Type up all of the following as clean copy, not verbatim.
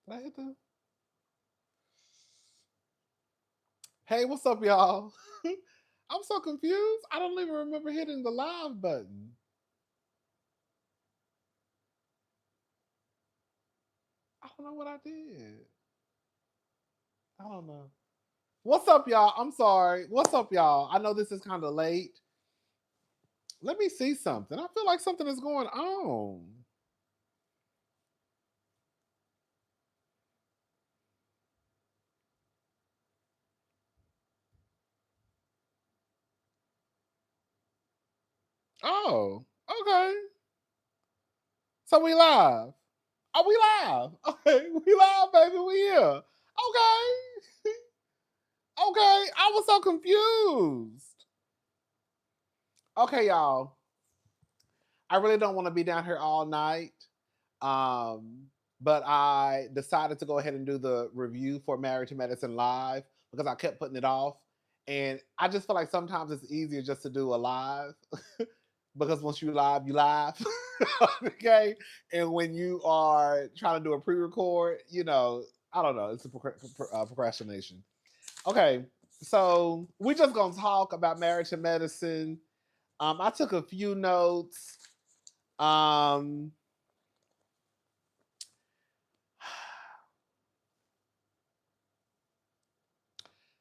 Did I hit the? Hey, what's up, y'all? I'm so confused. I don't even remember hitting the live button. I don't know what I did. I don't know. What's up, y'all? I'm sorry. What's up, y'all? I know this is kind of late. Let me see something. I feel like something is going on. Oh, okay. So we live. Oh, we live. Okay, we live, baby. We here. Okay. Okay. I was so confused. Okay, y'all. I really don't want to be down here all night. Um, but I decided to go ahead and do the review for Married to Medicine Live because I kept putting it off. And I just feel like sometimes it's easier just to do a live because once you live, you live. Okay. And when you are trying to do a pre record, I don't know, it's a procrastination. Okay. So we just going to talk about Married to Medicine. I took a few notes. Um,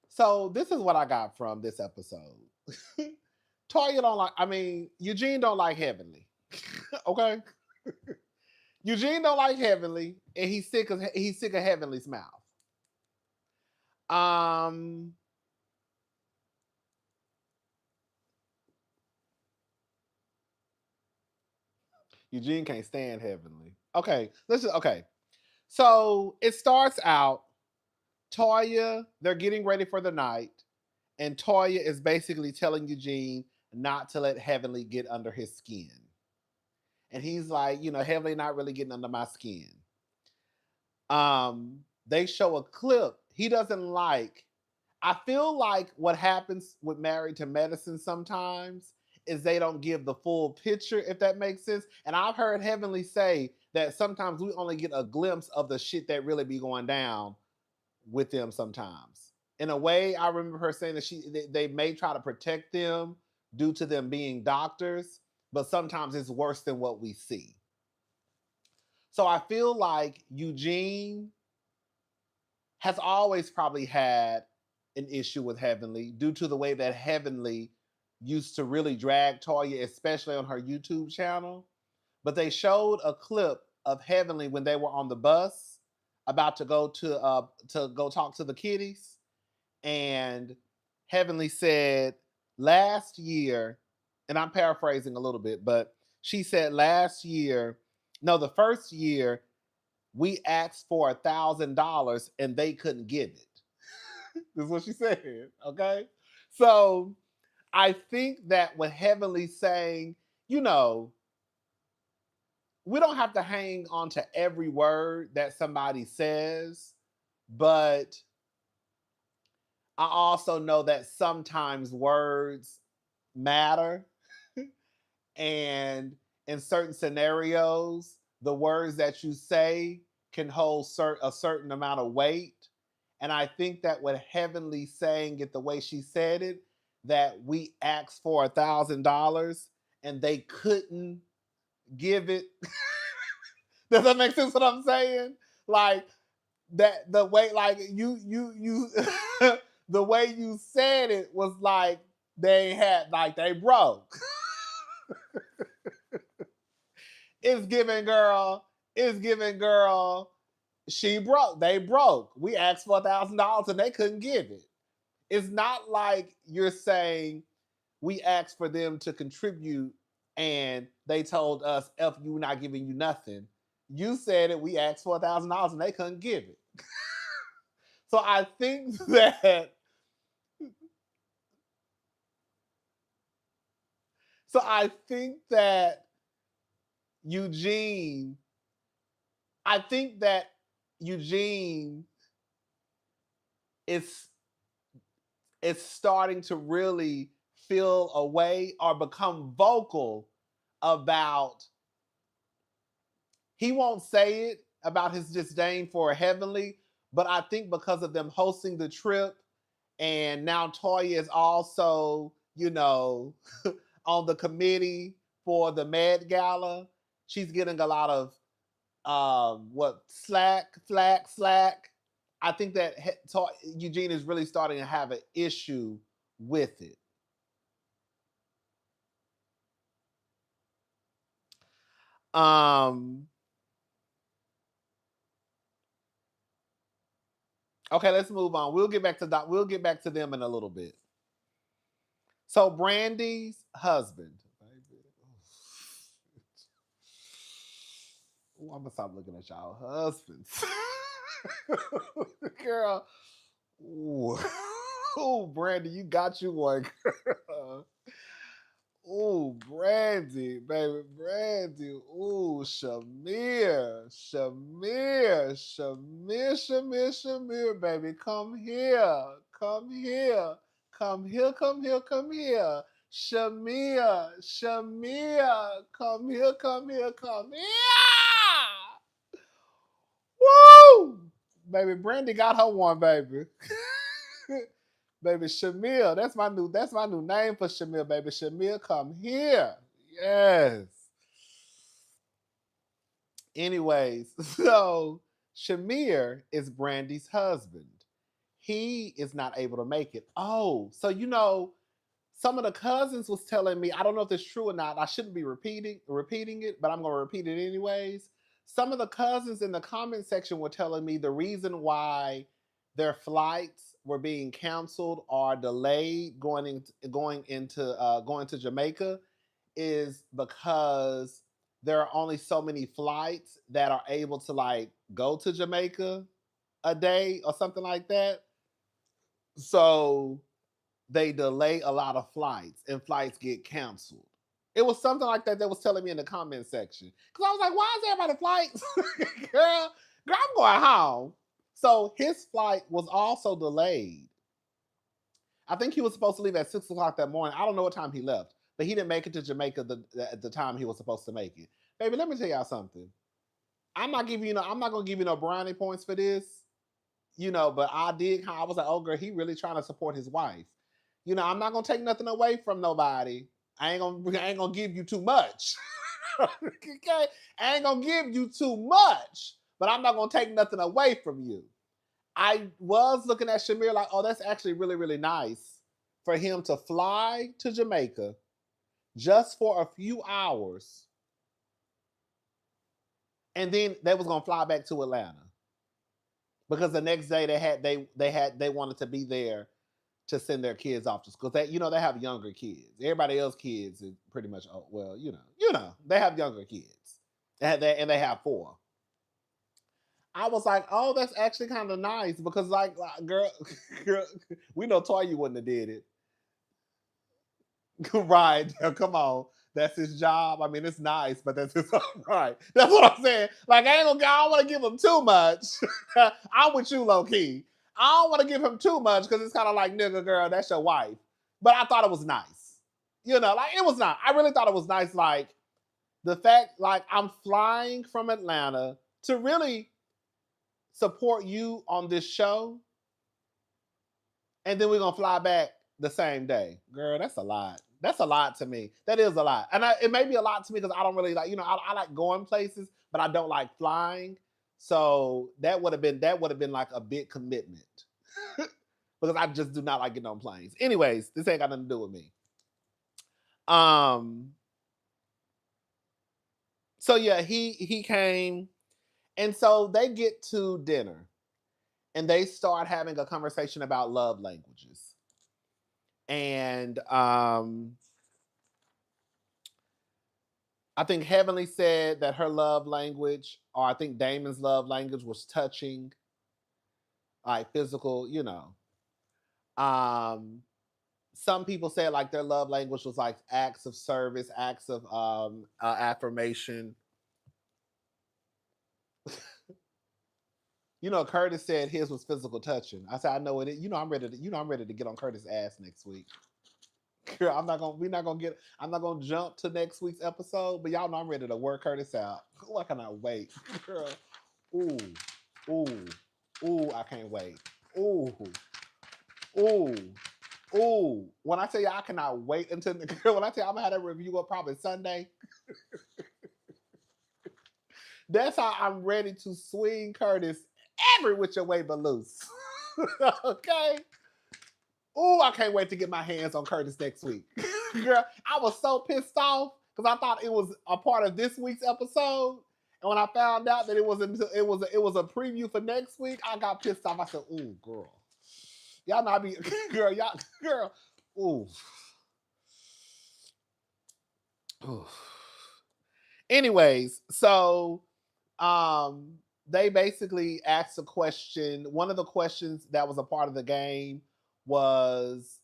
So this is what I got from this episode. Toya don't like. I mean, Eugene don't like Heavenly. Okay, Eugene don't like Heavenly, and he's sick of Heavenly's mouth. Um, Eugene can't stand Heavenly. Okay, okay. So it starts out. Toya, they're getting ready for the night, and Toya is basically telling Eugene not to let Heavenly get under his skin. And he's like, Heavenly not really getting under my skin. They show a clip he doesn't like. I feel like what happens with Married to Medicine sometimes is they don't give the full picture, if that makes sense. And I've heard Heavenly say that sometimes we only get a glimpse of the shit that really be going down with them sometimes. In a way, I remember her saying that they may try to protect them due to them being doctors, but sometimes it's worse than what we see. So I feel like Eugene has always probably had an issue with Heavenly due to the way that Heavenly used to really drag Toya, especially on her YouTube channel. But they showed a clip of Heavenly when they were on the bus about to go talk to the kiddies, and Heavenly said last year, and I'm paraphrasing a little bit, but she said last year, no, the first year we asked for $1,000 and they couldn't give it. This is what she said. Okay. So I think that with Heavenly saying, you know, we don't have to hang on to every word that somebody says, but I also know that sometimes words matter. And in certain scenarios, the words that you say can hold a certain amount of weight. And I think that with Heavenly saying it the way she said it, that we asked for $1,000 and they couldn't give it. Does that make sense what I'm saying? Like that the way like you the way you said it was like they had like they broke. It's giving girl, it's giving girl, she broke. They broke. We asked for $1,000 and they couldn't give it. It's not like you're saying we asked for them to contribute and they told us if you not giving you nothing. You said it, we asked for $1,000 and they couldn't give it. So I think that so I think that Eugene, I think that Eugene is starting to really feel a way or become vocal about, he won't say it, about his disdain for Heavenly, but I think because of them hosting the trip, and now Toya is also, on the committee for the Met Gala. She's getting a lot of slack. I think that Eugene is really starting to have an issue with it. Okay, let's move on. We'll get back to them in a little bit. So Brandy's husband. Ooh, I'm gonna stop looking at y'all husbands. Girl. Ooh. Ooh, Brandy, you got you one, girl. Ooh, Brandy, baby, Brandy. Ooh, Shamir, baby. Come here. Come here. Come here, come here, come here. Shamir. Come here, come here, come here. Woo! Baby, Brandy got her one, baby. Baby Shamil, that's my new name for Shamil, baby. Shamil, come here. Yes. Anyways, so Shamir is Brandy's husband. He is not able to make it. Oh, so some of the cousins was telling me, I don't know if it's true or not. I shouldn't be repeating it, but I'm gonna repeat it anyways. Some of the cousins in the comment section were telling me the reason why their flights were being canceled or delayed going to Jamaica is because there are only so many flights that are able to like go to Jamaica a day or something like that. So they delay a lot of flights and flights get canceled. It was something like that was telling me in the comment section. Because I was like, why is everybody flights? girl, I'm going home. So his flight was also delayed. I think he was supposed to leave at 6 o'clock that morning. I don't know what time he left, but he didn't make it to Jamaica at the time he was supposed to make it. Baby, let me tell y'all something. I'm not gonna give you no brownie points for this, but I was like, oh girl, he really trying to support his wife. I'm not gonna take nothing away from nobody. I ain't gonna give you too much. Okay? I ain't gonna give you too much, but I'm not gonna take nothing away from you. I was looking at Shamir like, oh, that's actually really, really nice for him to fly to Jamaica just for a few hours. And then they was gonna fly back to Atlanta. Because the next day they wanted to be there to send their kids off to school. They have younger kids. Everybody else kids is pretty much they have younger kids. And they have 4. I was like, oh, that's actually kind of nice because like girl, we know Toya wouldn't have did it. Right. Come on. That's his job. I mean, it's nice, but that's his right. That's what I'm saying. Like, I don't want to give him too much. I'm with you, low key. I don't want to give him too much because it's kind of like, nigga, girl, that's your wife. But I thought it was nice. Like it was not. I really thought it was nice. Like the fact, like I'm flying from Atlanta to really support you on this show, and then we're gonna fly back the same day. Girl, that's a lot. That's a lot to me. That is a lot. And it may be a lot to me because I don't really like, I like going places, but I don't like flying. So that would have been like a big commitment. Because I just do not like getting on planes. Anyways, this ain't got nothing to do with me. So yeah, he came, and so they get to dinner and they start having a conversation about love languages. And I think Heavenly said that her love language, or I think Damon's love language was touching, like physical, Some people said like their love language was like acts of service, acts of affirmation. Curtis said his was physical touching. I said, I know it. I'm ready to get on Curtis' ass next week. Girl, I'm not gonna jump to next week's episode, but y'all know I'm ready to work Curtis out. I cannot wait. Girl. Ooh, ooh, ooh, I can't wait. Ooh, ooh, ooh. When I tell you I cannot wait until the girl, when I tell you I'm gonna have that review up probably Sunday, that's how I'm ready to swing Curtis every which way but loose. Okay? Ooh, I can't wait to get my hands on Curtis next week. Girl, I was so pissed off because I thought it was a part of this week's episode. And when I found out that it was a preview for next week, I got pissed off. I said, "Ooh, girl, y'all not be girl, y'all girl, ooh, ooh." Anyways, so they basically asked a question. One of the questions that was a part of the game was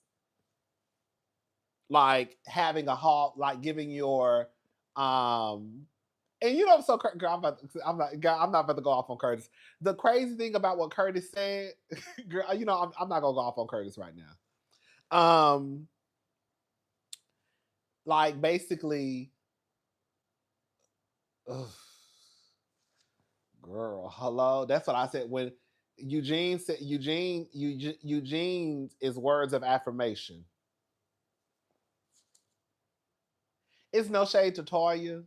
like having a halt, like giving your and you know, so girl, I'm not about to go off on Curtis. The crazy thing about what Curtis said, girl, you know, I'm not gonna go off on Curtis right now. Like basically, ugh, girl, hello. That's what I said when Eugene said Eugene's is words of affirmation. It's no shade to Toya.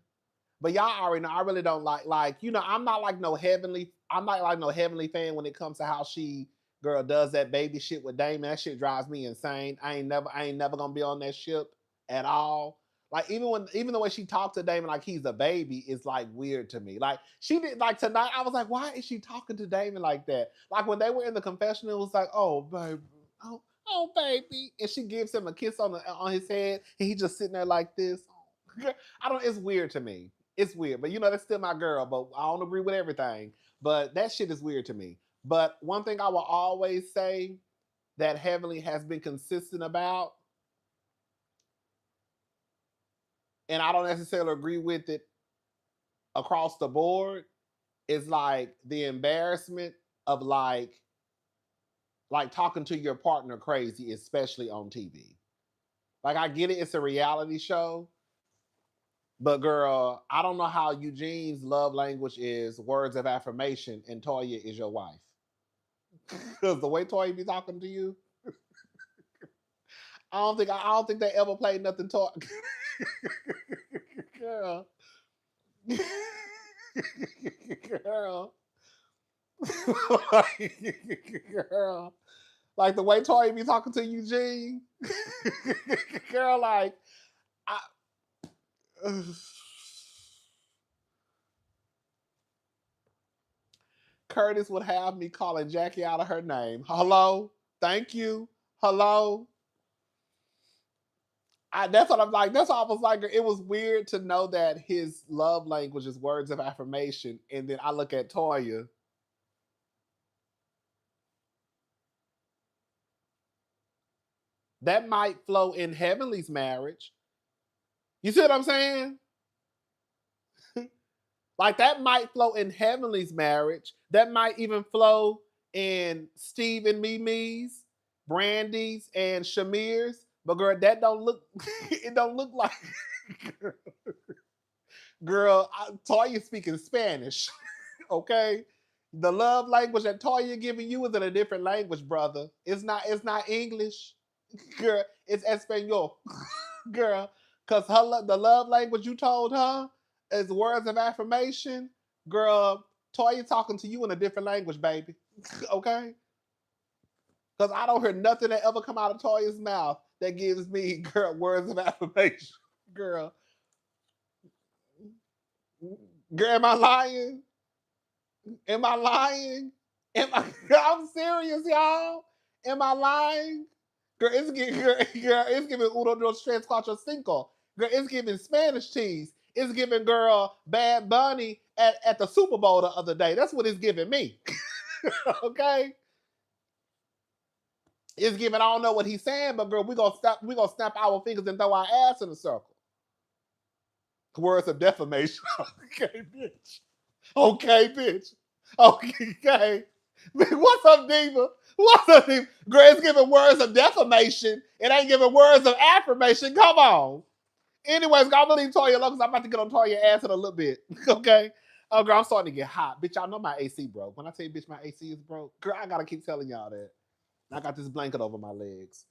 But y'all already know I really don't like you know I'm not like no heavenly fan when it comes to how she girl does that baby shit with Damon. That shit drives me insane. I ain't never gonna be on that ship at all. Like even the way she talked to Damon like he's a baby is like weird to me. Like she did like tonight I was like, why is she talking to Damon like that? Like when they were in the confessional, it was like, oh baby, oh baby, and she gives him a kiss on his head, and he just sitting there like this. I don't. It's weird to me. It's weird, but you know that's still my girl. But I don't agree with everything. But that shit is weird to me. But one thing I will always say that Heavenly has been consistent about, and I don't necessarily agree with it across the board, is like the embarrassment of like talking to your partner crazy, especially on TV. Like I get it, it's a reality show, but girl, I don't know how Eugene's love language is words of affirmation and Toya is your wife. Because the way Toya be talking to you, I don't think they ever played nothing talk. Girl. Girl. Girl. Like the way Toya be talking to Eugene. Girl, like I Curtis would have me calling Jackie out of her name. Hello? Thank you. Hello? That's what I'm like. That's why I was like, it was weird to know that his love language is words of affirmation. And then I look at Toya. That might flow in Heavenly's marriage. You see what I'm saying? Like that might flow in Heavenly's marriage. That might even flow in Steve and Mimi's, Brandy's, and Shamir's. But girl, that don't look. It don't look like. Girl, Toya speaking Spanish. Okay, the love language that Toya giving you is in a different language, brother. It's not. It's not English, girl. It's Espanol, girl. Cause the love language you told her is words of affirmation, girl. Toya talking to you in a different language, baby. Okay, because I don't hear nothing that ever come out of Toya's mouth that gives me girl words of affirmation, girl. Girl, am I lying? Am I lying? Am I? I'm serious, y'all. Am I lying? Girl, it's giving uno dos tres cuatro cinco. Girl, it's giving Spanish cheese. It's giving girl Bad Bunny at the Super Bowl the other day. That's what it's giving me. Okay, it's giving. I don't know what he's saying, but girl, we gonna stop. We gonna snap our fingers and throw our ass in a circle. Words of defamation. Okay, bitch. Okay, bitch. Okay. What's up, Diva? What's up, Diva? Girl, it's giving words of defamation. It ain't giving words of affirmation. Come on. Anyways, I'm gonna leave Toya alone because I'm about to get on Toya's ass in a little bit. Okay. Oh, girl, I'm starting to get hot. Bitch, y'all know my AC broke. When I tell you, bitch, my AC is broke, girl, I gotta keep telling y'all that. I got this blanket over my legs.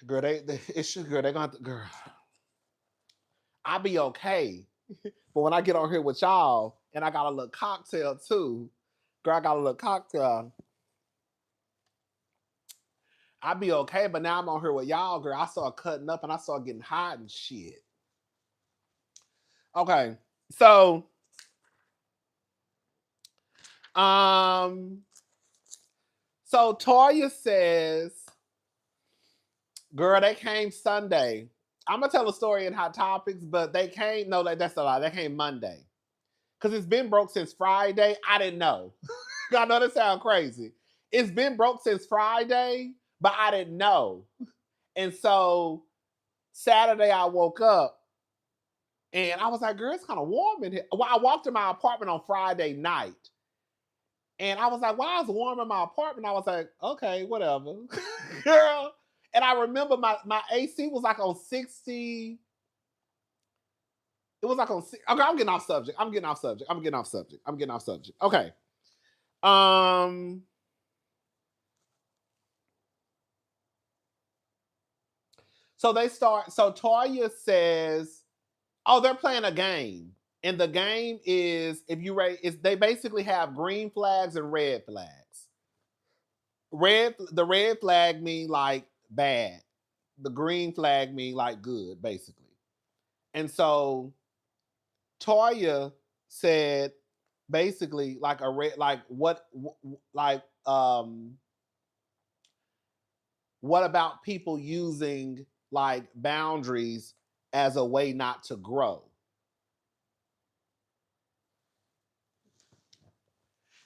Girl, it's girl, they gonna have to, girl. I'll be okay. But when I get on here with y'all and I got a little cocktail too, girl, I got a little cocktail. I'll be okay, but now I'm on here with y'all, girl. I start cutting up and I start getting hot and shit. Okay. So um so Toya says, girl, they came Sunday. I'm gonna tell a story in Hot Topics, but they came, no, that's a lie. They came Monday. Because it's been broke since Friday. I didn't know. I know that sounds crazy. It's been broke since Friday, but I didn't know. And so Saturday I woke up and I was like, girl, it's kind of warm in here. Well, I walked in my apartment on Friday night. And I was like, why is it warm in my apartment? I was like, okay, whatever. Girl. And I remember my AC was like on 60. It was like on. Okay, I'm getting off subject. Okay. So they start. So Toya says, "Oh, they're playing a game, and the game is if you rate. Is they basically have green flags and red flags. The red flag mean like bad. The green flag mean like good, basically. And so Toya said basically like a red like like what about people using like boundaries as a way not to grow?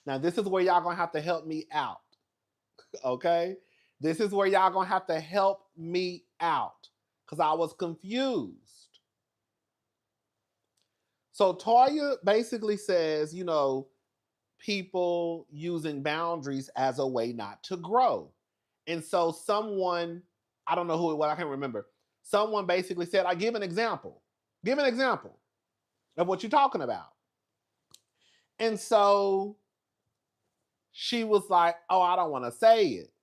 Now this is where y'all gonna have to help me out. Okay? This is where y'all gonna have to help me out. Because I was confused. So Toya basically says, people using boundaries as a way not to grow. And so someone, I don't know who it was, I can't remember. Someone basically said, I give an example. Give an example of what you're talking about. And so she was like, oh, I don't want to say it.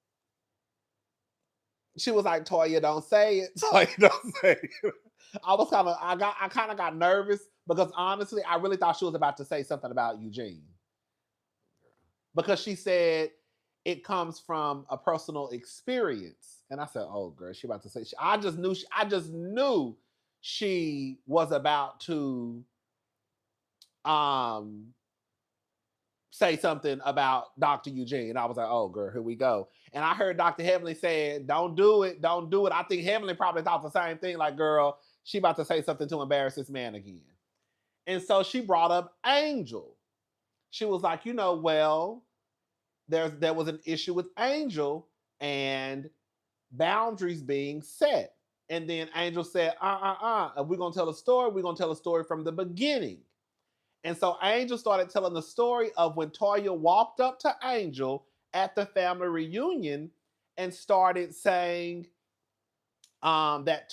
She was like, Toya, don't say it. Toya, don't say it. I kind of got nervous because honestly, I really thought she was about to say something about Eugene. Because she said it comes from a personal experience. And I said, oh girl, she about to say, I just knew she was about to say something about Dr. Eugene. And I was like, oh girl, here we go. And I heard Dr. Heavenly saying, don't do it. I think Heavenly probably thought the same thing, like, girl, she about to say something to embarrass this man again. And so she brought up Angel. She was like, well, there was an issue with Angel and boundaries being set. And then Angel said, if we're going to tell a story, we're going to tell a story from the beginning. And so Angel started telling the story of when Toya walked up to Angel at the family reunion and started saying that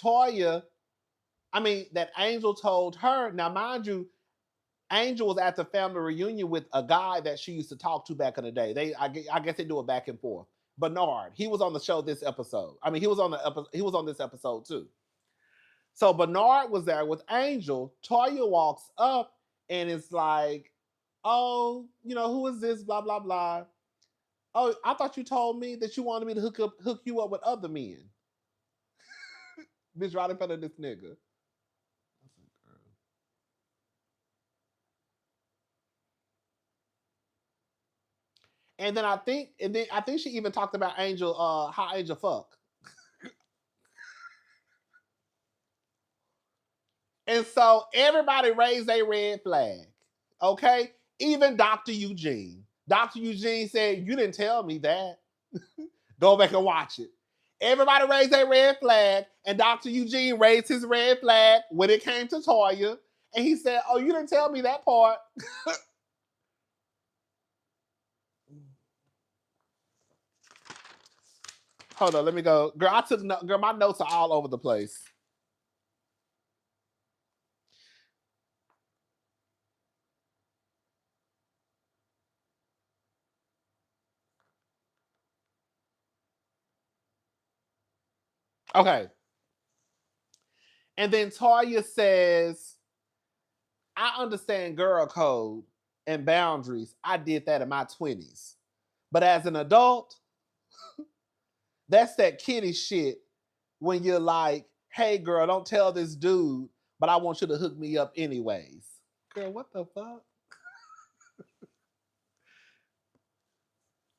Angel told her. Now, mind you, Angel was at the family reunion with a guy that she used to talk to back in the day. I guess they do it back and forth. Bernard, he was on the show this episode. I mean, he was on this episode too. So Bernard was there with Angel. Toya walks up and it's like, oh, who is this? Blah blah blah. Oh, I thought you told me that you wanted me to hook you up with other men. Bitch, right in front of this nigga. And then I think she even talked about Angel, how Angel fuck. And so everybody raised a red flag. Okay? Even Dr. Eugene. Dr. Eugene said, you didn't tell me that. Go back and watch it. Everybody raised a red flag, and Dr. Eugene raised his red flag when it came to Toya. And he said, oh, you didn't tell me that part. Hold on, let me go. Girl, my notes are all over the place. Okay. And then Toya says, I understand girl code and boundaries. I did that in my 20s. But as an adult, that's that kitty shit when you're like, hey girl, don't tell this dude, but I want you to hook me up anyways. Girl, what the fuck?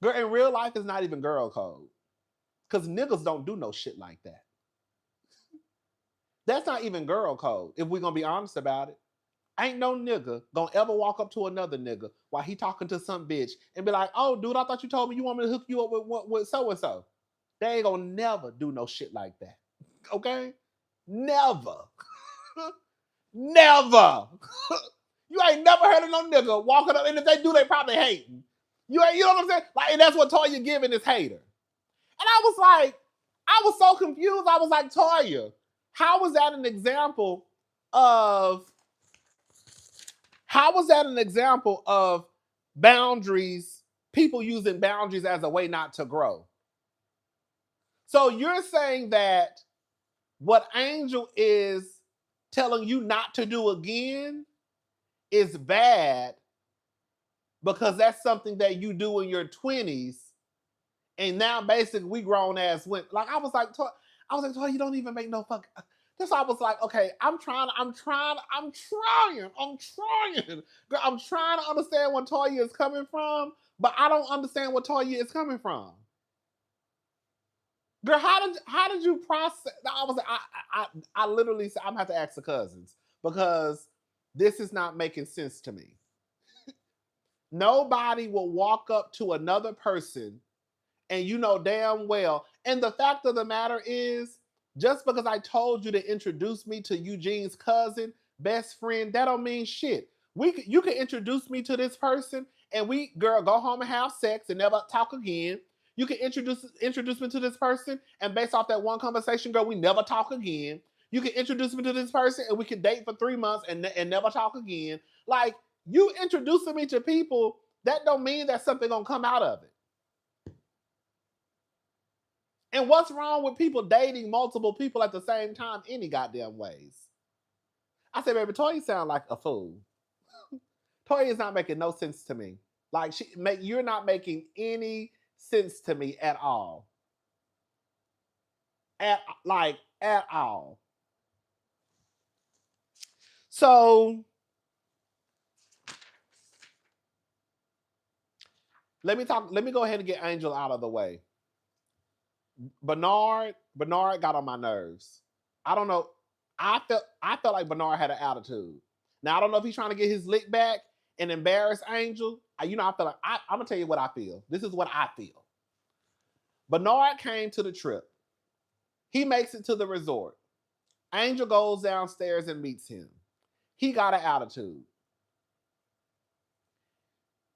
Girl, in real life, it's not even girl code. Because niggas don't do no shit like that. That's not even girl code, if we're gonna be honest about it. Ain't no nigga gonna ever walk up to another nigga while he talking to some bitch and be like, oh, dude, I thought you told me you want me to hook you up with so-and-so. They ain't gonna never do no shit like that. Okay? Never. Never. You ain't never heard of no nigga walking up, and if they do, they probably hating. You know what I'm saying? Like, and that's what Toya giving this hater. And I was like, I was so confused. I was like, Toya, how was that an example of boundaries, people using boundaries as a way not to grow? So you're saying that what Angel is telling you not to do again is bad because that's something that you do in your 20s, and now basically we grown ass went like I was like, Toy, you don't even make no fucking. That's why I was like, okay, I'm trying. Girl, I'm trying to understand where Toya is coming from, but I don't understand where Toya is coming from. Girl, how did you process? I was like, I literally said I'm gonna have to ask the cousins because this is not making sense to me. Nobody will walk up to another person and you know damn well. And the fact of the matter is, just because I told you to introduce me to Eugene's cousin, best friend, that don't mean shit. You can introduce me to this person and we, girl, go home and have sex and never talk again. You can introduce me to this person and based off that one conversation, girl, we never talk again. You can introduce me to this person and we can date for 3 months and never talk again. Like, you introducing me to people, that don't mean that something gonna come out of it. And what's wrong with people dating multiple people at the same time any goddamn ways? I said, baby, Toya sound like a fool. Toya is not making no sense to me. Like, you're not making any sense to me at all. At all. So let me go ahead and get Angel out of the way. Bernard got on my nerves. I don't know. I felt like Bernard had an attitude. Now I don't know if he's trying to get his lick back and embarrass Angel. I feel like I'm gonna tell you what I feel. This is what I feel. Bernard came to the trip. He makes it to the resort. Angel goes downstairs and meets him. He got an attitude.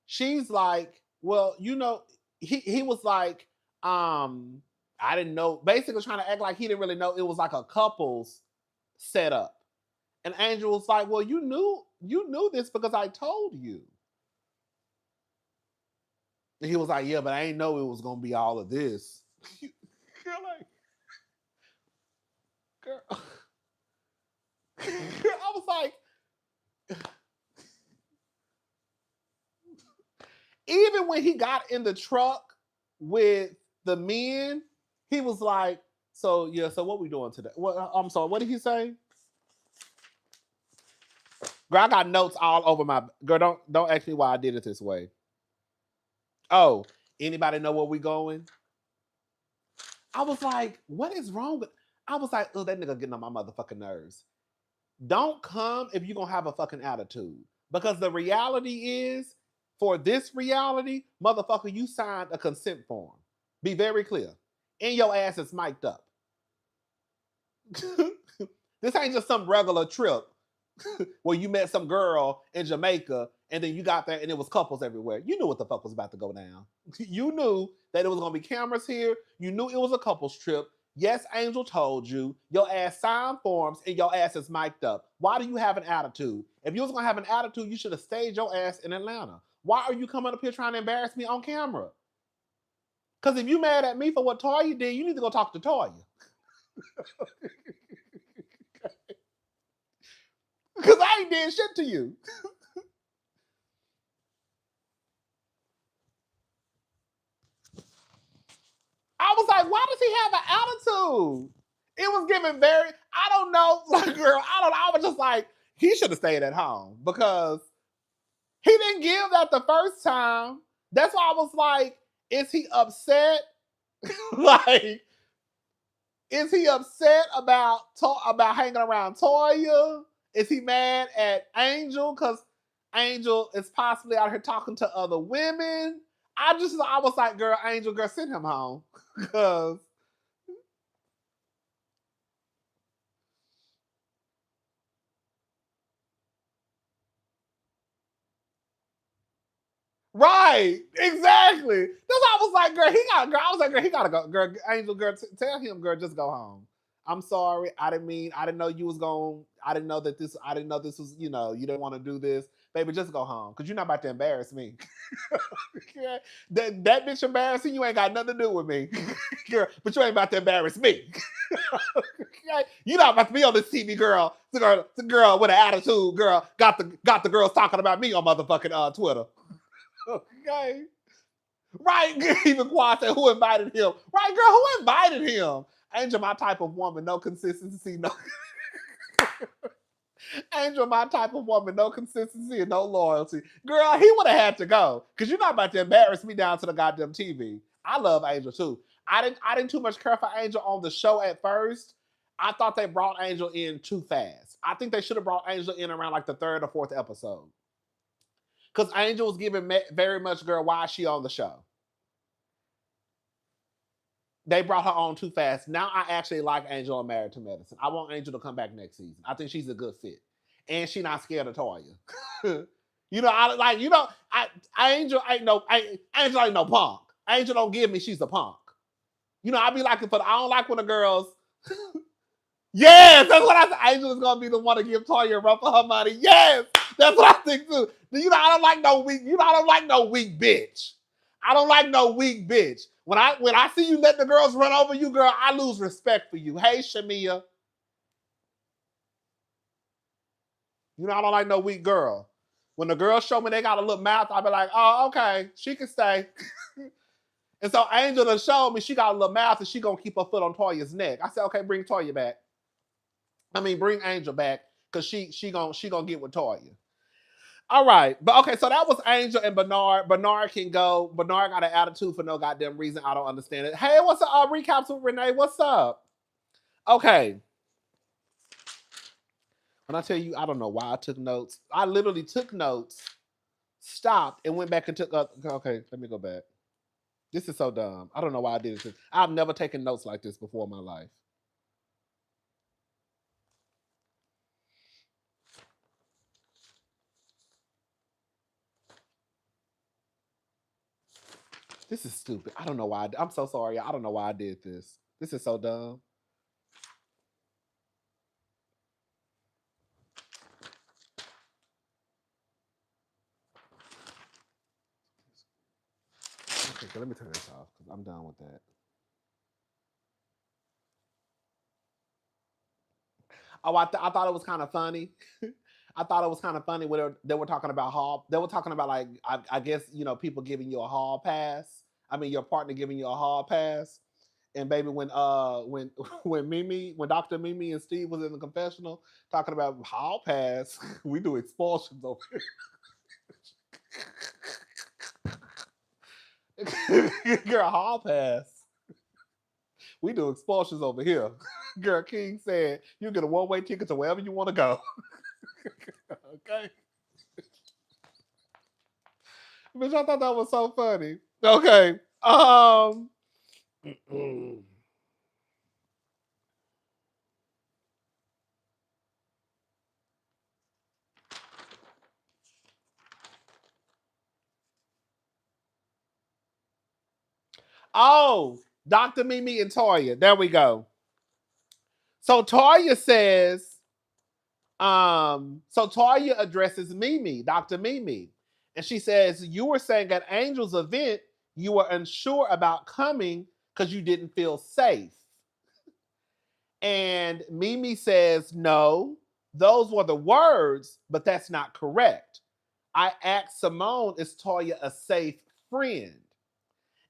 She's like, well, you know, he was like, I didn't know, basically trying to act like he didn't really know it was like a couple's setup. And Angel was like, well, you knew this because I told you. And he was like, yeah, but I didn't know it was gonna be all of this. Girl, like, girl. I was like, even when he got in the truck with the men, he was like, so what we doing today? I'm sorry, what did he say? Girl, I got notes all over my girl. Don't ask me why I did it this way. Oh, anybody know where we going? I was like, what is wrong with? I was like, oh, that nigga getting on my motherfucking nerves. Don't come if you're gonna have a fucking attitude. Because the reality is, for this reality, motherfucker, you signed a consent form. Be very clear. And your ass is mic'd up. This ain't just some regular trip where you met some girl in Jamaica and then you got there and it was couples everywhere. You knew what the fuck was about to go down. You knew that it was gonna be cameras here. You knew it was a couples trip. Yes, Angel told you. Your ass signed forms and your ass is mic'd up. Why do you have an attitude? If you was gonna have an attitude, you should have stayed your ass in Atlanta. Why are you coming up here trying to embarrass me on camera? Because if you mad at me for what Toya did, you need to go talk to Toya. Because I ain't did shit to you. I was like, why does he have an attitude? It was given very, I don't know, like, girl, I don't know. I was just like, he should have stayed at home because he didn't give that the first time. That's why I was like, is he upset? Like, is he upset about hanging around Toya? Is he mad at Angel because Angel is possibly out here talking to other women? I was like, girl, Angel, girl, send him home. Because right, exactly. That's why I was like, girl, I was like, girl, he gotta go. Girl, Angel, girl, tell him, girl, just go home. I'm sorry. I didn't know you was going, I didn't know this was, you didn't want to do this. Baby, just go home. Cause you're not about to embarrass me. Okay? That bitch embarrassing you ain't got nothing to do with me. Girl, but you ain't about to embarrass me. Okay? You're not about to be on this TV, girl. The girl with an attitude, girl, got the girls talking about me on motherfucking Twitter. Okay. Right. Even Quad said, who invited him? Right, girl, who invited him? Angel, my type of woman, no consistency, no. Angel, my type of woman, no consistency and no loyalty. Girl, he would have had to go. Because you're not about to embarrass me down to the goddamn TV. I love Angel too. I didn't too much care for Angel on the show at first. I thought they brought Angel in too fast. I think they should have brought Angel in around like the third or fourth episode. Because Angel was giving very much, girl, why is she on the show? They brought her on too fast. Now I actually like Angel on Married to Medicine. I want Angel to come back next season. I think she's a good fit, and she not scared of Toya. I like. Angel ain't Angel ain't no punk. Angel don't give me she's a punk. I be like, but I don't like when the girls. Yes, that's what I said. Angel is gonna be the one to give Toya a run for her money. Yes, that's what I think too. I don't like no weak. I don't like no weak bitch. I don't like no weak bitch. When I see you let the girls run over you, girl, I lose respect for you. Hey, Shamia. I don't like no weak girl. When the girls show me they got a little mouth, I'll be like, oh, okay, she can stay. And so Angel done showed me she got a little mouth and she gonna keep her foot on Toya's neck. I said, okay, bring Toya back. Bring Angel back because she gonna get with Toya. All right, but okay, so that was Angel and Bernard. Bernard can go. Bernard got an attitude for no goddamn reason. I don't understand it. Hey, what's up? Recaps with Renee. What's up? Okay. When I tell you, I don't know why I took notes. I literally took notes, stopped, and went back and took. Okay, let me go back. This is so dumb. I don't know why I did it. I've never taken notes like this before in my life. This is stupid. I don't know why. I'm so sorry. I don't know why I did this. This is so dumb. Okay, let me turn this off because I'm done with that. Oh, I thought it was kind of funny. I thought it was kind of funny when they were talking about hall. They were talking about like I guess people giving you a hall pass. Your partner giving you a hall pass. And baby, when when Dr. Mimi and Steve was in the confessional talking about hall pass, we do expulsions over here. Girl, hall pass. We do expulsions over here. Girl, King said you get a one-way ticket to wherever you want to go. Okay. Bitch, I thought that was so funny. Okay. Oh, Dr. Mimi and Toya. There we go. So Toya says, so Toya addresses Mimi, Dr. Mimi. And she says, you were saying at Angel's event, you were unsure about coming because you didn't feel safe. And Mimi says, no, those were the words, but that's not correct. I asked Simone, is Toya a safe friend?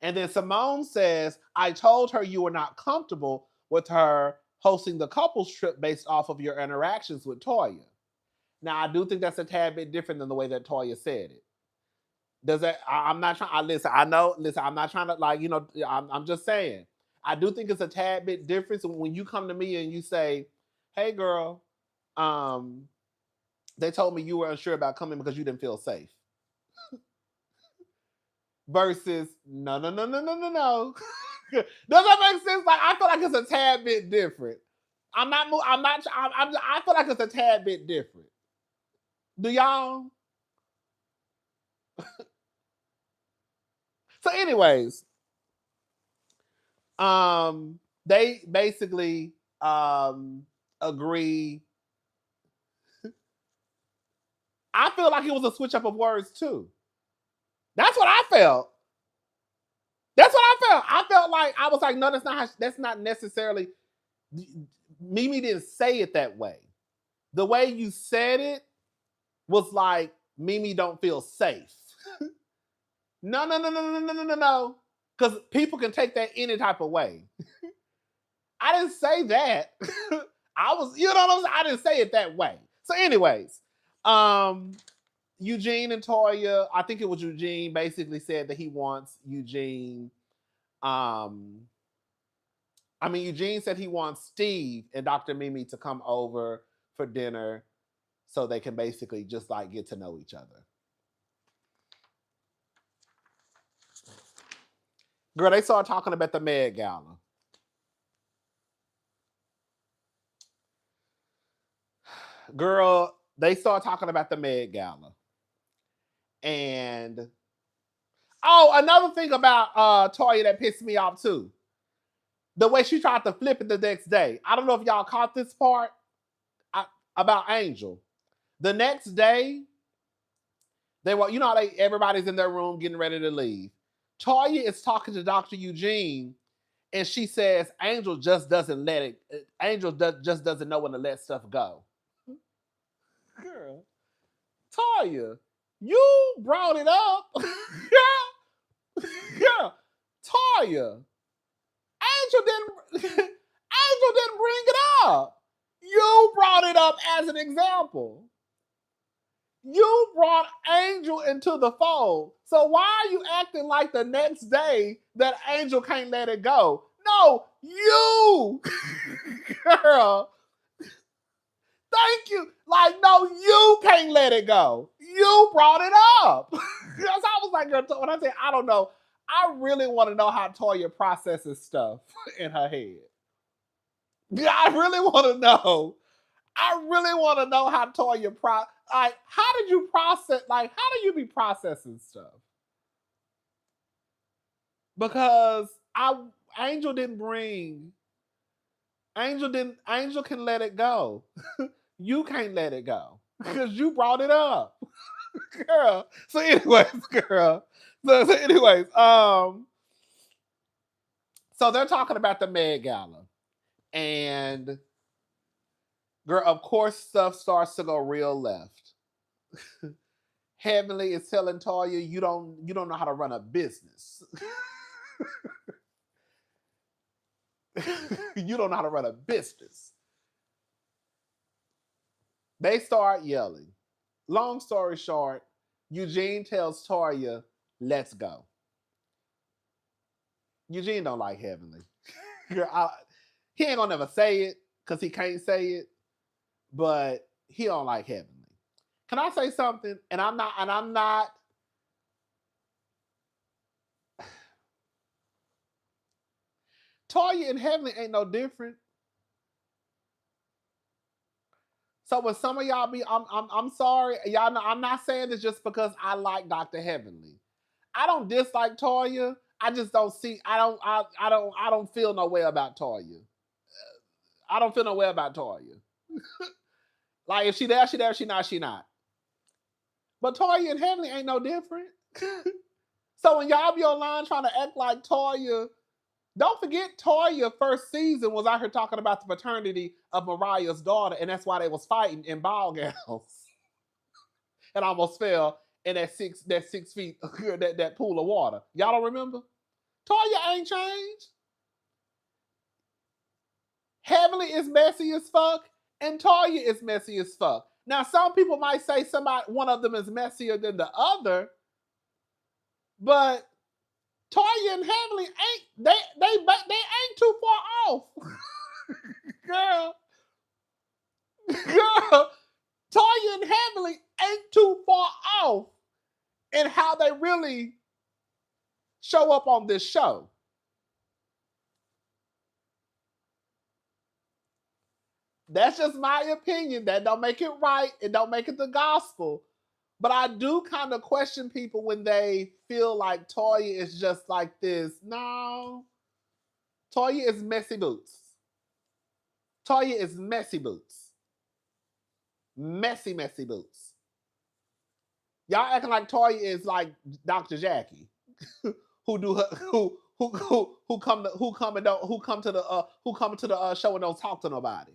And then Simone says, I told her you were not comfortable with her hosting the couples trip based off of your interactions with Toya. Now, I do think that's a tad bit different than the way that Toya said it. Does that? I'm not trying. Listen, I know. Listen, I'm not trying to I'm just saying. I do think it's a tad bit different. So when you come to me and you say, "Hey, girl, um, they told me you were unsure about coming because you didn't feel safe," versus no, no, no, no, no, no, no. Does that make sense? Like I feel like it's a tad bit different. I'm not. I'm not. I feel like it's a tad bit different. Do y'all? So, anyways, they basically agree. I feel like it was a switch up of words too. That's what I felt. That's what I felt. I felt like I was like, no, that's not how, that's not necessarily. Mimi didn't say it that way. The way you said it was like Mimi don't feel safe. No, no, no, no, no, no, no, no, no. Because people can take that any type of way. I didn't say that. I was, you know what I'm saying? I didn't say it that way. So, anyways, Eugene and Toya, I think it was Eugene, basically said that he wants Eugene. Eugene said he wants Steve and Dr. Mimi to come over for dinner so they can basically just like get to know each other. Girl, they started talking about the Met Gala. Girl, they started talking about the Met Gala. And another thing about Toya that pissed me off too. The way she tried to flip it the next day. I don't know if y'all caught this part about Angel. The next day, they were, everybody's in their room getting ready to leave. Toya is talking to Dr. Eugene, and she says, Angel just doesn't just doesn't know when to let stuff go. Girl, Toya, you brought it up. Yeah, Toya. Angel didn't bring it up. You brought it up as an example. You brought Angel into the fold. So why are you acting like the next day that Angel can't let it go? No, you, girl. Thank you. Like, no, you can't let it go. You brought it up. So I was like, girl, when I say I don't know, I really want to know how Toya processes stuff in her head. Yeah, I really want to know. I really want to know how Toya how did you process? Like, how do you be processing stuff? Because Angel can let it go. You can't let it go because you brought it up, girl. So, anyways, girl. So anyways, so they're talking about the Met Gala, and girl, of course, stuff starts to go real left. Heavenly is telling Toya, you don't know how to run a business. You don't know how to run a business. They start yelling. Long story short, Eugene tells Toya, let's go. Eugene don't like Heavenly. He ain't gonna never say it because he can't say it, but he don't like Heavenly. Can I say something? And I'm not. Toya and Heavenly ain't no different. So when some of y'all I'm sorry, y'all know I'm not saying this just because I like Dr. Heavenly. I don't dislike Toya. I just don't see. I don't feel no way about Toya. I don't feel no way about Toya. Like if she there, she there. She not, she not. But Toya and Heavenly ain't no different. So when y'all be online trying to act like Toya, Don't forget, Toya first season was out here talking about the paternity of Mariah's daughter, and that's why they was fighting in ball gowns and almost fell in that 6 feet that pool of water. Y'all don't remember? Toya ain't changed. Heavenly is messy as fuck, and Toya is messy as fuck. Now, some people might say one of them is messier than the other, but Toya and Heavenly ain't too far off. Girl, girl, Toya and Heavenly ain't too far off in how they really show up on this show. That's just my opinion. That don't make it right. It don't make it the gospel. But I do kind of question people when they feel like Toya is just like this. No. Toya is messy boots. Toya is messy boots. Messy, messy boots. Y'all acting like Toya is like Dr. Jackie, who do her, who come to the show and don't talk to nobody.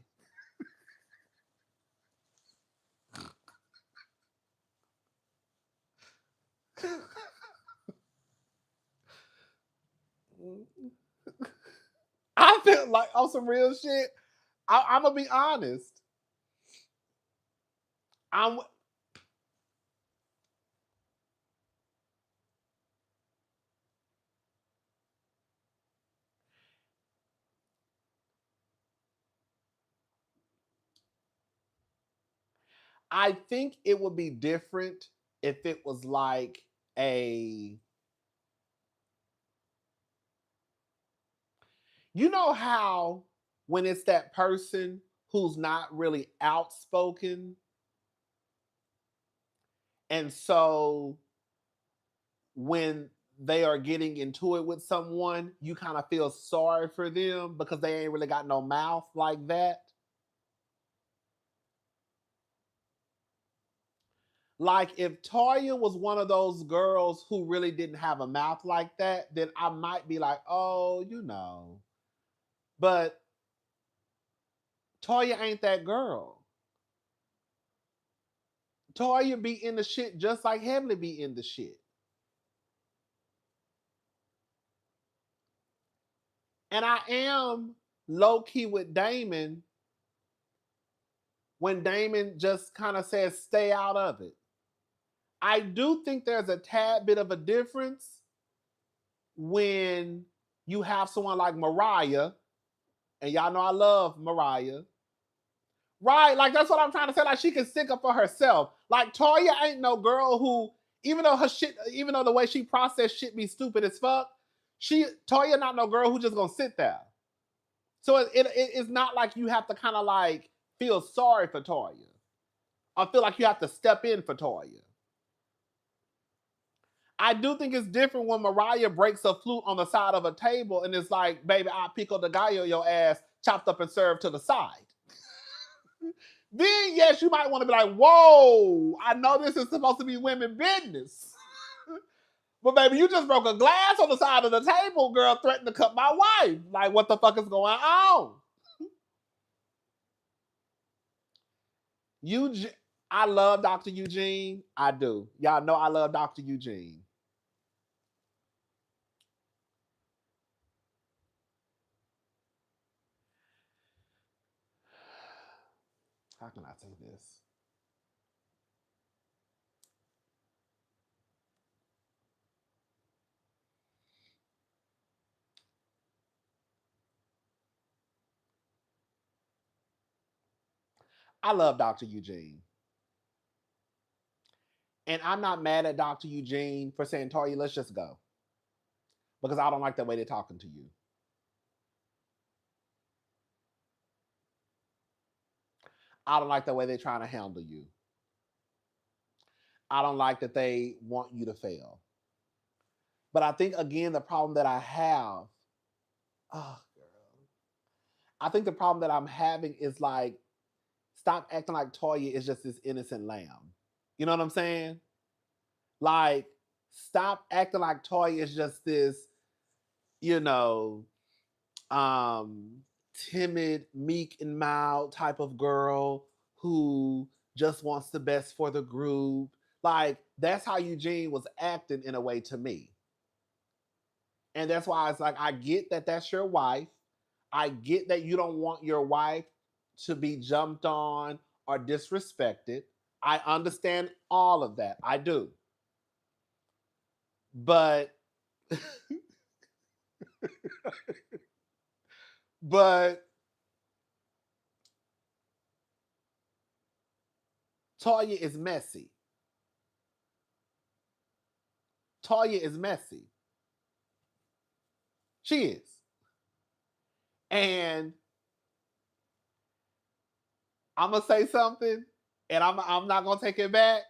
I feel like on some real shit. I'm gonna be honest. I think it would be different if it was like a. You know how when it's that person who's not really outspoken, and so when they are getting into it with someone, you kind of feel sorry for them because they ain't really got no mouth like that. Like if Toya was one of those girls who really didn't have a mouth like that, then I might be like, oh, you know. But Toya ain't that girl. Toya be in the shit just like Heavenly be in the shit. And I am low key with Damon when Damon just kind of says, stay out of it. I do think there's a tad bit of a difference when you have someone like Mariah, and y'all know I love Mariah. Right, like that's what I'm trying to say. Like she can stick up for herself. Like Toya ain't no girl who, even though the way she process shit be stupid as fuck, Toya not no girl who just gonna sit there. So it's not like you have to kind of like feel sorry for Toya. I feel like you have to step in for Toya. I do think it's different when Mariah breaks a flute on the side of a table and it's like, baby, I pico de gallo your ass, chopped up and served to the side. Then, yes, you might want to be like, whoa, I know this is supposed to be women business. But baby, you just broke a glass on the side of the table, girl, threatened to cut my wife. Like, what the fuck is going on? I love Dr. Eugene. I do. Y'all know I love Dr. Eugene. How can I say this? I love Dr. Eugene. And I'm not mad at Dr. Eugene for saying, Toya, let's just go. Because I don't like the way they're talking to you. I don't like the way they're trying to handle you. I don't like that they want you to fail. But I think, again, the problem that I have, oh, girl. I think the problem that I'm having is like, stop acting like Toya is just this innocent lamb. You know what I'm saying? Like, stop acting like Toya is just this, you know, um timid, meek and mild type of girl who just wants the best for the group. Like that's how Eugene was acting in a way to me. And that's why it's like I get that that's your wife. I get that you don't want your wife to be jumped on or disrespected. I understand all of that. I do. But but Toya is messy. Toya is messy. She is. And I'm gonna say something, and I'm not gonna take it back.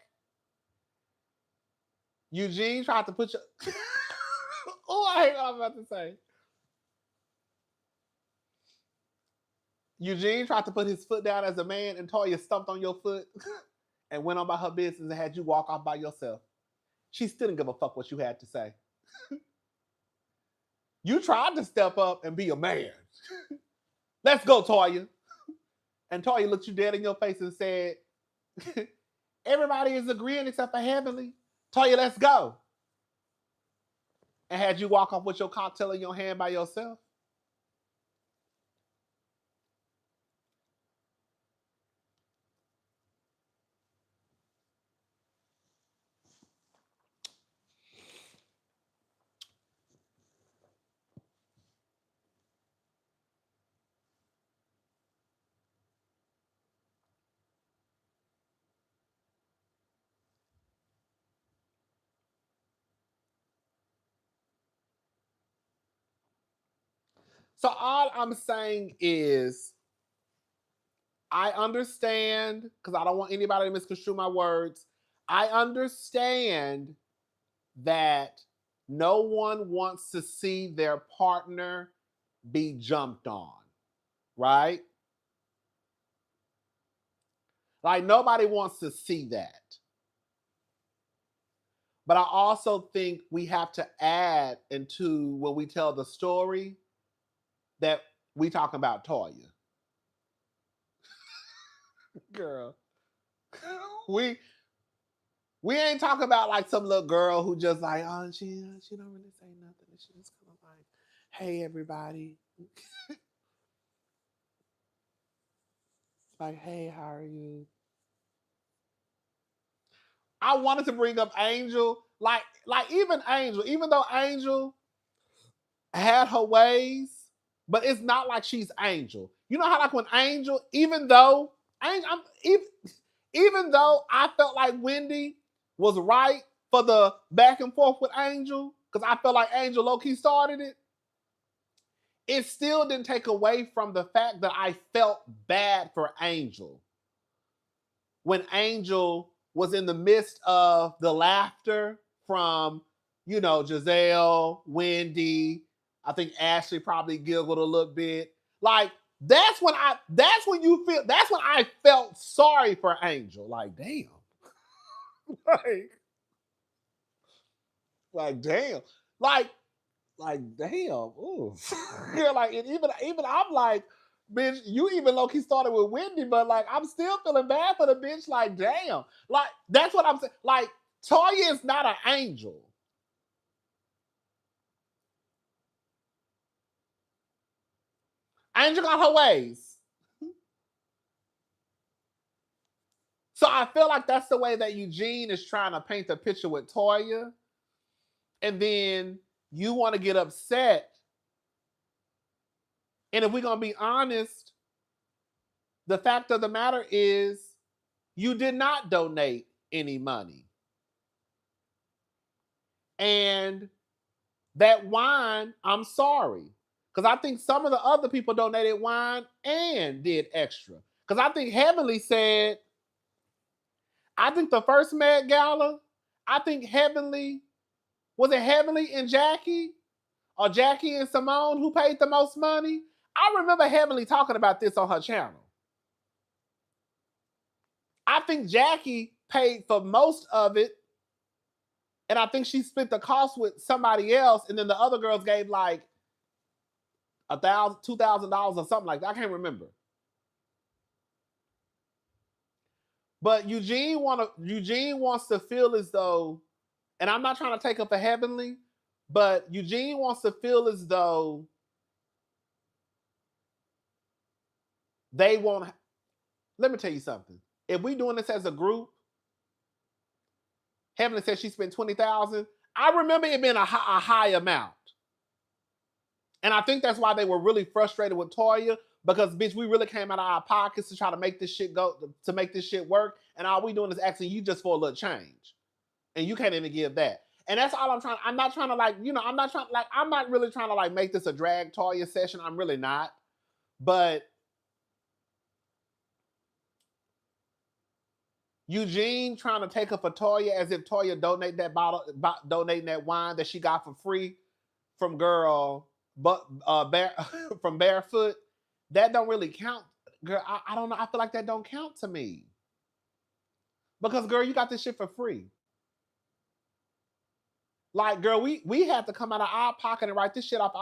Eugene tried to put your oh, I hate what I'm about to say. Eugene tried to put his foot down as a man, and Toya stumped on your foot and went on by her business and had you walk off by yourself. She still didn't give a fuck what you had to say. You tried to step up and be a man. Let's go, Toya. And Toya looked you dead in your face and said, everybody is agreeing except for Heavenly. Toya, let's go. And had you walk off with your cocktail in your hand by yourself. So all I'm saying is, I understand, because I don't want anybody to misconstrue my words. I understand that no one wants to see their partner be jumped on, right? Like nobody wants to see that. But I also think we have to add into when we tell the story that we talk about Toya. Girl. We we ain't talking about like some little girl who just like, oh, she don't really say nothing. She just kind of like, hey everybody. Like, hey, how are you? I wanted to bring up Angel, like even Angel, even though Angel had her ways, but it's not like she's Angel. You know how like when Angel, even though I felt like Wendy was right for the back and forth with Angel, because I felt like Angel low-key started it, it still didn't take away from the fact that I felt bad for Angel. When Angel was in the midst of the laughter from, Giselle, Wendy, I think Ashley probably giggled a little bit. Like, that's when I felt sorry for Angel. Like, damn. like, like, damn. Like, damn. Ooh. Yeah, like, and even I'm like, bitch, you even low key started with Wendy, but like I'm still feeling bad for the bitch. Like, damn. Like, that's what I'm saying. Like, Toya is not an angel. Angel got her ways. So I feel like that's the way that Eugene is trying to paint the picture with Toya. And then you want to get upset. And if we're going to be honest, the fact of the matter is you did not donate any money. And that wine, I'm sorry. Because I think some of the other people donated wine and did extra. Because I think Heavenly said, I think the first Met Gala, I think Heavenly, was it Heavenly and Jackie? Or Jackie and Simone who paid the most money? I remember Heavenly talking about this on her channel. I think Jackie paid for most of it. And I think she split the cost with somebody else. And then the other girls gave like $1,000, $2,000 or something like that. I can't remember. But Eugene wants to feel as though, and I'm not trying to take up for Heavenly, but Eugene wants to feel as though they won't. Let me tell you something. If we doing this as a group, Heavenly said she spent 20,000. I remember it being a high amount. And I think that's why they were really frustrated with Toya, because bitch, we really came out of our pockets to try to make this shit go, to make this shit work, and all we doing is asking you just for a little change, and you can't even give that. And that's all I'm trying. I'm not trying to like, I'm not really trying to like make this a drag Toya session. I'm really not. But Eugene trying to take up for Toya as if Toya donating that wine that she got for free from girl, but from Barefoot, that don't really count, girl. I don't know. I feel like that don't count to me, because girl, you got this shit for free. Like, girl, we had to come out of our pocket and write this shit off.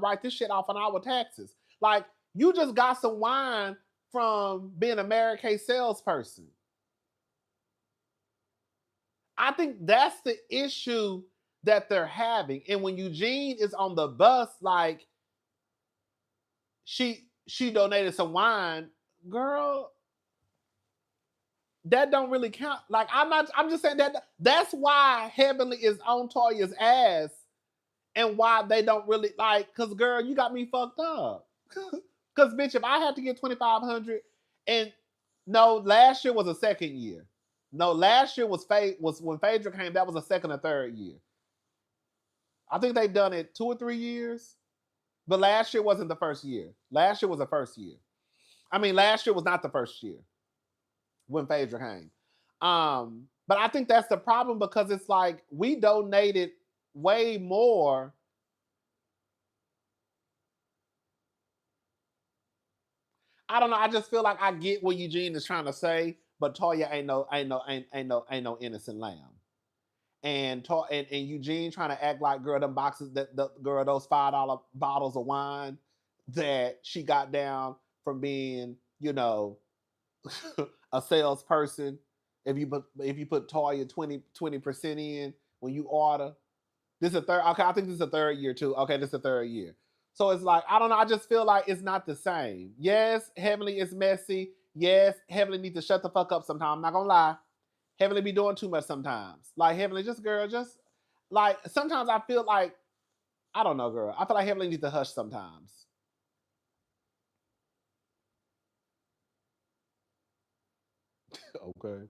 Write this shit off on our taxes. Like, you just got some wine from being a Mary Kay salesperson. I think that's the issue that they're having. And when Eugene is on the bus, like, she donated some wine, girl, that don't really count. Like, I'm just saying that's why Heavenly is on Toya's ass, and why they don't really like, cause girl, you got me fucked up. Cause bitch, if I had to get 2,500, and no, last year was a second year. No, last year was when Phaedra came, that was a second or third year. I think they've done it 2 or 3 years. But last year wasn't the first year. Last year was the first year. I mean, last year was not the first year when Phaedra came. But I think that's the problem, because it's like we donated way more. I don't know. I just feel like I get what Eugene is trying to say, but Toya ain't no innocent lamb. And Eugene trying to act like, girl, them boxes, girl, those $5 bottles of wine that she got down from being, a salesperson. If you put Toya 20% in when you order, this is a third. Okay, I think this is a third year too. Okay, this is a third year. So it's like, I don't know. I just feel like it's not the same. Yes, Heavenly is messy. Yes, Heavenly needs to shut the fuck up sometimes. I'm not gonna lie. Heavenly be doing too much sometimes. Like, Heavenly, just like, sometimes I feel like, I don't know, girl. I feel like Heavenly needs to hush sometimes. Okay.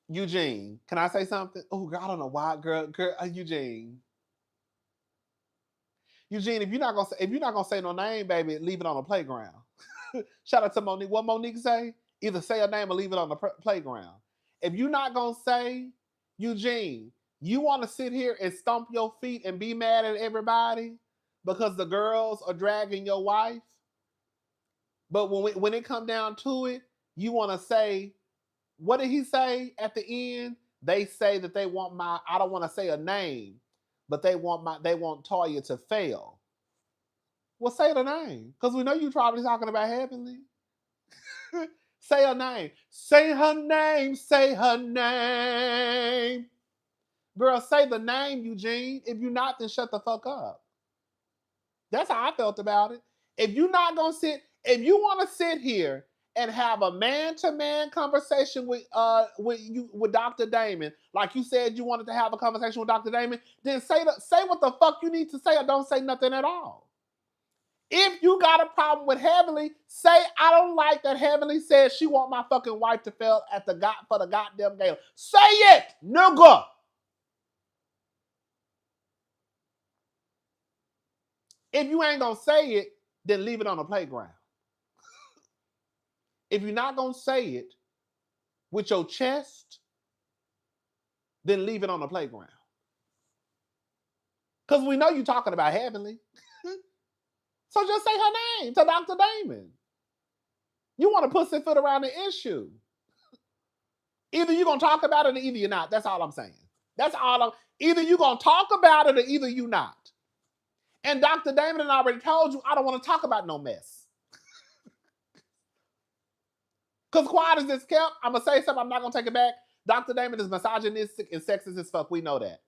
Eugene, can I say something? Oh, girl, I don't know why, girl, Eugene. Eugene, if you're not gonna say no name, baby, leave it on the playground. Shout out to Monique. What Monique say? Either say a name or leave it on the playground. If you're not gonna say, Eugene, you want to sit here and stomp your feet and be mad at everybody because the girls are dragging your wife, but when it come down to it, you want to say, what did he say at the end? They say that they want I don't want to say a name, but they want Toya to fail. Well, say the name, because we know you're probably talking about Heavenly. Say her name. Say her name. Say her name. Girl, say the name, Eugene. If you're not, then shut the fuck up. That's how I felt about it. If you're not gonna if you want to sit here and have a man-to-man conversation with Dr. Damon, like you said you wanted to have a conversation with Dr. Damon, then say what the fuck you need to say, or don't say nothing at all. If you got a problem with Heavenly, say, I don't like that Heavenly says she want my fucking wife to fail for the goddamn gala. Say it, nigga. If you ain't gonna say it, then leave it on the playground. If you're not gonna say it with your chest, then leave it on the playground. Because we know you're talking about Heavenly. So just say her name to Dr. Damon. You want to pussyfoot around the issue. Either you're going to talk about it or either you're not. That's all I'm saying. Either you're going to talk about it or either you're not. And Dr. Damon already told you, I don't want to talk about no mess. Because quiet as this kept, I'm going to say something, I'm not going to take it back. Dr. Damon is misogynistic and sexist as fuck. We know that.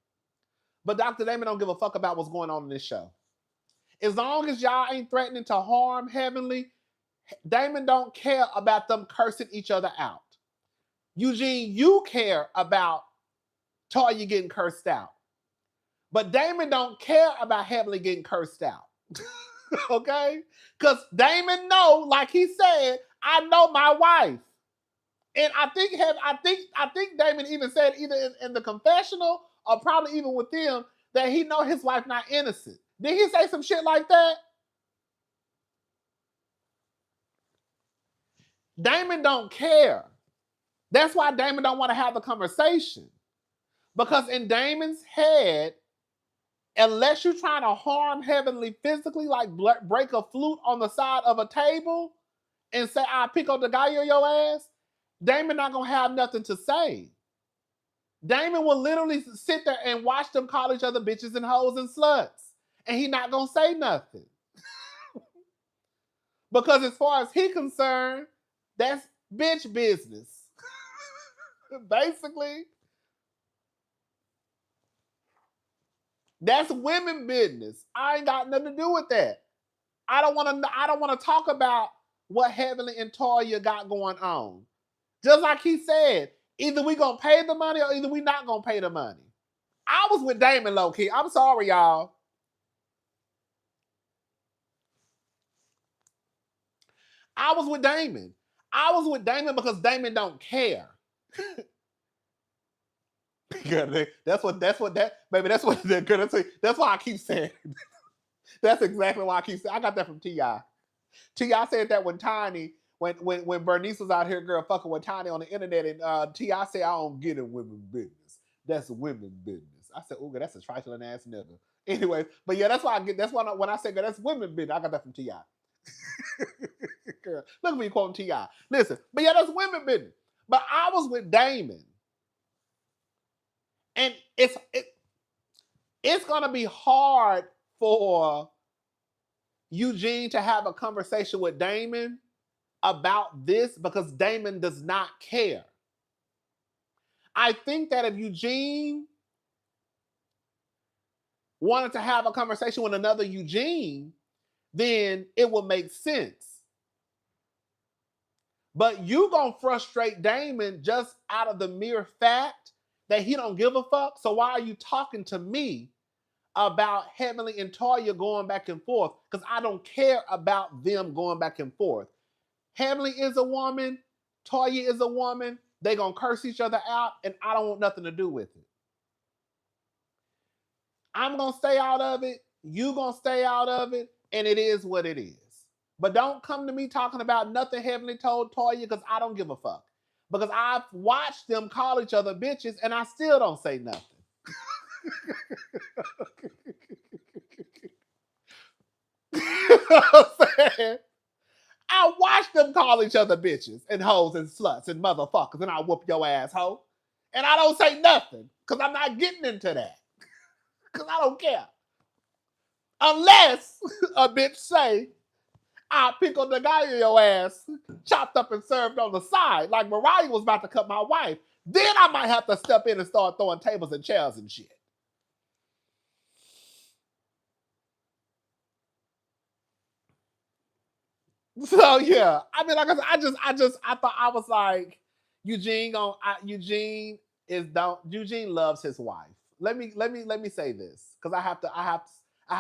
But Dr. Damon don't give a fuck about what's going on in this show. As long as y'all ain't threatening to harm Heavenly, Damon don't care about them cursing each other out. Eugene, you care about Toya getting cursed out. But Damon don't care about Heavenly getting cursed out. Okay? Because Damon know, like he said, I know my wife. And I think Damon even said either in the confessional or probably even with them that he know his wife not innocent. Did he say some shit like that? Damon don't care. That's why Damon don't want to have the conversation. Because in Damon's head, unless you're trying to harm Heavenly physically, like break a flute on the side of a table and say, I'll pick up the guy on your ass, Damon not going to have nothing to say. Damon will literally sit there and watch them call each other bitches and hoes and sluts. And he not going to say nothing. Because as far as he concerned, that's bitch business. Basically, that's women business. I ain't got nothing to do with that. I don't want to talk about what Heavenly and Toya got going on. Just like he said, either we gonna pay the money or either we not gonna pay the money. I was with Damon low key. I'm sorry, y'all. I was with Damon. I was with Damon because Damon don't care. That's what that's why I keep saying. That's exactly why I keep saying. I got that from T.I. T.I. said that when Tiny, when Bernice was out here, girl, fucking with Tiny on the internet, and T.I. said, I don't get in women's business. That's women's business. I said, ooh, that's a trifling ass nigga. Anyway, but yeah, that's why when I say, girl, that's women's business, I got that from T.I. Girl, look at me quoting T.I. Listen, but yeah, that's women's business. But I was with Damon. And it's gonna be hard for Eugene to have a conversation with Damon about this because Damon does not care. I think that if Eugene wanted to have a conversation with another Eugene, then it would make sense. But you gonna frustrate Damon just out of the mere fact that he don't give a fuck. So why are you talking to me about Heavenly and Toya going back and forth? Because I don't care about them going back and forth. Heavenly is a woman, Toya is a woman. They gonna curse each other out, and I don't want nothing to do with it. I'm gonna stay out of it. You gonna stay out of it, and it is what it is. But don't come to me talking about nothing Heavenly told Toya because I don't give a fuck. Because I've watched them call each other bitches, and I still don't say nothing. You know what I'm saying? I watch them call each other bitches and hoes and sluts and motherfuckers, and I whoop your ass, hoe. And I don't say nothing because I'm not getting into that. Because I don't care. Unless a bitch say, I pick on the guy in your ass, chopped up and served on the side, like Mariah was about to cut my wife. Then I might have to step in and start throwing tables and chairs and shit. So yeah, I mean, like I said, I thought I was like, Eugene Eugene loves his wife. Let me say this because I have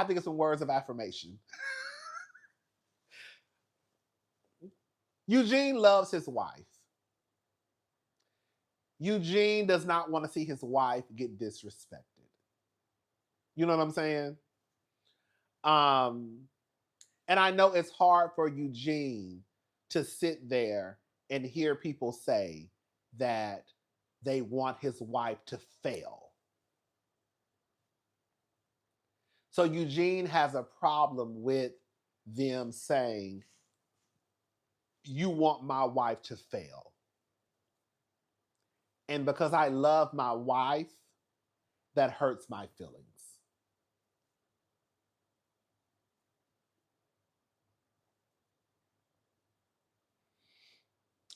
to get some words of affirmation. Eugene loves his wife. Eugene does not want to see his wife get disrespected. You know what I'm saying? Um, and I know it's hard for Eugene to sit there and hear people say that they want his wife to fail. So Eugene has a problem with them saying, you want my wife to fail. And because I love my wife, that hurts my feelings.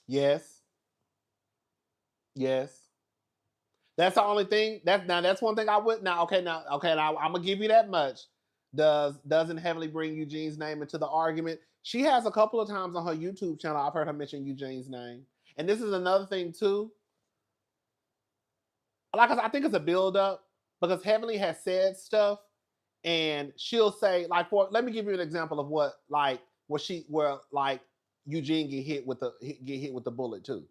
Yes. Yes. That's the only thing. That's one thing I would now. Now I'm gonna give you that much. Doesn't heavily bring Eugene's name into the argument. She has a couple of times on her YouTube channel. I've heard her mention Eugene's name, and this is another thing too. Like I think it's a build up because Heavenly has said stuff, and she'll say like, for let me give you an example of what like where like Eugene get hit with the bullet too.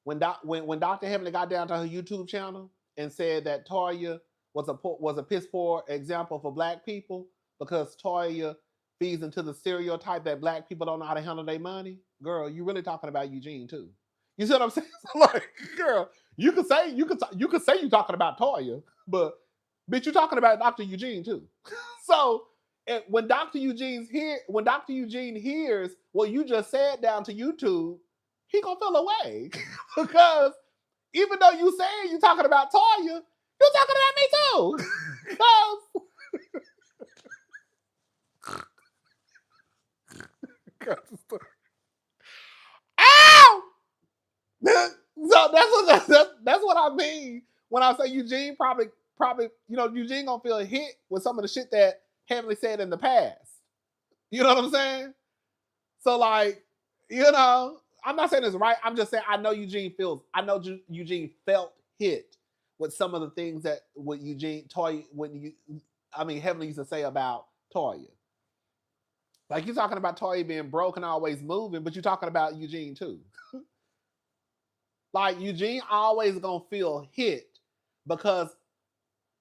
When Dr. Heavenly got down to her YouTube channel and said that Toya was a piss poor example for black people because Toya feeds into the stereotype that black people don't know how to handle their money. Girl, you really talking about Eugene too. You see what I'm saying? Like, girl, you could say you're talking about Toya, but bitch, you talking about Dr. Eugene too. So when Dr. Eugene hears what you just said down to YouTube, he gonna feel away because even though you saying you talking about Toya, you talking about me too. Ow! So that's what I mean when I say Eugene probably Eugene gonna feel hit with some of the shit that Heavenly said in the past. You know what I'm saying? So like, I'm not saying it's right. I'm just saying I know Eugene felt hit with some of the things that what Eugene Toya Heavenly used to say about Toya. Like you're talking about Toya being broke and always moving, but you're talking about Eugene too. Like Eugene always gonna feel hit because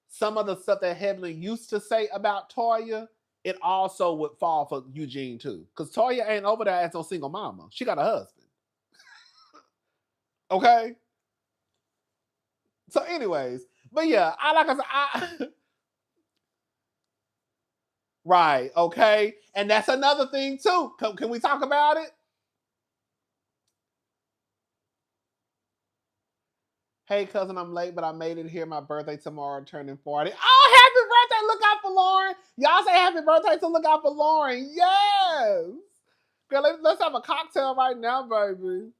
some of the stuff that Heavenly used to say about Toya, it also would fall for Eugene too. Because Toya ain't over there as no single mama. She got a husband. Okay? So, anyways, but yeah, right, okay. And that's another thing too. Can we talk about it? Hey, cousin, I'm late, but I made it here. My birthday tomorrow, turning 40. Oh, happy birthday. Look out for Lauren. Y'all say happy birthday to look out for Lauren. Yes. Girl, let's have a cocktail right now, baby.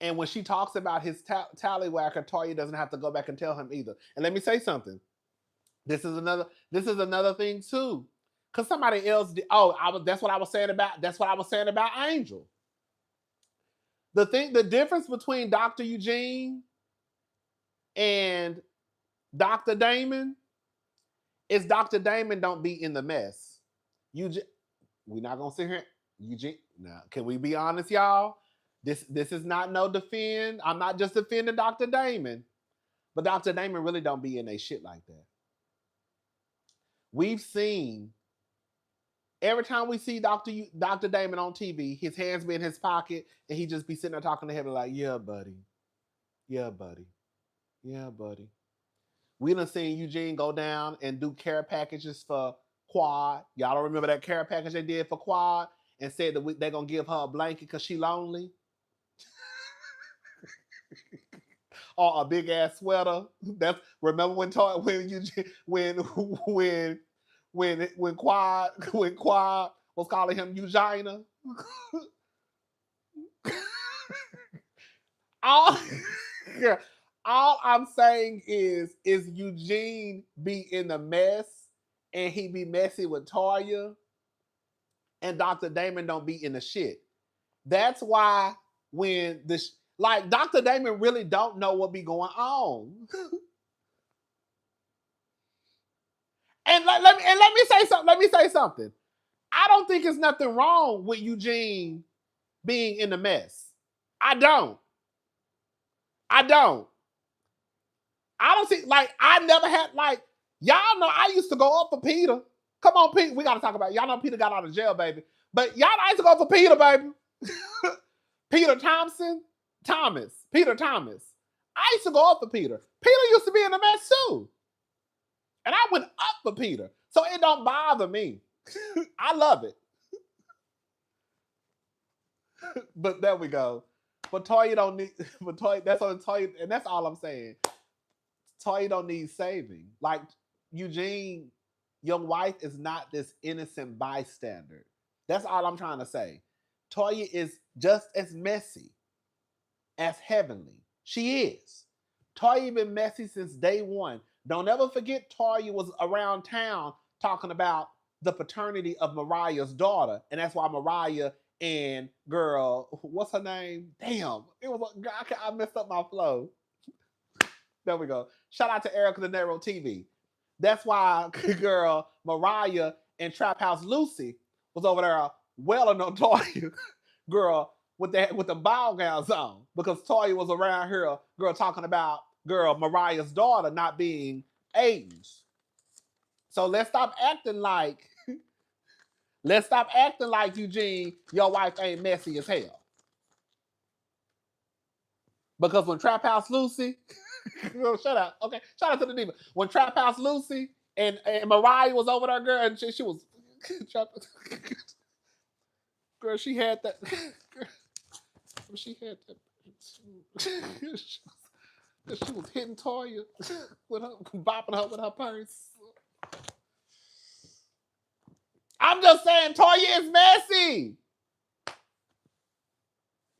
And when she talks about his tallywhacker, Toya doesn't have to go back and tell him either. And let me say something. This is another thing too. Cause somebody else did. That's what I was saying about Angel. The difference between Dr. Eugene and Dr. Damon is Dr. Damon don't be in the mess. Eugene, we're not gonna sit here. Eugene, now can we be honest, y'all? This is not no defend. I'm not just defending Dr. Damon, but Dr. Damon really don't be in a shit like that. We've seen every time we see Dr. Damon on TV, his hands be in his pocket and he just be sitting there talking to him like, yeah, buddy. Yeah, buddy. Yeah, buddy. We done seen Eugene go down and do care packages for Quad. Y'all don't remember that care package they did for Quad and said that they're going to give her a blanket because she lonely? Or a big ass sweater. Remember when Eugene when Quad was calling him Eugenia. all, all I'm saying is Eugene be in the mess and he be messy with Toya and Dr. Damon don't be in the shit. That's why when like Dr. Damon really don't know what be going on. And let me say something. I don't think there's nothing wrong with Eugene being in the mess. I don't. I don't. I don't see like I never had like y'all know I used to go up for Peter. Come on, Pete. We gotta talk about it. Y'all know Peter got out of jail, baby. But y'all know I used to go for Peter, baby. Peter Thomas. I used to go up for Peter. Peter used to be in the mess too. And I went up for Peter. So it don't bother me. I love it. But there we go. But Toya don't need but Toya, that's on Toya, and that's all I'm saying. Toya don't need saving. Like Eugene, your wife is not this innocent bystander. That's all I'm trying to say. Toya is just as messy as Heavenly. She is. Toya been messy since day one. Don't ever forget Toya was around town talking about the paternity of Mariah's daughter, and that's why Mariah and girl, what's her name? Damn, it was. I messed up my flow. There we go. Shout out to Erica De Niro TV. That's why girl Mariah and Trap House Lucy was over there wailing on Toya, girl, with the ball gowns on, because Toya was around here, girl, talking about girl Mariah's daughter not being Aiden's. So let's stop acting like Eugene, your wife ain't messy as hell. Because when Trap House Lucy, shut up, okay, shout out to the diva. When Trap House Lucy and Mariah was over there, girl, and she was, girl, she had that, she had that, she was hitting Toya with her, bopping her with her purse. I'm just saying, Toya is messy.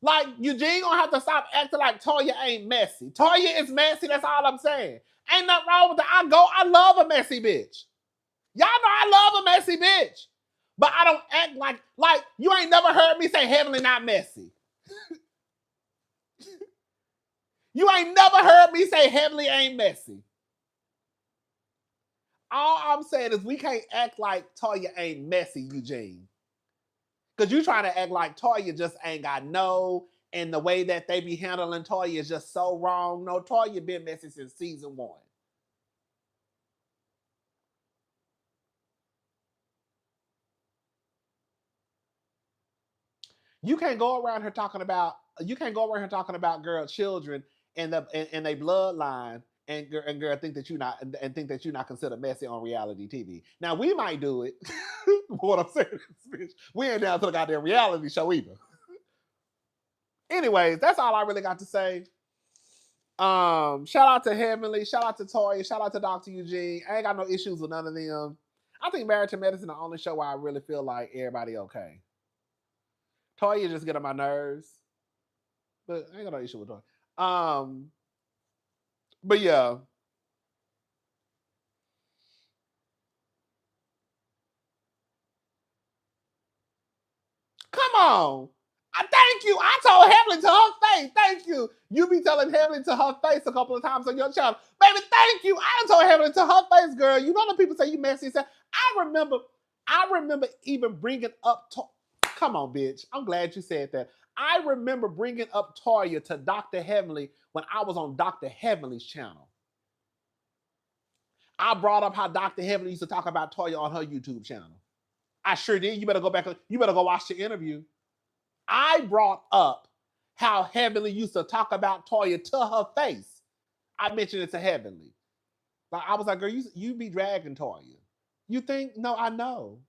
Like, Eugene gonna have to stop acting like Toya ain't messy. Toya is messy, that's all I'm saying. Ain't nothing wrong with that. I love a messy bitch. Y'all know I love a messy bitch. But I don't act like you ain't never heard me say Heavenly not messy. You ain't never heard me say Heavenly ain't messy. All I'm saying is we can't act like Toya ain't messy, Eugene. Because you trying to act like Toya just ain't got no, and the way that they be handling Toya is just so wrong. No, Toya been messy since season 1. You can't go around here talking about girl children and they bloodline and girl think that you're not considered messy on reality TV. Now we might do it. What I'm saying is, bitch, we ain't down to the goddamn reality show either. Anyways, that's all I really got to say. Shout out to Heavenly, shout out to Toya, shout out to Dr. Eugene. I ain't got no issues with none of them. I think Married to Medicine the only show where I really feel like everybody okay. Toya just get on my nerves, but I ain't got no issue with Toya. But yeah. Come on. Thank you. I told Heavenly to her face. Thank you. You be telling Heavenly to her face a couple of times on your channel. Baby, thank you. I told Heavenly to her face, girl. You know the people say you messy. I remember even bringing up. Come on, bitch. I'm glad you said that. I remember bringing up Toya to Dr. Heavenly when I was on Dr. Heavenly's channel. I brought up how Dr. Heavenly used to talk about Toya on her YouTube channel. I sure did. You better go back. You better go watch the interview. I brought up how Heavenly used to talk about Toya to her face. I mentioned it to Heavenly. Like, I was like, girl, you be dragging Toya. You think? No, I know.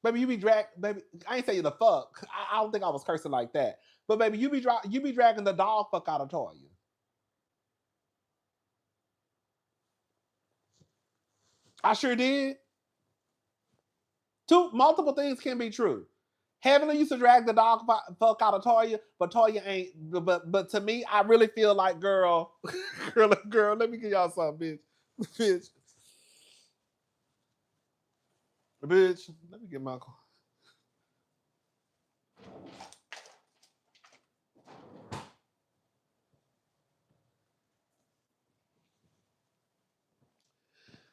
Baby, you be baby, I ain't say you the fuck. I don't think I was cursing like that. But baby, you be dragging the dog fuck out of Toya. I sure did. Multiple things can be true. Heavenly used to drag the dog fuck out of Toya, but Toya ain't. But to me, I really feel like, girl, let me give y'all something, bitch. Bitch, let me get my call.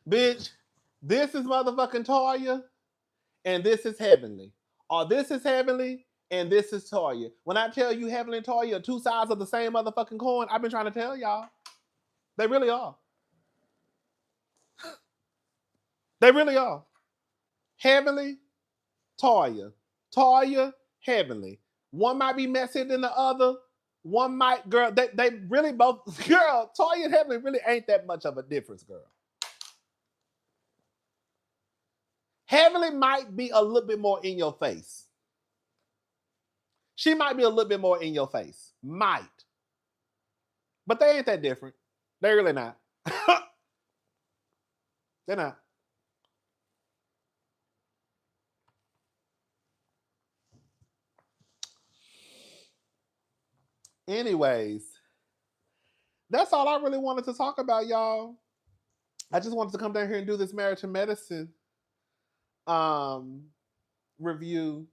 Bitch, this is motherfucking Toya, and this is Heavenly. Or this is Heavenly, and this is Toya. When I tell you Heavenly and Toya are two sides of the same motherfucking coin, I've been trying to tell y'all. They really are. They really are. Heavenly, Toya. Toya, Heavenly. One might be messier than the other. One might, girl, they really both, girl, Toya and Heavenly really ain't that much of a difference, girl. Heavenly might be a little bit more in your face. She might be a little bit more in your face. Might. But they ain't that different. They're really not. They're not. Anyways, that's all I really wanted to talk about, y'all. I just wanted to come down here and do this Married to Medicine um review.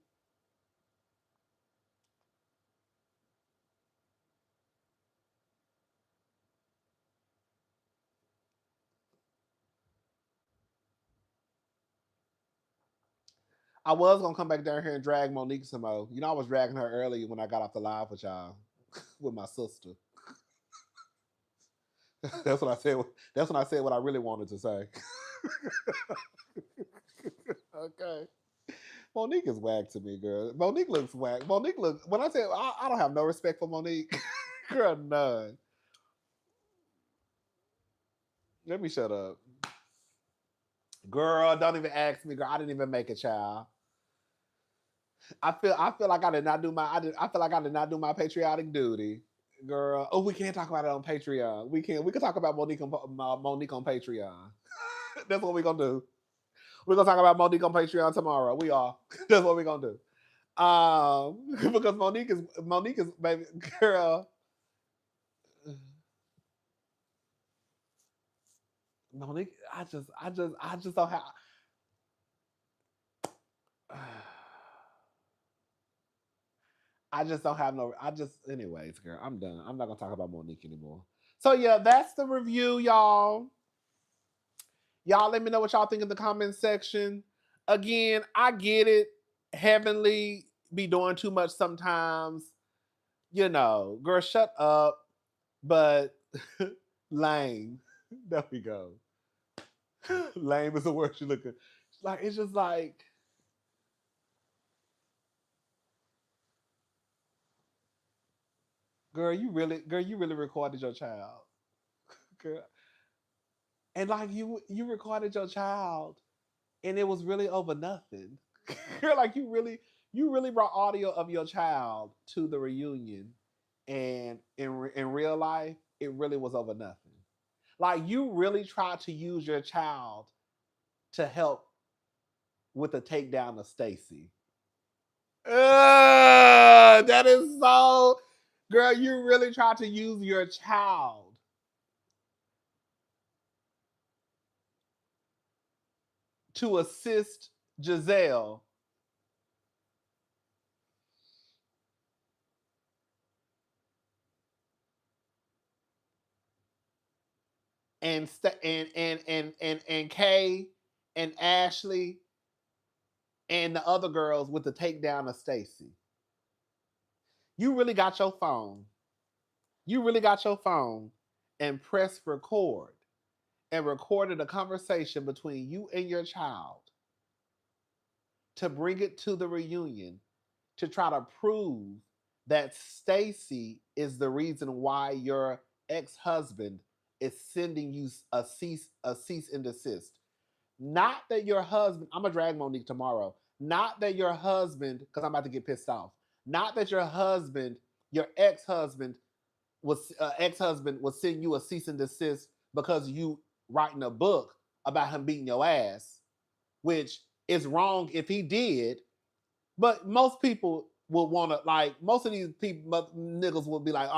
I was gonna come back down here and drag Monique some more. You know, I was dragging her earlier when I got off the live with y'all with my sister. That's what I said. That's when I said what I really wanted to say. Okay. Monique is whack to me, girl. Monique looks whack. Monique looks. When I say I don't have no respect for Monique, girl, none. Let me shut up, girl. Don't even ask me, girl. I didn't even make a child. I feel like I did not do my. I feel like I did not do my patriotic duty, girl. Oh, we can't talk about it on Patreon. We can. We can talk about Monique on Patreon. That's what we're gonna do. We're gonna talk about Monique on Patreon tomorrow. We are. That's what we're gonna do. Because Monique is baby girl. Monique, I just don't have. I just don't have no. Anyways, girl. I'm done. I'm not gonna talk about Monique anymore. So yeah, that's the review, y'all. Y'all let me know what y'all think in the comment section. Again, I get it. Heavenly be doing too much sometimes. You know, girl, shut up. But lame. There we go. Lame is the word you looking. Like it's just like, girl, you really recorded your child. Girl. And like you recorded your child and it was really over nothing. Girl, like you really brought audio of your child to the reunion, and in real life it really was over nothing. Like you really tried to use your child to help with the takedown of Stacy. That is so, girl. You really tried to use your child to assist Giselle and Kay and Ashley and the other girls with the takedown of Stacy. You really got your phone. You really got your phone and pressed record and recorded a conversation between you and your child to bring it to the reunion to try to prove that Stacy is the reason why your ex-husband is sending you a cease and desist. Not that your husband, I'm gonna drag Monique tomorrow. Not that your husband, because I'm about to get pissed off. Not that your husband, your ex-husband was sending you a cease and desist because you writing a book about him beating your ass, which is wrong if he did. But most people would want to, like, most of these people niggas would be like,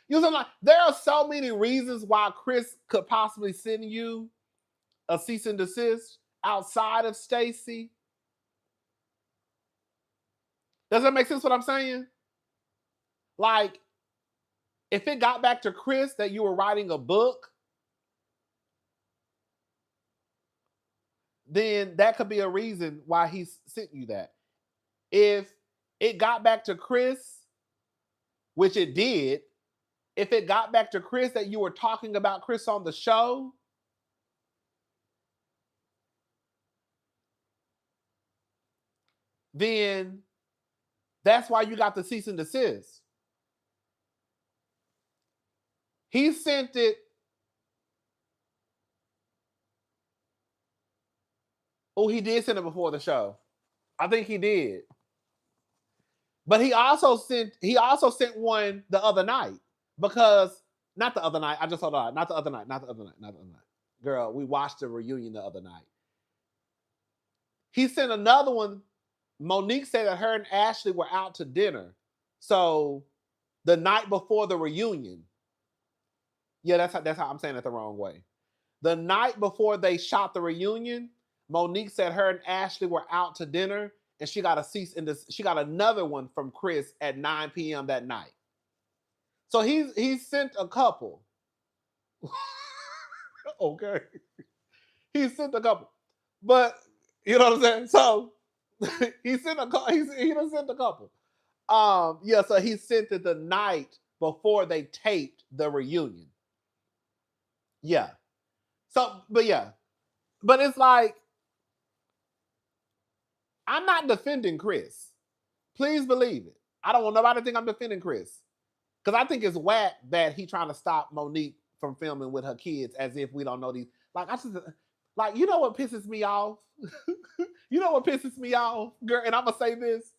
You know, like there are so many reasons why Chris could possibly send you a cease and desist outside of Stacy. Does that make sense what I'm saying? Like, if it got back to Chris that you were writing a book, then that could be a reason why he sent you that. If it got back to Chris, which it did, if it got back to Chris that you were talking about Chris on the show, then that's why you got the cease and desist. He sent it. Oh, he did send it before the show. I think he did. But he also sent one the other night because not the other night. I just hold on. Not the other night. Not the other night. Not the other night. Girl, we watched the reunion the other night. He sent another one. Monique said that her and Ashley were out to dinner. So The night before the reunion. Yeah, that's how I'm saying it the wrong way. The night before they shot the reunion, Monique said her and Ashley were out to dinner, and she got a cease and she got another one from Chris at 9 p.m. that night. So he sent a couple. Okay. He sent a couple. But you know what I'm saying? So he sent a couple. He done sent a couple. Yeah, so he sent it the night before they taped the reunion. Yeah. So, but yeah. But it's like, I'm not defending Chris. Please believe it. I don't want nobody to think I'm defending Chris. Because I think it's whack that he trying to stop Monique from filming with her kids as if we don't know these. Like, I just, like, you know what pisses me off? You know what pisses me off, girl? And I'm going to say this.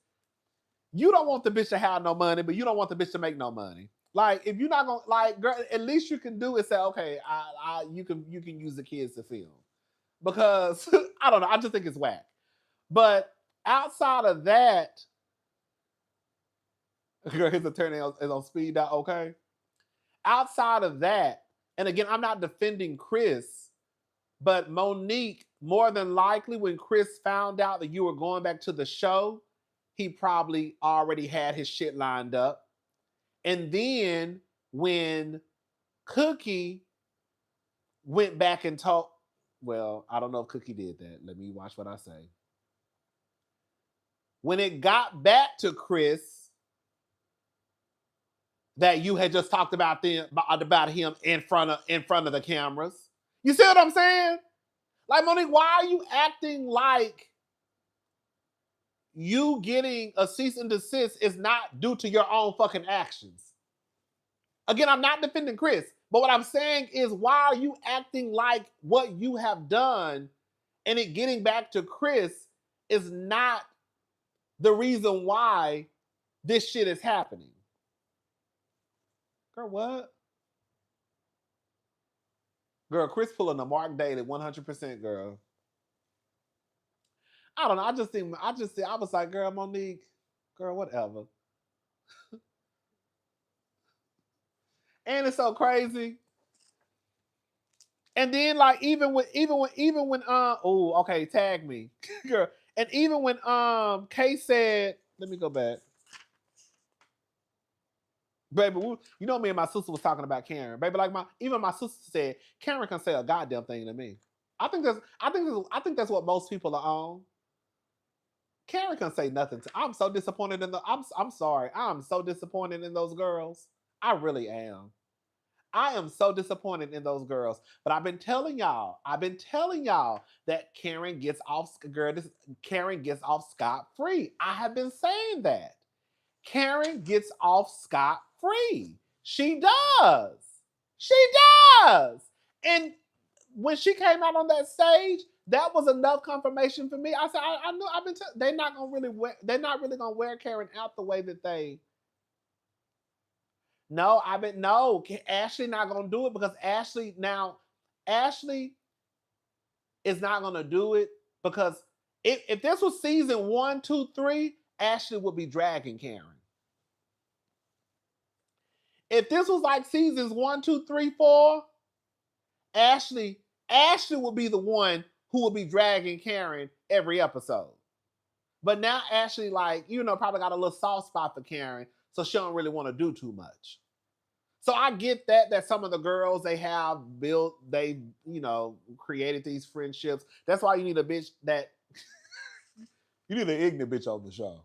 You don't want the bitch to have no money, but you don't want the bitch to make no money. Like, if you're not going to, like, girl, at least you can do is say, okay, you can use the kids to film. Because, I don't know, I just think it's whack. But outside of that, girl, his attorney is on speed dial, okay? Outside of that, and again, I'm not defending Chris, but Monique, more than likely, when Chris found out that you were going back to the show, he probably already had his shit lined up. And then when Cookie went back and told, well, I don't know if Cookie did that. Let me watch what I say. When it got back to Chris that you had just talked about him in front of the cameras. You see what I'm saying? Like, Monique, why are you acting like you getting a cease and desist is not due to your own fucking actions? Again, I'm not defending Chris, but what I'm saying is, why are you acting like what you have done and it getting back to Chris is not the reason why this shit is happening? Girl, what? Girl, Chris pulling the Mark Daly 100%, girl. I don't know. I was like, girl, Monique, girl, whatever. And it's so crazy. And then, like, even when oh, okay, tag me. Girl. And even when Kay said, let me go back. Baby, you know, me and my sister was talking about Karen. Baby, like, even my sister said, Karen can say a goddamn thing to me. I think that's what most people are on. Karen can say nothing to. I'm so disappointed in the. I'm sorry. I'm so disappointed in those girls. I really am. I am so disappointed in those girls. But I've been telling y'all that Karen gets off. Karen gets off scot free. I have been saying that. Karen gets off scot free. She does. She does. And when she came out on that stage, that was enough confirmation for me. I said, I knew. They're not gonna wear Karen out the way that they. No, Ashley not gonna do it because Ashley is not gonna do it because if this was season 1, 2, 3, Ashley would be dragging Karen. If this was like seasons 1, 2, 3, 4, Ashley would be the one who would be dragging Karen every episode. But now Ashley, like, probably got a little soft spot for Karen, so she don't really want to do too much. So I get that some of the girls they created these friendships. That's why you need a bitch that you need an ignorant bitch on the show.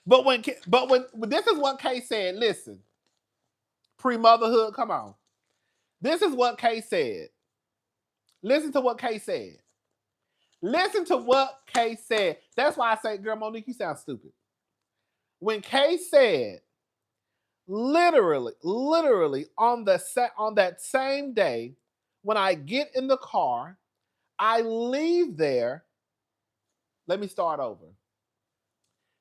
But when this is what Kay said, listen, pre-motherhood, come on. This is what Kay said. Listen to what Kay said. Listen to what Kay said. That's why I say, girl, Monique, you sound stupid. When Kay said, literally on that same day, when I get in the car, I leave there. Let me start over.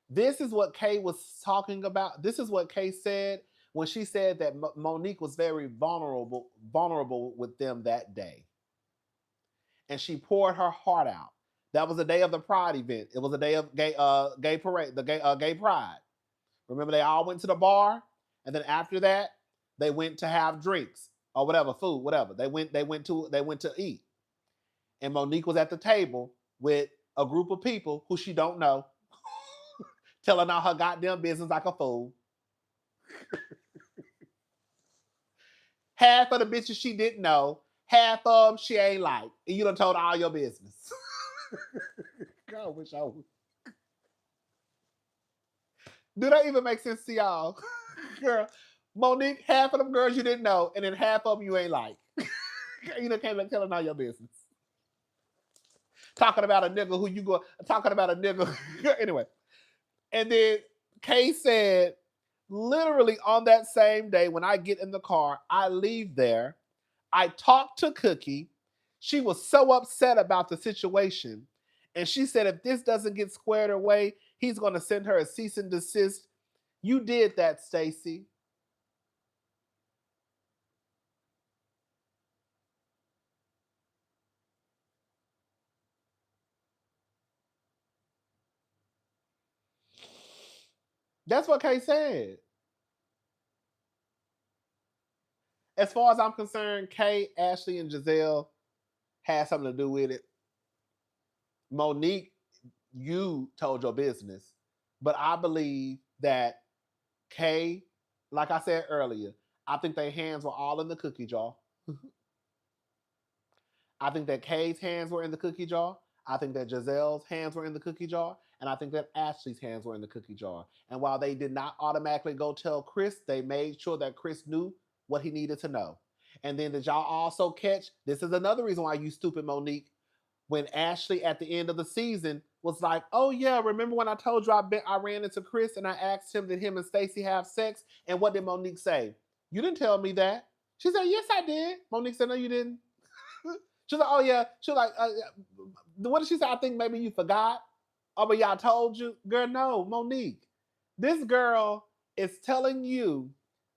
This is what Kay was talking about. This is what Kay said when she said that Monique was very vulnerable with them that day. And she poured her heart out. That was the day of the Pride event. It was a day of gay parade, the gay pride. Remember, they all went to the bar, and then after that, they went to have drinks or whatever, food, whatever. They went to eat. And Monique was at the table with a group of people who she don't know, telling all her goddamn business like a fool. Half of the bitches she didn't know, half of them she ain't like. And you done told all your business. God, I wish I would. Do that even make sense to y'all? Girl, Monique, half of them girls you didn't know, and then half of them you ain't like. You done came and telling all your business. Talking about a nigga who you go, talking about a nigga. Anyway. And then Kay said, literally on that same day, when I get in the car, I leave there. I talked to Cookie. She was so upset about the situation. And she said, if this doesn't get squared away, he's going to send her a cease and desist. You did that, Stacey. That's what Kay said. As far as I'm concerned, Kay, Ashley, and Giselle had something to do with it. Monique, you told your business. But I believe that Kay, like I said earlier, I think their hands were all in the cookie jar. I think that Kay's hands were in the cookie jar. I think that Giselle's hands were in the cookie jar. And I think that Ashley's hands were in the cookie jar. And while they did not automatically go tell Chris, they made sure that Chris knew what he needed to know. And then did y'all also catch? This is another reason why you stupid, Monique. When Ashley at the end of the season was like, "Oh yeah, remember when I told you I ran into Chris and I asked him did him and Stacey have sex?" And what did Monique say? "You didn't tell me that." She said, "Yes, I did." Monique said, "No, you didn't." She's like, "Oh yeah." She's like, "What did she say? I think maybe you forgot." "Oh, but y'all told you." Girl, no, Monique. This girl is telling you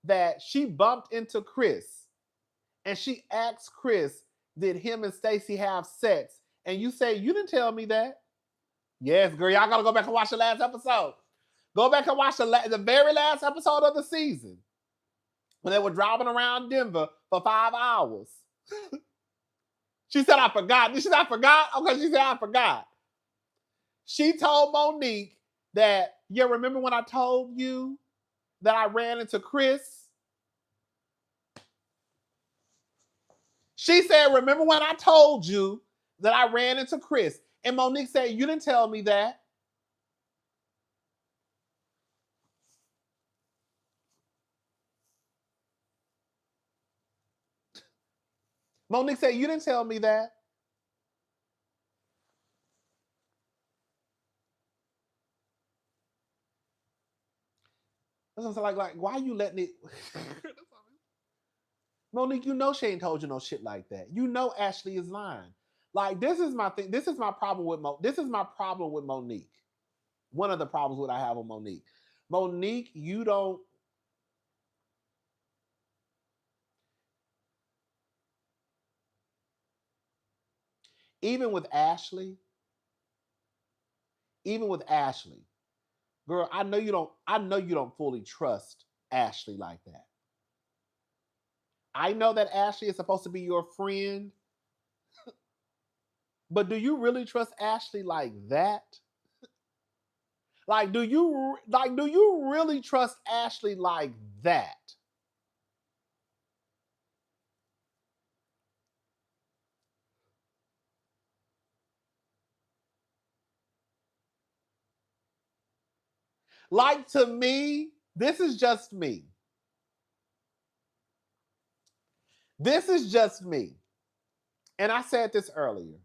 that she bumped into Chris and she asked Chris, did him and Stacey have sex? And you say, you didn't tell me that. Yes, girl, y'all gotta go back and watch the last episode. Go back and watch the very last episode of the season when they were driving around Denver for 5 hours. She said, I forgot. She said, I forgot? Okay, she said, I forgot. She told Monique that, yeah, remember when I told you that I ran into Chris? She said, remember when I told you that I ran into Chris? And Monique said, you didn't tell me that. Monique said, you didn't tell me that. That's what I'm like, why are you letting it? Monique, you know she ain't told you no shit like that. You know Ashley is lying. Like, this is my thing. This is my problem with This is my problem with Monique. One of the problems that I have with Monique. Monique, you don't. Even with Ashley, even with Ashley, girl, I know you don't. I know you don't fully trust Ashley like that. I know that Ashley is supposed to be your friend, but do you really trust Ashley like that? Do you really trust Ashley like that? Like, to me, this is just me. This is just me. And I said this earlier.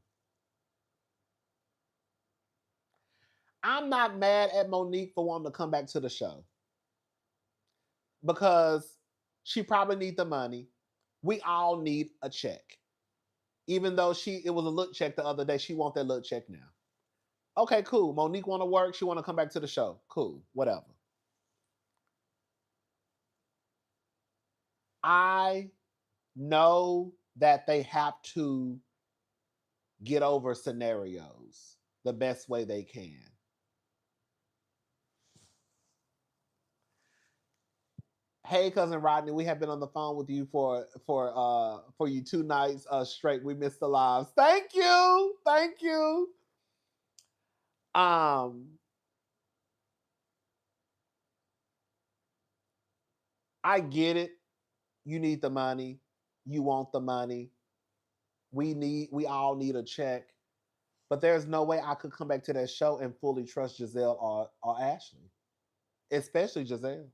I'm not mad at Monique for wanting to come back to the show because she probably needs the money. We all need a check. Even though it was a look check the other day, she wants that look check now. Okay, cool. Monique want to work. She want to come back to the show. Cool. Whatever. I know that they have to get over scenarios the best way they can. Hey, cousin Rodney, we have been on the phone with you for you 2 nights straight. We missed the lives. Thank you, thank you. Um, I get it. You need the money. You want the money. We all need a check. But there's no way I could come back to that show and fully trust Giselle or Ashley, especially Giselle.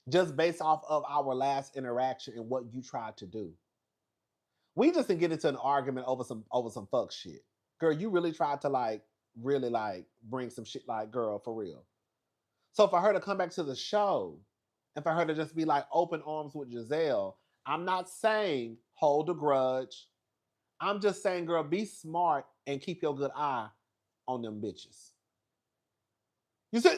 Just based off of our last interaction and what you tried to do. We just didn't get into an argument over some fuck shit. Girl, you really tried to really bring some shit girl for real. So for her to come back to the show and for her to just be open arms with Giselle, I'm not saying hold a grudge. I'm just saying, girl, be smart and keep your good eye on them bitches. You see,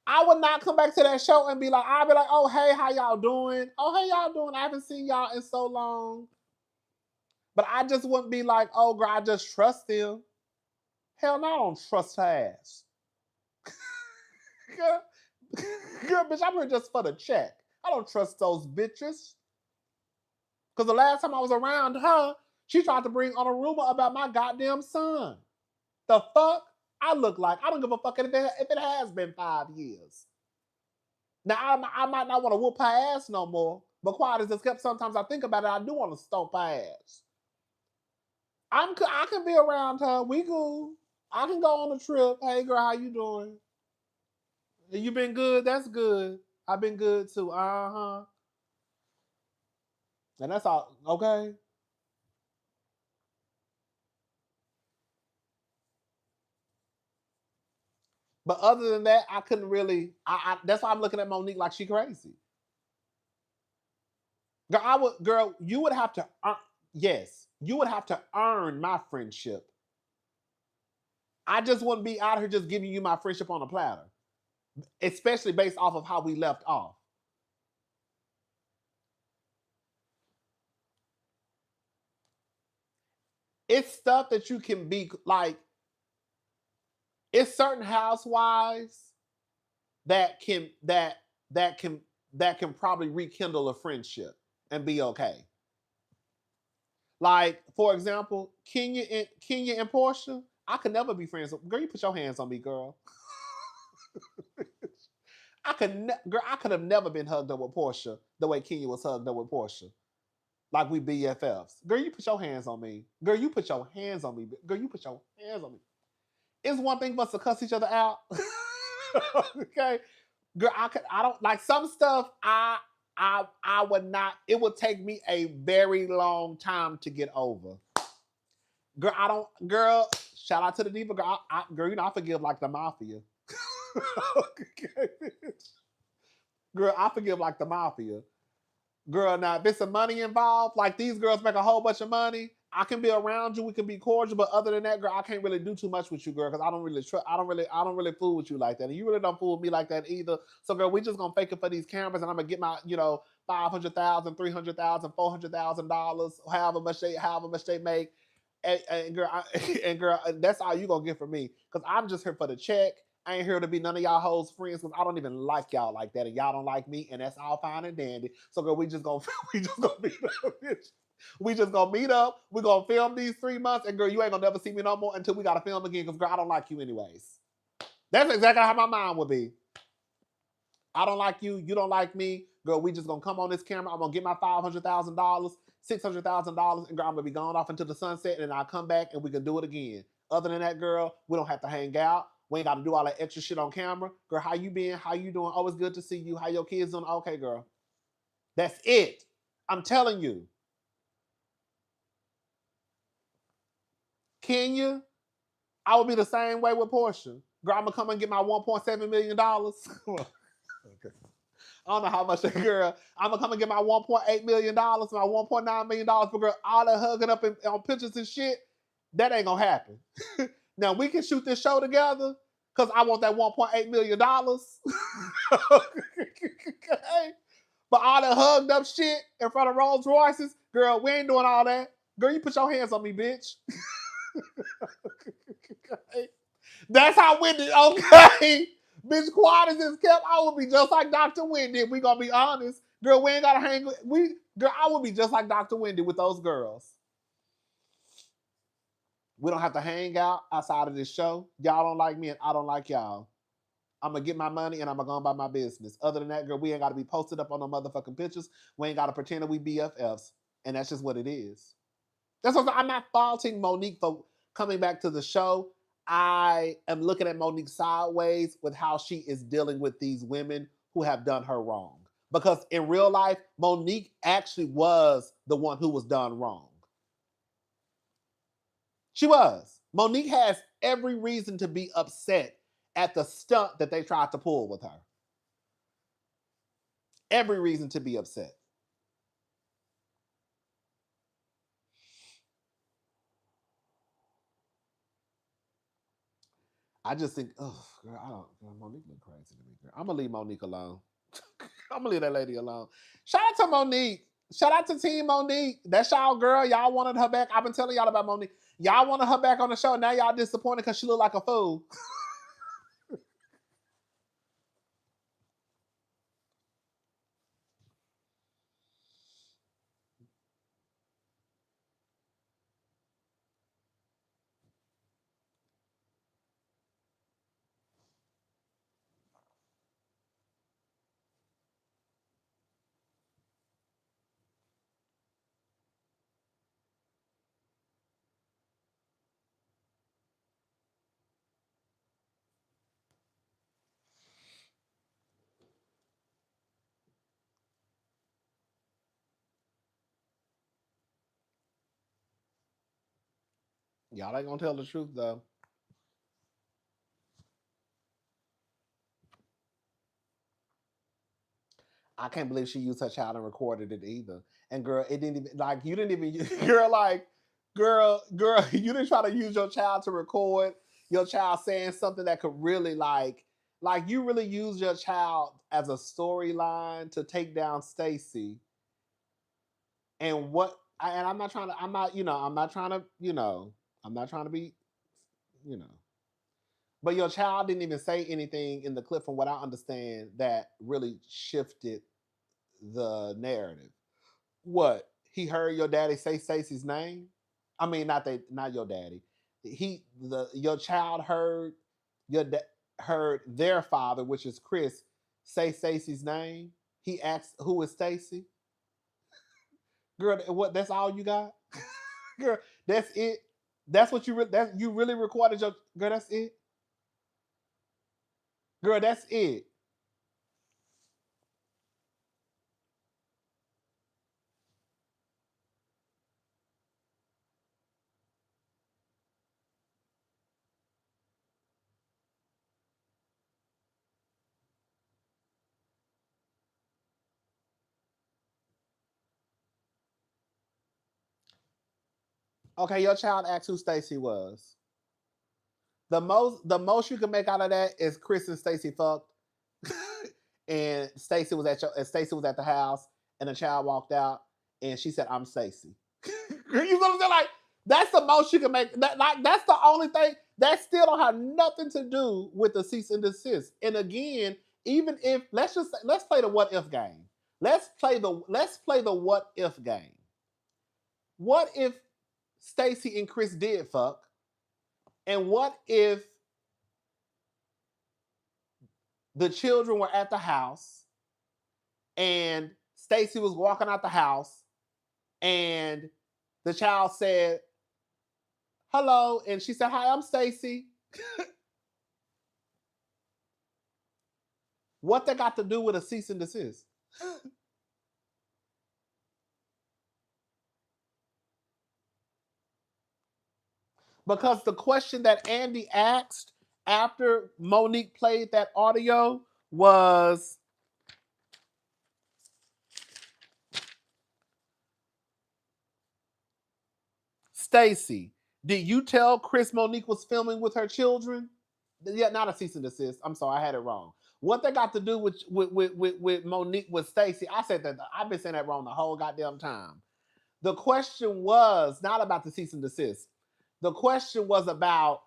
I would not come back to that show and I'd be like, oh, hey, how y'all doing? Oh, hey, y'all doing? I haven't seen y'all in so long. But I just wouldn't be like, oh, girl, I just trust them. Hell no, I don't trust her ass. girl, bitch, I'm here just for the check. I don't trust those bitches. Because the last time I was around her, she tried to bring on a rumor about my goddamn son. The fuck? I look like I don't give a fuck if it has been 5 years. Now I might not want to whoop her ass no more, but quiet as it's kept, sometimes I think about it. I do want to stomp her ass. I can be around her. We cool. I can go on a trip. Hey girl, how you doing? You been good? That's good. I've been good too. Uh-huh. And that's all. Okay. But other than that, I couldn't really. That's why I'm looking at Monique like she crazy. Girl, you would have to. Yes, you would have to earn my friendship. I just wouldn't be out here just giving you my friendship on a platter, especially based off of how we left off. It's stuff that you can be like. It's certain housewives that can that can that can probably rekindle a friendship and be okay. Like for example, Kenya and Portia. I could never be friends with. Girl, you put your hands on me, girl. Girl, I could have never been hugged up with Portia the way Kenya was hugged up with Portia. Like we BFFs. Girl, you put your hands on me. Girl, you put your hands on me. Girl, you put your hands on me. It's one thing for us to cuss each other out. Okay. Girl, I don't like some stuff I would not, it would take me a very long time to get over. Girl, I don't, girl, shout out to the diva, girl. Girl, I forgive like the mafia. Okay. Girl, I forgive like the mafia. Girl, now if there's some money involved, like these girls make a whole bunch of money, I can be around you, we can be cordial, but other than that, girl, I can't really do too much with you, girl, because I don't really fool with you like that. And you really don't fool with me like that either. So girl, we just gonna fake it for these cameras and I'm gonna get my, $500,000, $300,000, $400,000, however much they make. And girl, and girl, that's all you gonna get from me. Cause I'm just here for the check. I ain't here to be none of y'all hoes friends because I don't even like y'all like that, and y'all don't like me, and that's all fine and dandy. So girl, we just gonna we just gonna meet up. We just gonna meet up. We gonna film these 3 months, and girl, you ain't gonna never see me no more until we gotta film again. Because girl, I don't like you anyways. That's exactly how my mind would be. I don't like you. You don't like me. Girl, we just gonna come on this camera. I'm gonna get my $500,000, $600,000, and girl, I'm gonna be going off into the sunset, and I'll come back and we can do it again. Other than that, girl, we don't have to hang out. We ain't got to do all that extra shit on camera. Girl, how you been? How you doing? Always good to see you. How your kids doing? Okay, girl. That's it. I'm telling you. Kenya, I would be the same way with Portia. Girl, I'm gonna come and get my $1.7 million. Okay. I don't know how much that girl. I'm gonna come and get my $1.8 million, my $1.9 million, but girl, all that hugging up on pictures and shit, that ain't gonna happen. Now we can shoot this show together because I want that $1.8 million. Okay. But all that hugged up shit in front of Rolls Royces, girl, we ain't doing all that. Girl, you put your hands on me, bitch. Okay. That's how Wendy, okay. Bitch, quiet as this kept, I would be just like Dr. Wendy. If we gonna be honest. Girl, we ain't gotta hang with, girl, I would be just like Dr. Wendy with those girls. We don't have to hang out outside of this show. Y'all don't like me and I don't like y'all. I'm gonna get my money and I'm gonna go about my business. Other than that, girl, we ain't gotta be posted up on no motherfucking pictures. We ain't gotta pretend that we BFFs. And that's just what it is. That's what I'm not faulting Monique for coming back to the show. I am looking at Monique sideways with how she is dealing with these women who have done her wrong. Because in real life, Monique actually was the one who was done wrong. She was. Monique has every reason to be upset at the stunt that they tried to pull with her. Every reason to be upset. I just think, oh, girl, I don't. Girl, Monique look crazy to me, girl. I'm gonna leave Monique alone. I'm gonna leave that lady alone. Shout out to Monique. Shout out to Team Monique. That's y'all girl. Y'all wanted her back. I've been telling y'all about Monique. Y'all wanted her back on the show. Now y'all disappointed because she looked like a fool. Y'all ain't gonna tell the truth though. I can't believe she used her child and recorded it either. And girl, it didn't even like you didn't even girl like girl, you didn't try to use your child to record your child saying something that could really like you really use your child as a storyline to take down Stacy. And I'm not trying to I'm not trying to, I'm not trying to be, you know. But your child didn't even say anything in the clip from what I understand that really shifted the narrative. What? He heard your daddy say Stacey's name? I mean, not your daddy. Your child heard your heard their father, which is Chris, say Stacey's name. He asked, "Who is Stacey?" Girl, what? That's all you got? Girl, that's it. That's what that you really recorded your girl. That's it. Girl, that's it. Okay, your child asked who Stacy was. The most you can make out of that is Chris and Stacy fucked, and Stacy was at the house, and the child walked out, and she said, "I'm Stacy." You know what I'm saying? Like that's the most you can make. That's the only thing that still don't have nothing to do with the cease and desist. And again, even if let's play the what if game. Let's play the what if game. What if Stacy and Chris did fuck? And what if the children were at the house and Stacy was walking out the house and the child said, "Hello," and she said, "Hi, I'm Stacy." What they got to do with a cease and desist? Because the question that Andy asked after Monique played that audio was, "Stacy, did you tell Chris Monique was filming with her children?" Yeah, not a cease and desist. I'm sorry, I had it wrong. What they got to do with Monique with Stacy? I said that I've been saying that wrong the whole goddamn time. The question was not about the cease and desist. The question was about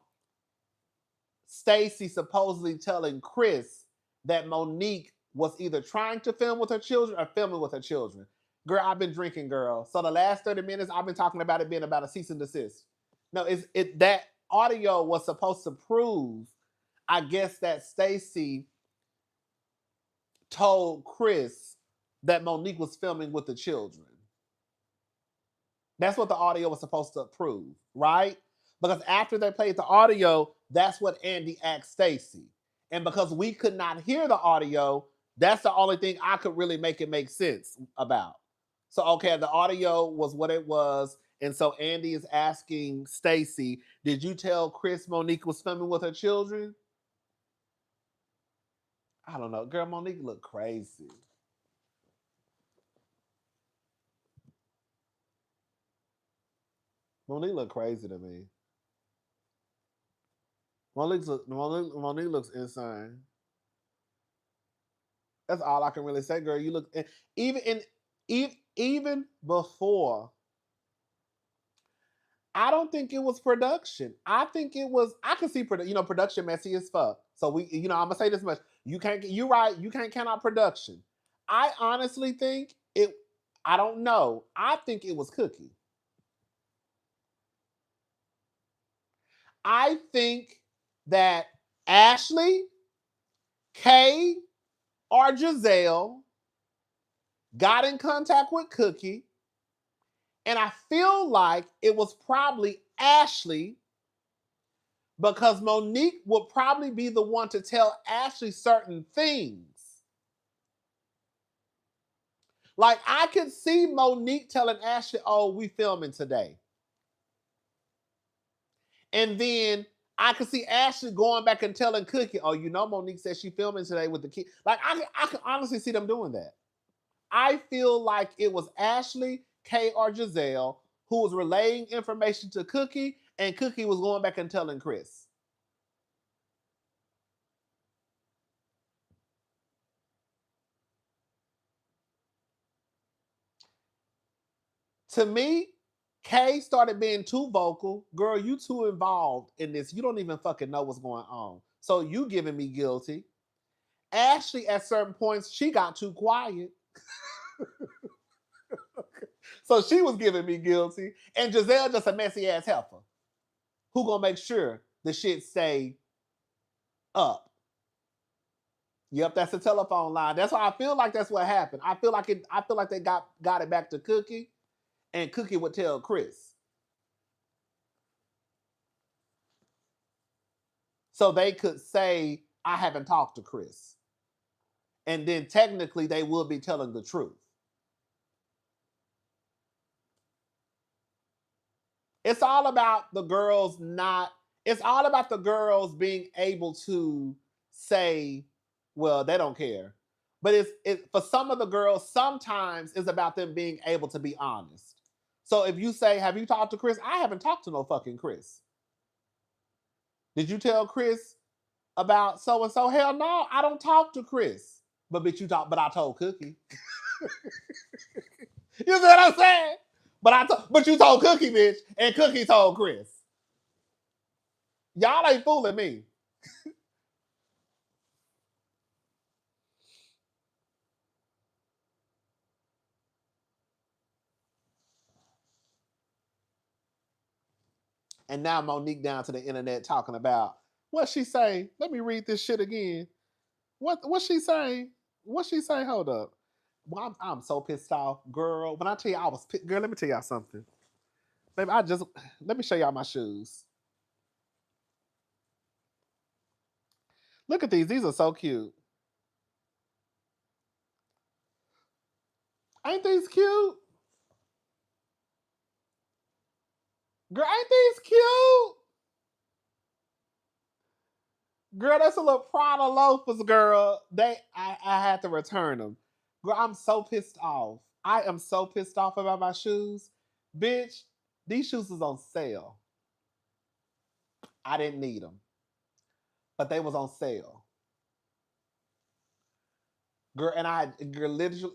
Stacy supposedly telling Chris that Monique was either trying to film with her children or filming with her children. Girl, I've been drinking, girl. So the last 30 minutes, I've been talking about it being about a cease and desist. No, that audio was supposed to prove, I guess, that Stacy told Chris that Monique was filming with the children. That's what the audio was supposed to prove, right? Because after they played the audio, that's what Andy asked Stacy. And because we could not hear the audio, that's the only thing I could really make it make sense about. So, okay, the audio was what it was. And so Andy is asking Stacy, did you tell Chris Monique was filming with her children? I don't know. Girl, Monique looked crazy. Monique looked crazy to me. Monique looks insane. That's all I can really say, girl. You look even even before. I don't think it was production. I think it was. I can see production messy as fuck. So I'm gonna say this much. You can't. You're right. You can't count out production. I honestly think it. I don't know. I think it was Cookie. I think that Ashley, Kay, or Giselle got in contact with Cookie, and I feel like it was probably Ashley because Monique would probably be the one to tell Ashley certain things. Like I could see Monique telling Ashley, "Oh, we filming today," and then I could see Ashley going back and telling Cookie, "Oh, Monique said she filming today with the kid." Like I can honestly see them doing that. I feel like it was Ashley, Kay, or Giselle who was relaying information to Cookie, and Cookie was going back and telling Chris. To me, Kay started being too vocal. Girl, you too involved in this. You don't even fucking know what's going on. So you giving me guilty. Ashley, at certain points, she got too quiet. So she was giving me guilty. And Giselle just a messy ass helper. Who gonna make sure the shit stay up? Yep, that's the telephone line. That's why I feel like that's what happened. I feel like they got it back to Cookie, and Cookie would tell Chris. So they could say, I haven't talked to Chris. And then technically they will be telling the truth. It's all about the girls not, it's all about the girls being able to say, well, they don't care. But for some of the girls, sometimes it's about them being able to be honest. So if you say, have you talked to Chris? I haven't talked to no fucking Chris. Did you tell Chris about so and so? Hell no, I don't talk to Chris. But I told Cookie. You see what I'm saying? But you told Cookie, bitch, and Cookie told Chris. Y'all ain't fooling me. And now Monique down to the internet talking about what she say. Let me read this shit again. What she say? What she say? Hold up. Well, I'm so pissed off, girl. When I tell you I was pissed, girl, let me tell y'all something. Baby, let me show y'all my shoes. Look at these. These are so cute. Ain't these cute? Girl, ain't these cute? Girl, that's a little Prada loafers, girl. I had to return them. Girl, I'm so pissed off. I am so pissed off about my shoes. Bitch, these shoes is on sale. I didn't need them, but they was on sale. Girl, and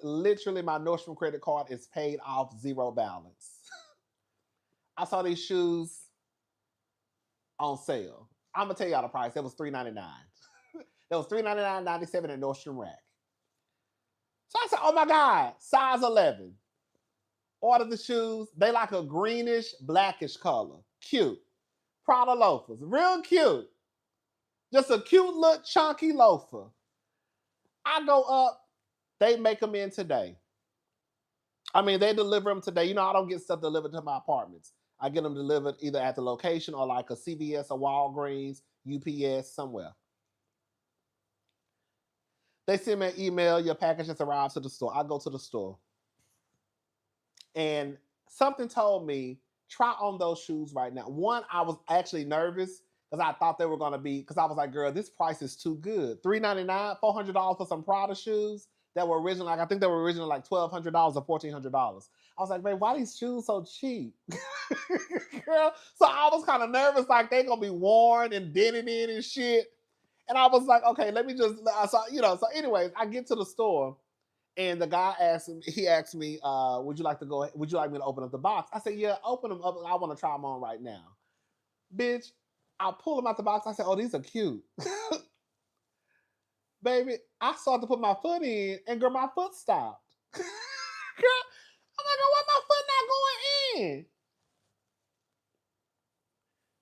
literally my Nordstrom credit card is paid off, zero balance. I saw these shoes on sale. I'm gonna tell y'all the price. That was $3.99. That was $3.99.97 at Nordstrom Rack. So I said, oh my God, size 11. Ordered the shoes. They like a greenish, blackish color. Cute. Prada loafers. Real cute. Just a cute little chunky loafer. I go up. They make them in today. I mean, they deliver them today. You know, I don't get stuff delivered to my apartments. I get them delivered either at the location or like a CVS, a Walgreens, UPS, somewhere. They send me an email. Your package has arrived to the store. I go to the store. And something told me, try on those shoes right now. One, I was actually nervous because I thought they were going to be, because I was like, girl, this price is too good. $3.99, $400 for some Prada shoes that were originally, like, I think they were originally like $1,200 or $1,400. I was like, babe, why are these shoes so cheap? Girl, so I was kind of nervous, like they going to be worn and dented in and shit. And I was like, okay, let me just, so anyways, I get to the store. And the guy asked me, would you like me to open up the box? I said, yeah, open them up. I want to try them on right now. Bitch, I pull them out the box. I said, oh, these are cute. Baby, I started to put my foot in and girl, my foot stopped. Girl, I'm like, why my foot not going in?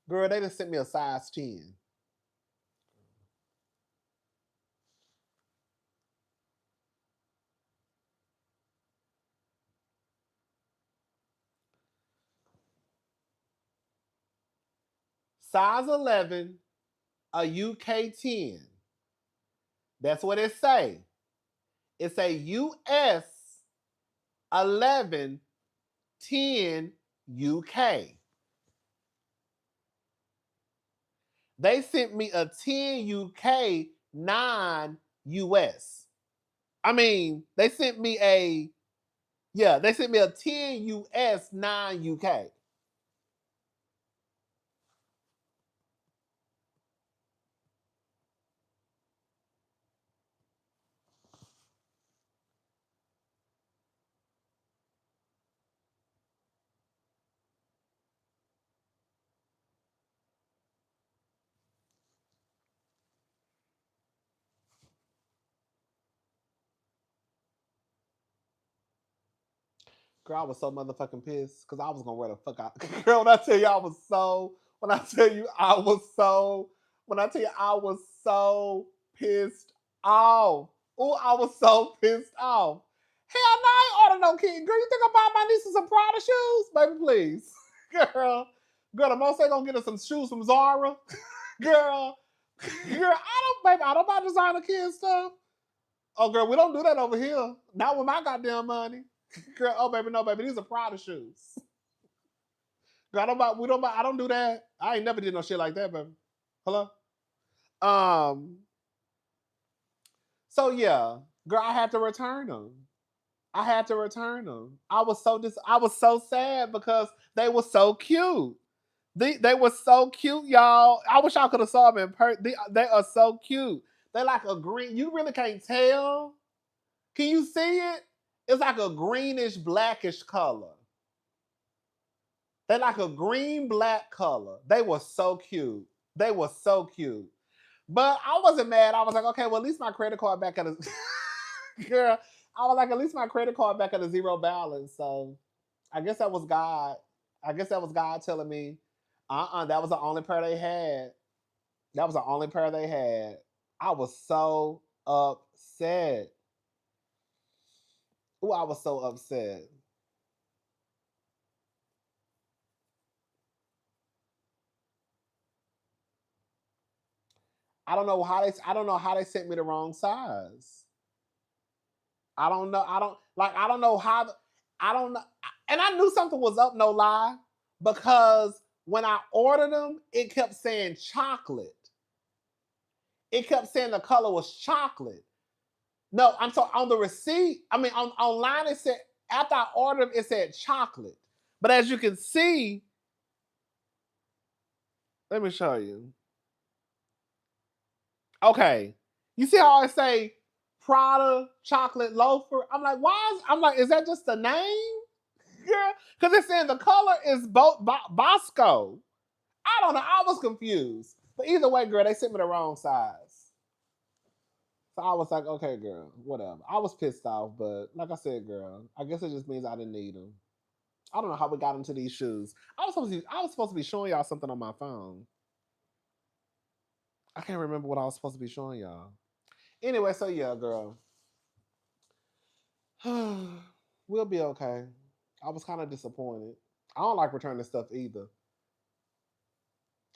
Girl, they just sent me a size 10. Size 11, a UK 10. That's what it say. It's a US 11 10 UK. They sent me a 10 UK 9 US. I mean, they sent me a 10 US 9 UK. Girl, I was so motherfucking pissed because I was gonna wear the fuck out. Girl, when I tell you I was so, when I tell you I was so, when I tell you I was so pissed off. Oh, I was so pissed off. Hell no, I ain't order no kid. Girl, you think I'm buying my nieces some Prada shoes? Baby, please. Girl, the most they gonna get us some shoes from Zara. Girl, I don't buy designer kid stuff. Oh, girl, we don't do that over here. Not with my goddamn money. Girl, oh baby, no, baby, these are Prada shoes. Girl, I don't do that. I ain't never did no shit like that, baby. Hello? Um, so yeah, girl, I had to return them. I was so sad because they were so cute. They were so cute, y'all. I wish y'all could have saw them in person. They are so cute. They like a green. You really can't tell. Can you see it? It's like a greenish, blackish color. They like a green black color. They were so cute. They were so cute. But I wasn't mad. I was like, okay, well, at least my credit card back at a girl. I was like, at least my credit card back at a zero balance. So I guess that was God. I guess that was God telling me, that was the only pair they had. That was the only pair they had. I was so upset. Oh, I was so upset. I don't know how they sent me the wrong size. I don't know. I don't know how I don't know. And I knew something was up, no lie, because when I ordered them, it kept saying chocolate. It kept saying the color was chocolate. No, I'm sorry, on the receipt, I mean online it said after I ordered them, it said chocolate. But as you can see, let me show you. Okay. You see how I say Prada chocolate loafer? I'm like, is that just the name? Yeah. Because it's saying the color is Bosco. I don't know. I was confused. But either way, girl, they sent me the wrong size. So I was like, okay, girl, whatever. I was pissed off, but like I said, girl, I guess it just means I didn't need them. I don't know how we got into these shoes. I was supposed to be showing y'all something on my phone. I can't remember what I was supposed to be showing y'all. Anyway, so yeah, girl. We'll be okay. I was kind of disappointed. I don't like returning stuff either.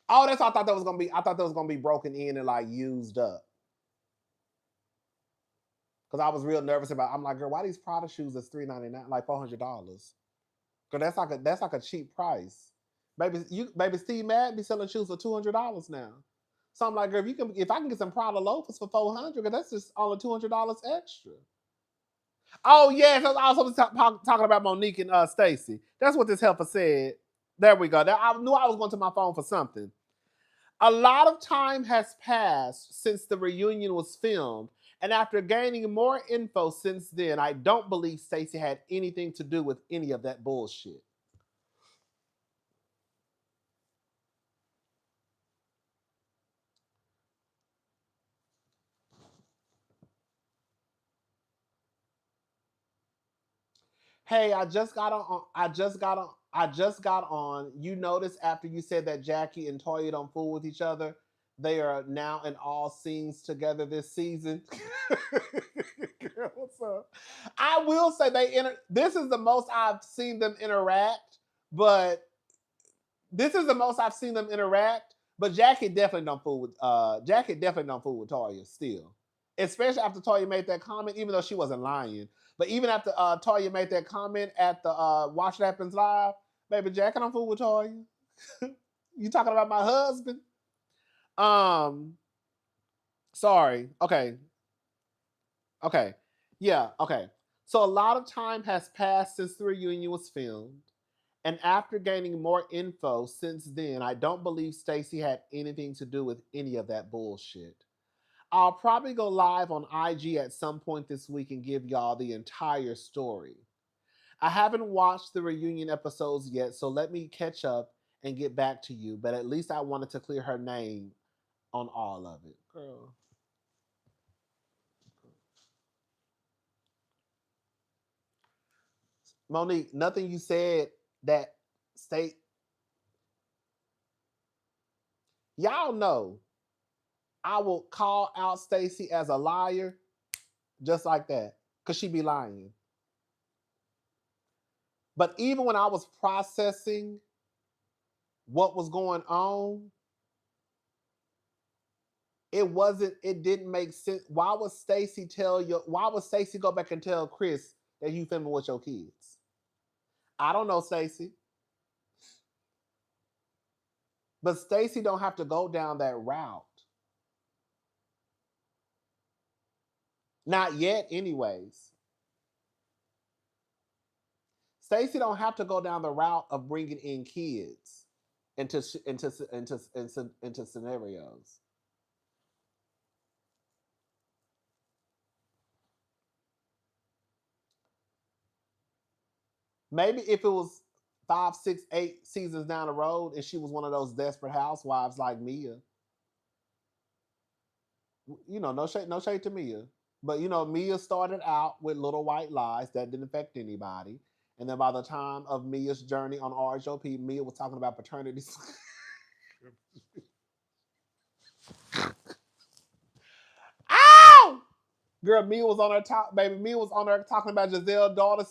Oh, that's what I thought that was gonna be. I thought that was gonna be broken in and like used up. Cause I was real nervous about. I'm like, girl, why these Prada shoes is $399, like $400? Cause that's like a cheap price. Baby Steve Madden be selling shoes for $200 now. So I'm like, girl, if I can get some Prada loafers for 400, cause that's just only $200 extra. Oh yes, I was talking about Monique and Stacy. That's what this helper said. There we go. I knew I was going to my phone for something. A lot of time has passed since the reunion was filmed, and after gaining more info since then, I don't believe Stacy had anything to do with any of that bullshit. Hey, I just got on. I just got on. I just got on. You notice after you said that Jackie and Toya don't fool with each other, they are now in all scenes together this season. Girl, what's up? I will say this is the most I've seen them interact, but this is the most I've seen them interact. But Jackie definitely don't fool with Toya still, especially after Toya made that comment, even though she wasn't lying. But even after Toya made that comment at the Watch It Happens Live, baby Jackie don't fool with Toya. You talking about my husband? Um, sorry. Okay. Okay. Yeah. Okay. So a lot of time has passed since the reunion was filmed. And after gaining more info since then, I don't believe Stacy had anything to do with any of that bullshit. I'll probably go live on IG at some point this week and give y'all the entire story. I haven't watched the reunion episodes yet, so let me catch up and get back to you, but at least I wanted to clear her name on all of it. Girl. Monique, nothing you said that state y'all know I will call out Stacy as a liar just like that because she be lying. But even when I was processing what was going on, it didn't make sense. Why would Stacy go back and tell Chris that you filming with your kids? I don't know, Stacy. But Stacy don't have to go down that route. Not yet, anyways. Stacy don't have to go down the route of bringing in kids into scenarios. Maybe if it was 5, 6, 8 seasons down the road, and she was one of those desperate housewives like Mia, no shade to Mia, but Mia started out with Little White Lies that didn't affect anybody, and then by the time of Mia's journey on RHOP, Mia was talking about paternity. Ow! Girl, Mia was on her top, baby. Mia was on her talking about Giselle's daughter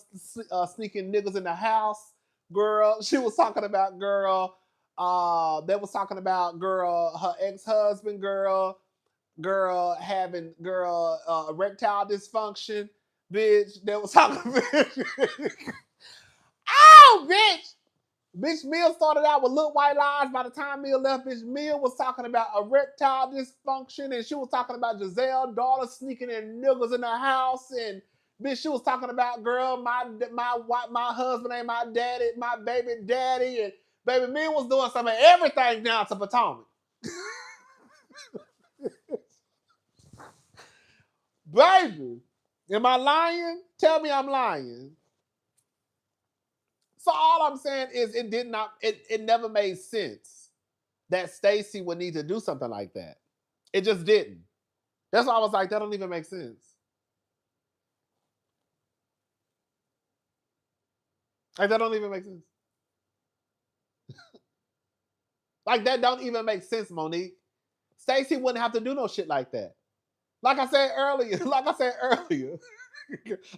sneaking niggas in the house. Girl, she was talking about they was talking about her ex-husband, having erectile dysfunction, bitch. They was talking. Oh, bitch. Bitch Mill started out with Little White Lies. By the time Mill left, Bitch Mill was talking about erectile dysfunction, and she was talking about Giselle's daughter sneaking in niggas in the house, and bitch, she was talking about girl, my husband ain't my daddy, my baby daddy, and baby Mill was doing some of everything down to Potomac. Baby, am I lying? Tell me I'm lying. So all I'm saying is it never made sense. that Stacey would need to do something like that. It just didn't. That's why I was like, that don't even make sense. Like that don't even make sense. Like that don't even make sense, Monique. Stacey wouldn't have to do no shit like that. Like I said earlier,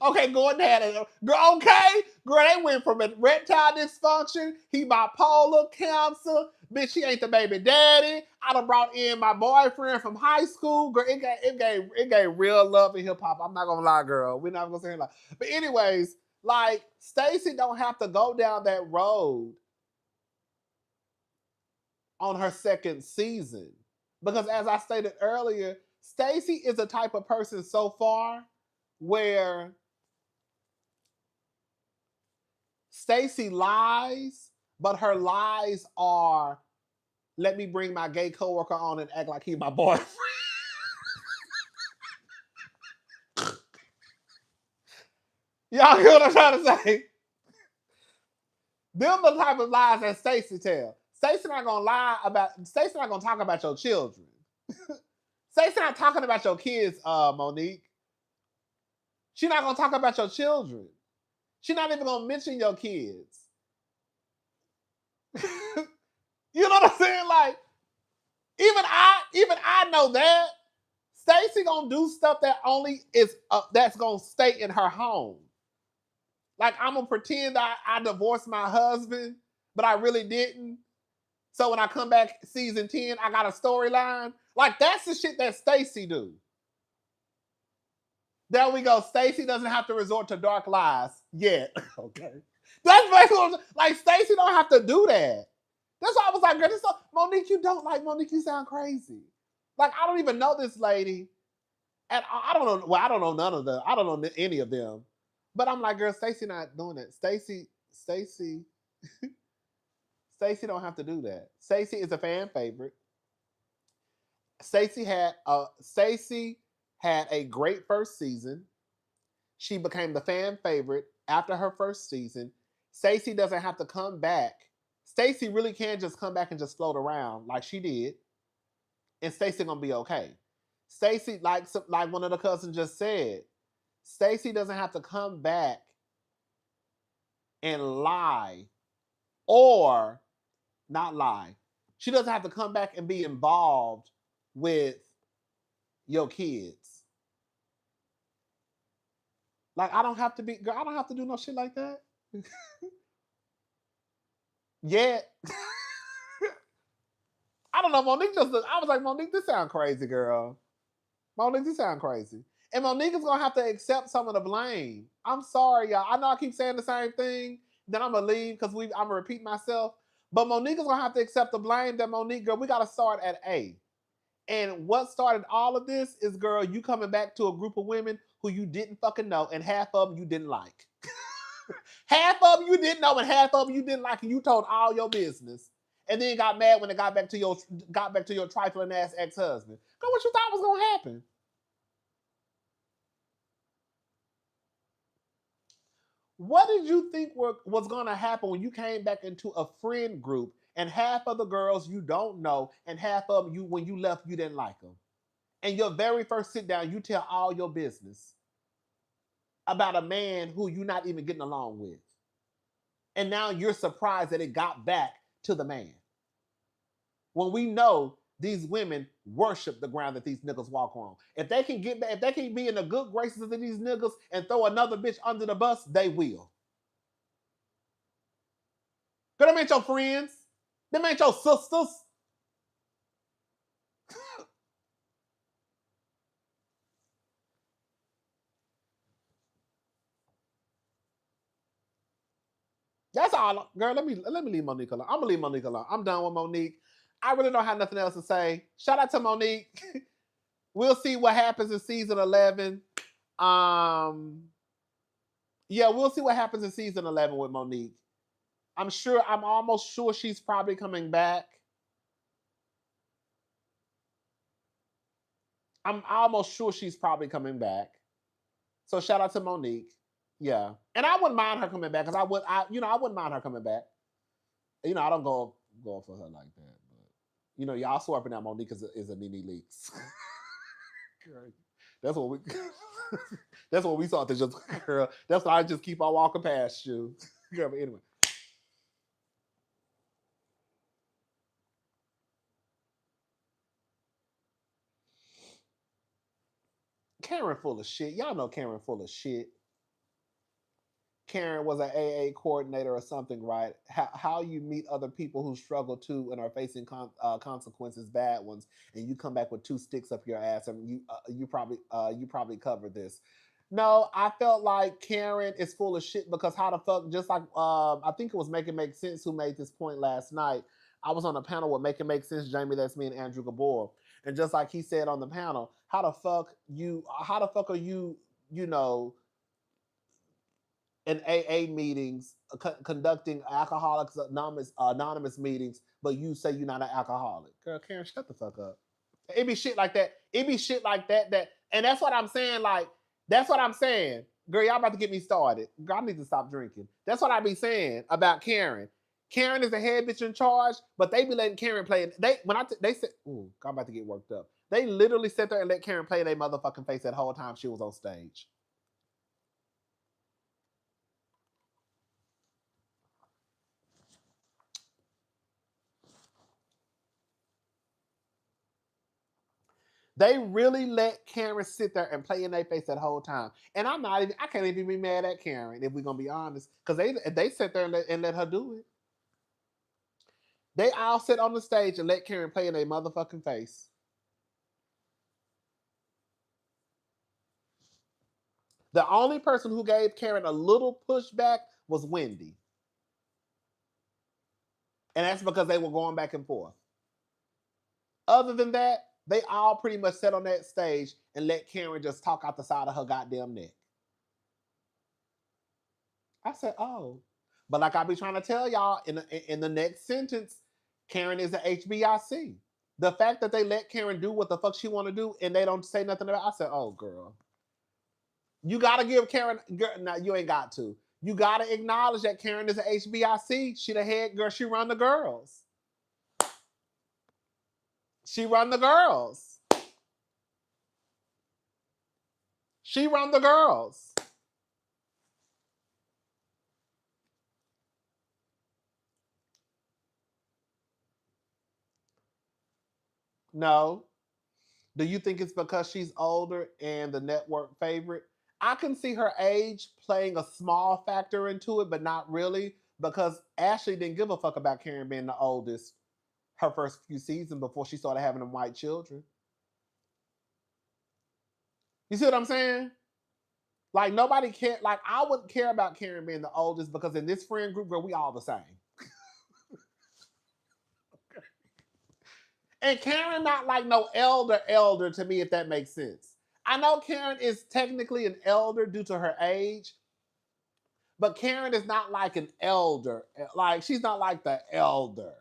okay, going down. Okay, girl, they went from erectile dysfunction. He bipolar, cancer. Bitch, she ain't the baby daddy. I done brought in my boyfriend from high school. Girl, it gave real love in hip hop. I'm not gonna lie, girl. We're not gonna say like. But anyways, like Stacey don't have to go down that road on her second season. Because as I stated earlier, Stacey is the type of person so far where Stacey lies, but her lies are, let me bring my gay coworker on and act like he's my boyfriend. Y'all hear what I'm trying to say? Them the type of lies that Stacey tell. Stacey not gonna talk about your children. Stacey not talking about your kids, Monique. She not gonna talk about your children. She not even gonna mention your kids. You know what I'm saying? Like, even I know that Stacey gonna do stuff that only is that's gonna stay in her home. Like, I'm gonna pretend I divorced my husband, but I really didn't. So when I come back season 10, I got a storyline. Like, that's the shit that Stacey do. There we go. Stacey doesn't have to resort to dark lies yet. Okay. That's basically like Stacey don't have to do that. That's why I was like, girl, this Monique, you don't like Monique, you sound crazy. Like, I don't even know this lady. And I don't know. Well, I don't know none of them. I don't know any of them. But I'm like, girl, Stacey not doing it. Stacey don't have to do that. Stacey is a fan favorite. Stacey had a great first season. She became the fan favorite after her first season. Stacey doesn't have to come back. Stacey really can just come back and just float around like she did, and Stacey gonna be okay. Stacey, like one of the cousins just said, Stacey doesn't have to come back and lie or not lie. She doesn't have to come back and be involved with your kids. Like, I don't have to do no shit like that. Yeah. I don't know, Monique I was like, Monique, this sound crazy, girl. Monique, this sound crazy. And Monique is gonna have to accept some of the blame. I'm sorry, y'all. I know I keep saying the same thing. Then I'm gonna leave because I'm gonna repeat myself. But Monique is gonna have to accept the blame that Monique, girl, we gotta start at A. And what started all of this is, girl, you coming back to a group of women who you didn't fucking know, and half of them you didn't like. Half of them you didn't know, and half of them you didn't like, and you told all your business. And then got mad when it got back to your trifling ass ex-husband. Girl, what you thought was gonna happen? What did you think was gonna happen when you came back into a friend group and half of the girls you don't know, and half of them when you left you didn't like them? And your very first sit down, you tell all your business about a man who you're not even getting along with. And now you're surprised that it got back to the man. When we know these women worship the ground that these niggas walk on. If they can be in the good graces of these niggas and throw another bitch under the bus, they will. Cause them ain't your friends. Them ain't your sisters. That's all, girl. Let me leave Monique alone. I'm gonna leave Monique alone. I'm done with Monique. I really don't have nothing else to say. Shout out to Monique. We'll see what happens in season 11. Yeah, we'll see what happens in season 11 with Monique. I'm almost sure she's probably coming back. I'm almost sure she's probably coming back. So shout out to Monique. Yeah. And I wouldn't mind her coming back because I wouldn't mind her coming back. I don't go for her like that. You know, y'all swapping out Monique is a Nene Leaks. That's what we. That's what we thought. That just girl. That's why I just keep on walking past you. Girl, but anyway, Karen full of shit. Y'all know Karen full of shit. Karen was an AA coordinator or something, right? How you meet other people who struggle too and are facing consequences, bad ones, and you come back with two sticks up your ass, and you probably covered this. No, I felt like Karen is full of shit because how the fuck? Just like I think it was Make It Make Sense who made this point last night. I was on a panel with Make It Make Sense, Jamie. That's me and Andrew Gabor, and just like he said on the panel, how the fuck you? How the fuck are you? You know, in AA meetings, conducting Alcoholics Anonymous meetings, but you say you're not an alcoholic. Girl, Karen, shut the fuck up. It be shit like that. It be shit like that. And that's what I'm saying. Like, that's what I'm saying. Girl, y'all about to get me started. Girl, I need to stop drinking. That's what I be saying about Karen. Karen is the head bitch in charge, but they be letting Karen play. They said, ooh, I'm about to get worked up. They literally sat there and let Karen play their motherfucking face that whole time she was on stage. They really let Karen sit there and play in their face that whole time. And I can't even be mad at Karen if we're gonna be honest. Because they sit there and let her do it. They all sit on the stage and let Karen play in their motherfucking face. The only person who gave Karen a little pushback was Wendy. And that's because they were going back and forth. Other than that, they all pretty much sat on that stage and let Karen just talk out the side of her goddamn neck. I said, oh. But like I be trying to tell y'all, in the next sentence, Karen is a HBIC. The fact that they let Karen do what the fuck she want to do and they don't say nothing about it, I said, oh, girl. You got to give Karen, girl, no, you ain't got to. You got to acknowledge that Karen is a HBIC. She the head girl. She run the girls. She run the girls. She run the girls. No. Do you think it's because she's older and the network favorite? I can see her age playing a small factor into it, but not really, because Ashley didn't give a fuck about Karen being the oldest her first few seasons before she started having them white children. You see what I'm saying? Like nobody care. Like I wouldn't care about Karen being the oldest because in this friend group, girl, we all the same. And Karen not like no elder to me, if that makes sense. I know Karen is technically an elder due to her age, but Karen is not like an elder. Like she's not like the elder.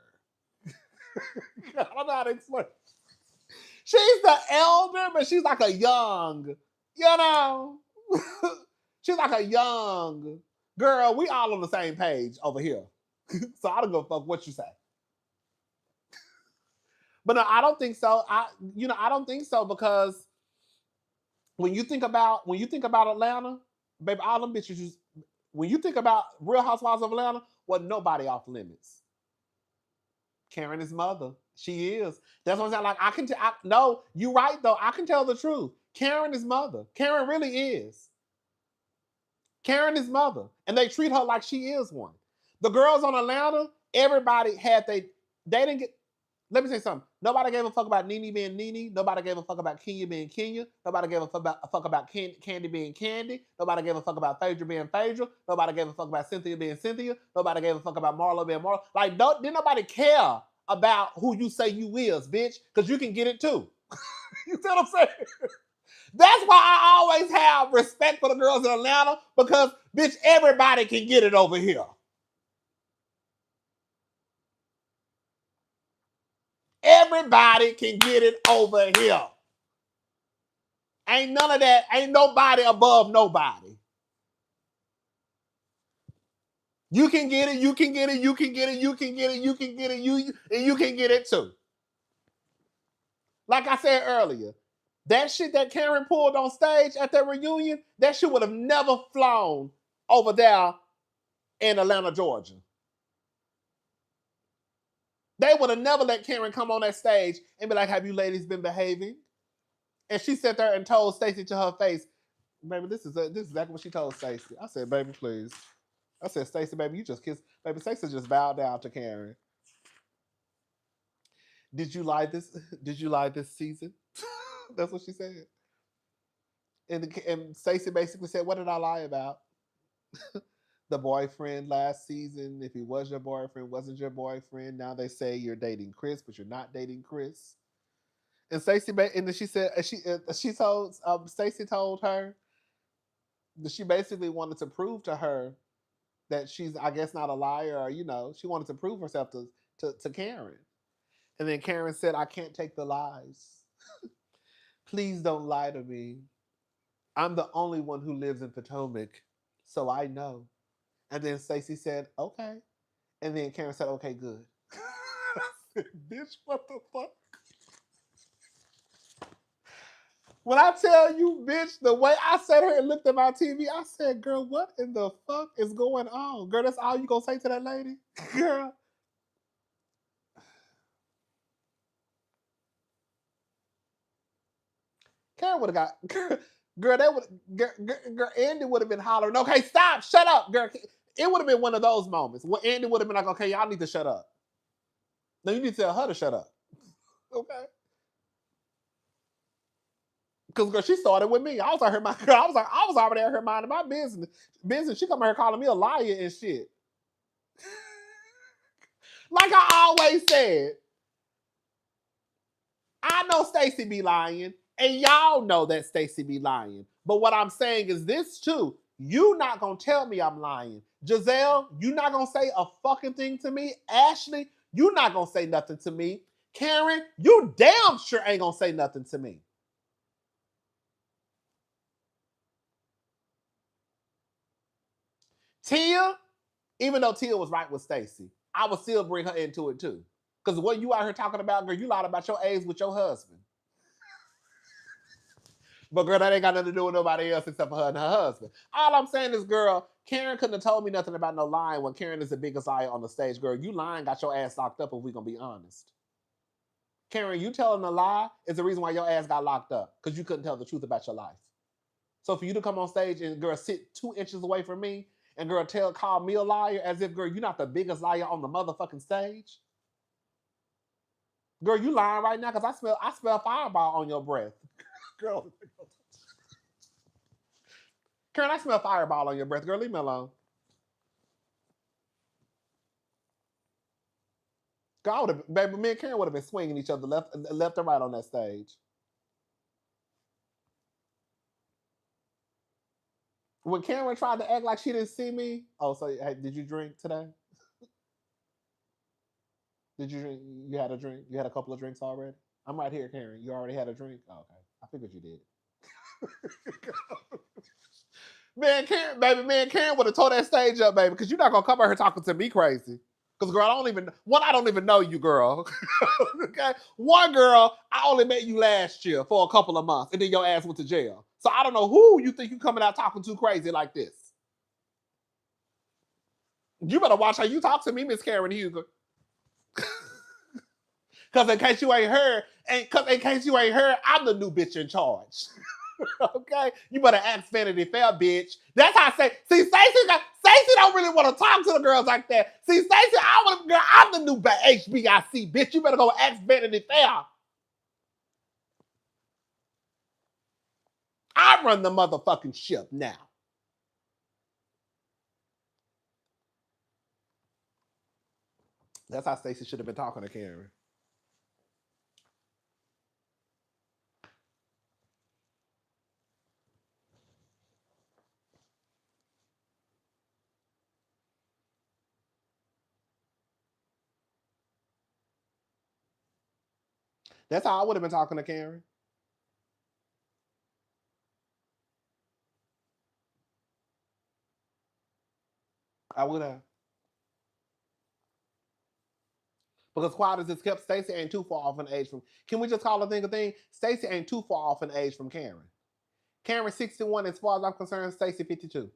I don't know how to explain. She's the elder, but she's like a young, you know. She's like a young girl. We all on the same page over here. So I don't give a fuck what you say. But no, I don't think so. I don't think so because when you think about Atlanta, baby, all them bitches. When you think about Real Housewives of Atlanta, well, nobody off limits. Karen is mother. She is. That's what I'm saying. Like I can tell. No, you right though. I can tell the truth. Karen is mother. Karen really is. Karen is mother, and they treat her like she is one. The girls on Atlanta, everybody had they didn't get. Let me say something. Nobody gave a fuck about Nene being Nene. Nobody gave a fuck about Kenya being Kenya. Nobody gave a fuck about Candy being Candy. Nobody gave a fuck about Phaedra being Phaedra. Nobody gave a fuck about Cynthia being Cynthia. Nobody gave a fuck about Marlo being Marlo. Like, didn't nobody care about who you say you is, bitch, because you can get it too. You see what I'm saying? That's why I always have respect for the girls in Atlanta because, bitch, everybody can get it over here. Everybody can get it over here. Ain't none of that. Ain't nobody above nobody. You can get it. You can get it. You can get it. You can get it. You can get it. You and you can get it too. Like I said earlier, that shit that Karen pulled on stage at their reunion, that shit would have never flown over there in Atlanta, Georgia. They would have never let Karen come on that stage and be like, "Have you ladies been behaving?" And she sat there and told Stacey to her face, "Baby, this is exactly what she told Stacey." I said, "Baby, please." I said, "Stacey, baby, you just kissed." Baby, Stacey just bowed down to Karen. Did you lie this? Did you lie this season? That's what she said. And Stacey basically said, "What did I lie about?" The boyfriend last season. If he was your boyfriend, wasn't your boyfriend. Now they say you're dating Chris, but you're not dating Chris. And Stacey, and then she said, she told Stacey told her that she basically wanted to prove to her that she's, I guess, not a liar, or she wanted to prove herself to Karen. And then Karen said, "I can't take the lies. Please don't lie to me. I'm the only one who lives in Potomac, so I know." And then Stacey said, "Okay." And then Karen said, "Okay, good." Bitch, what the fuck? When I tell you, bitch, the way I sat here and looked at my TV, I said, "Girl, what in the fuck is going on? Girl, that's all you gonna say to that lady?" Girl. Karen would have got, girl, that would, girl, Andy would have been hollering, "Okay, stop, shut up, girl." It would have been one of those moments where Andy would have been like, "Okay, y'all need to shut up. No, you need to tell her to shut up." Okay. Because girl, she started with me. I was out here, I was already out here minding my business. She come here calling me a liar and shit. Like I always said, I know Stacey be lying, and y'all know that Stacey be lying. But what I'm saying is this too. You not gonna tell me I'm lying. Giselle, you not gonna say a fucking thing to me. Ashley, you not gonna say nothing to me. Karen, you damn sure ain't gonna say nothing to me. Tia, even though Tia was right with Stacey, I would still bring her into it too. Because what you out here talking about, girl, you lied about your age with your husband. But girl, that ain't got nothing to do with nobody else except for her and her husband. All I'm saying is, girl, Karen couldn't have told me nothing about no lying when Karen is the biggest liar on the stage. Girl, you lying got your ass locked up if we gonna be honest. Karen, you telling a lie is the reason why your ass got locked up. Because you couldn't tell the truth about your life. So for you to come on stage and girl sit 2 inches away from me and girl call me a liar as if girl you're not the biggest liar on the motherfucking stage. Girl, you lying right now because I smell fireball on your breath. Girl, Karen, I smell fireball on your breath. Girl, leave me alone. Girl, I would have, baby, me and Karen would have been swinging each other left and right on that stage. When Karen tried to act like she didn't see me, oh, so hey, did you drink today? Did you drink? You had a drink? You had a couple of drinks already? I'm right here, Karen. You already had a drink? Oh, okay. I figured you did. Man, Karen would have tore that stage up, baby, because you're not gonna come out here talking to me crazy. Because girl, I don't even know you, girl. Okay, one girl, I only met you last year for a couple of months, and then your ass went to jail. So I don't know who you think you coming out talking to crazy like this. You better watch how you talk to me, Miss Karen Huger. Because in case you ain't heard, I'm the new bitch in charge. Okay, you better ask Vanity Fair, bitch. That's how I say. See, Stacey don't really want to talk to the girls like that. See, Stacey, I'm the new HBIC, bitch. You better go ask Vanity Fair. I run the motherfucking ship now. That's how Stacey should have been talking to Karen. That's how I would have been talking to Karen. I would have. Because quiet as it's kept, Stacey ain't too far off in age from. Can we just call a thing a thing? Stacey ain't too far off in age from Karen. Karen 61, as far as I'm concerned, Stacey 52.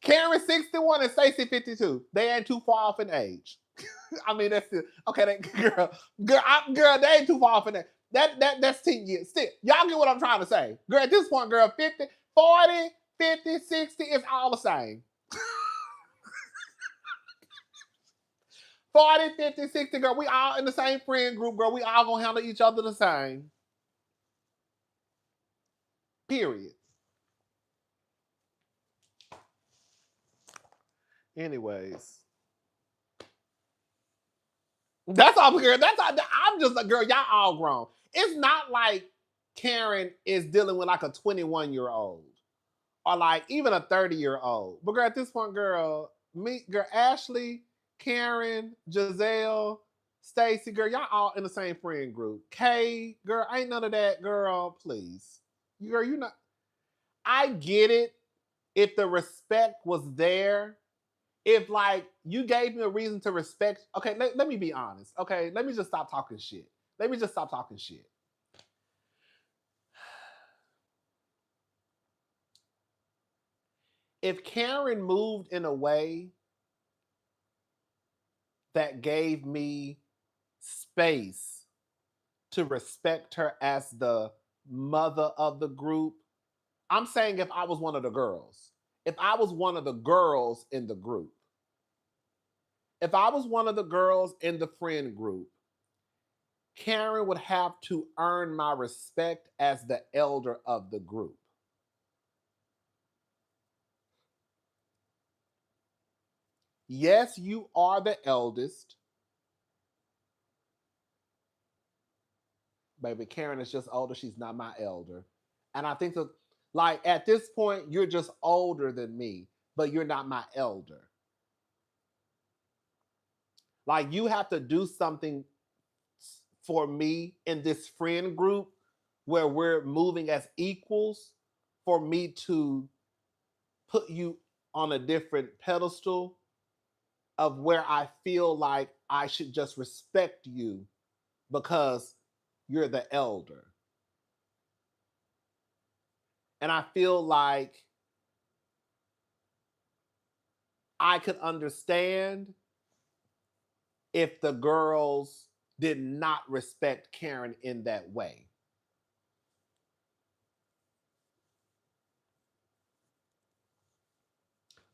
Karen 61 and Stacey 52. They ain't too far off in age. I mean, that's still, okay. Girl, they ain't too far off in age. That's 10 years. Still, y'all get what I'm trying to say. Girl, at this point, girl, 50, 40, 50, 60, it's all the same. 40, 50, 60, girl, we all in the same friend group, girl. We all gonna handle each other the same. Period. Anyways. That's all, girl. That's all. I'm just like, girl, y'all all grown. It's not like Karen is dealing with like a 21-year-old or like even a 30-year-old. But girl, at this point, girl, Ashley, Karen, Giselle, Stacy, girl, y'all all in the same friend group. Kay, girl, ain't none of that, girl, please. Girl, you not. I get it if the respect was there. If like you gave me a reason to respect, okay, let me be honest. Okay, let me just stop talking shit. Let me just stop talking shit. If Karen moved in a way that gave me space to respect her as the mother of the group, I'm saying if I was one of the girls, if I was one of the girls in the group, if I was one of the girls in the friend group, Karen would have to earn my respect as the elder of the group. Yes, you are the eldest. Baby, Karen is just older. She's not my elder. And I think that, like, at this point, you're just older than me, but you're not my elder. Like, you have to do something for me in this friend group where we're moving as equals for me to put you on a different pedestal of where I feel like I should just respect you because you're the elder. And I feel like I could understand if the girls did not respect Karen in that way.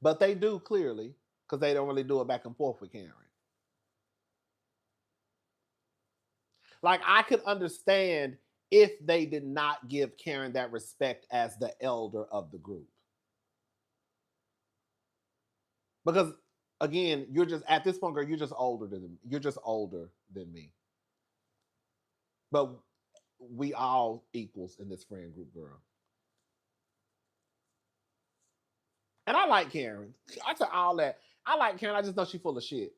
But they do clearly because they don't really do it back and forth with Karen. Like I could understand if they did not give Karen that respect as the elder of the group. Because again, you're just at this point, girl, you're just older than me. But we all equals in this friend group, girl. And I like Karen. I said all that. I like Karen. I just know she's full of shit.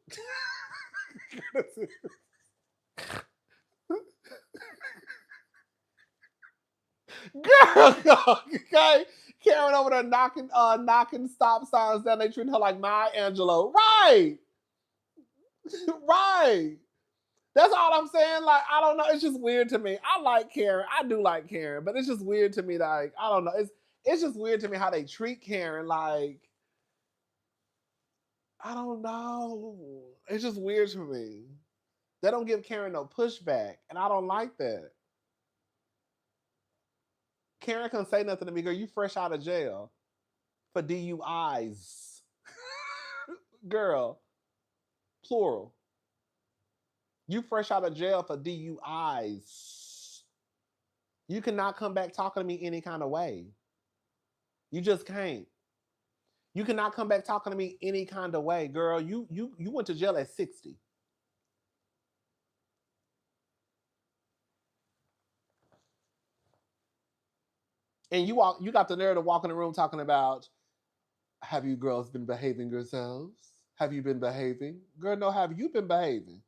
Girl, okay. Karen over there knocking stop signs down. They treating her like Maya Angelou. Right. Right. That's all I'm saying. Like, I don't know. It's just weird to me. I like Karen. I do like Karen, but it's just weird to me. Like, I don't know. It's just weird to me how they treat Karen. Like, I don't know. It's just weird to me. They don't give Karen no pushback, and I don't like that. Karen can say nothing to me, girl. You fresh out of jail for DUIs, girl. Plural. You fresh out of jail for DUIs. You cannot come back talking to me any kind of way. You just can't. You cannot come back talking to me any kind of way, girl. You went to jail at 60. And you got the nerve to walk in the room talking about, have you girls been behaving yourselves? Have you been behaving? Girl, no, have you been behaving?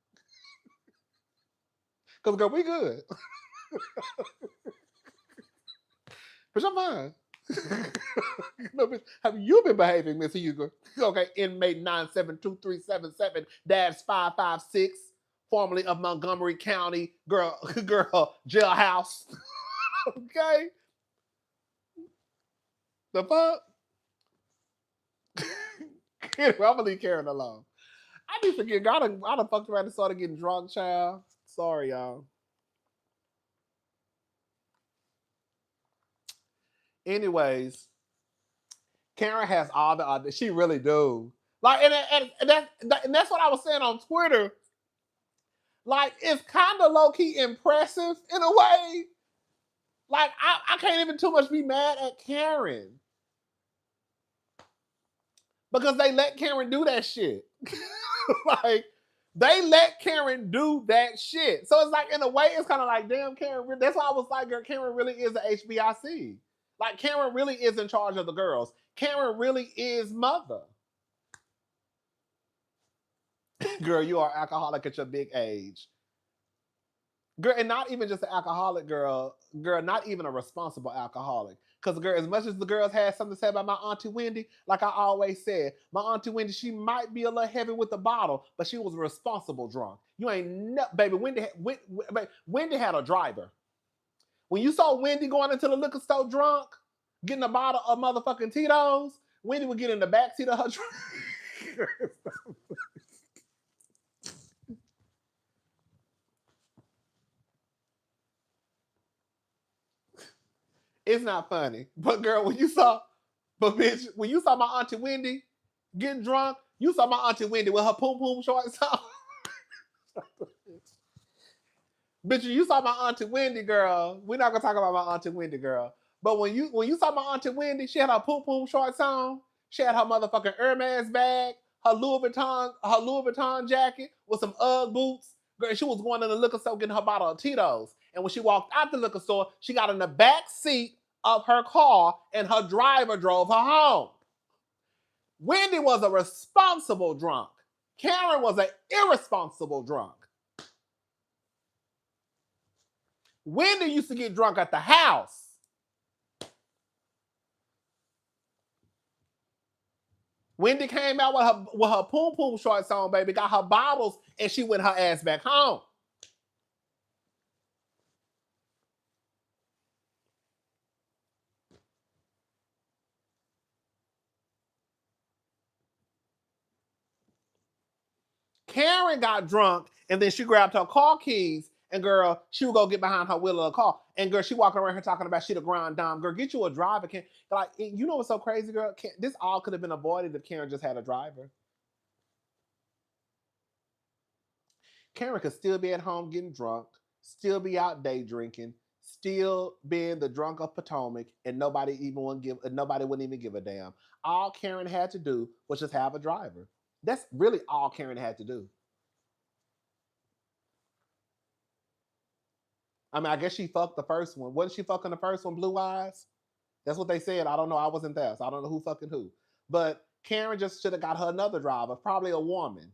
Because girl, we good. But I'm fine. No, bitch, have you been behaving, Miss Hugo? Okay, inmate 9723777-556, formerly of Montgomery County, girl, jailhouse. Okay, the fuck? Anyway, I'm gonna leave Karen alone. I need to get, I done fucked around and started getting drunk, child. Sorry, y'all. Anyways, Karen has all the, she really do. Like, and that's what I was saying on Twitter. Like, it's kind of low key impressive in a way. Like, I can't even too much be mad at Karen because they let Karen do that shit. Like, they let Karen do that shit. So it's like, in a way, it's kind of like, damn, Karen. That's why I was like, girl, Karen really is the HBIC. Like, Karen really is in charge of the girls. Karen really is mother. Girl, you are alcoholic at your big age. Girl, and not even just an alcoholic, girl, not even a responsible alcoholic. Because, girl, as much as the girls had something to say about my Auntie Wendy, like I always said, my Auntie Wendy, she might be a little heavy with the bottle, but she was a responsible drunk. You ain't baby. Wendy had a driver. When you saw Wendy going into the liquor store drunk, getting a bottle of motherfucking Tito's, Wendy would get in the back seat of her truck. It's not funny. But girl, bitch, when you saw my Auntie Wendy getting drunk, you saw my Auntie Wendy with her poom poom shorts on. Bitch, you saw my Auntie Wendy, girl. We're not gonna talk about my Auntie Wendy, girl. But when you saw my Auntie Wendy, she had her poom poom shorts on. She had her motherfucking Hermes bag, her Louis Vuitton jacket with some Ugg boots. Girl, she was going in the liquor store getting her bottle of Tito's. And when she walked out the liquor store, she got in the back seat of her car and her driver drove her home. Wendy was a responsible drunk. Karen was an irresponsible drunk. Wendy used to get drunk at the house. Wendy came out with her poom poom shorts on, baby, got her bottles, and she went her ass back home. Karen got drunk, and then she grabbed her car keys, and girl, she would go get behind her wheel of the car. And girl, she walking around here talking about she the grand dame. Girl, get you a driver. Like, you know what's so crazy, girl? This all could have been avoided if Karen just had a driver. Karen could still be at home getting drunk, still be out day drinking, still being the drunk of Potomac, and nobody wouldn't even give a damn. All Karen had to do was just have a driver. That's really all Karen had to do. I mean, I guess she fucked the first one. Wasn't she fucking the first one, Blue Eyes? That's what they said. I don't know. I wasn't there, so I don't know who fucking who. But Karen just should have got her another driver, probably a woman.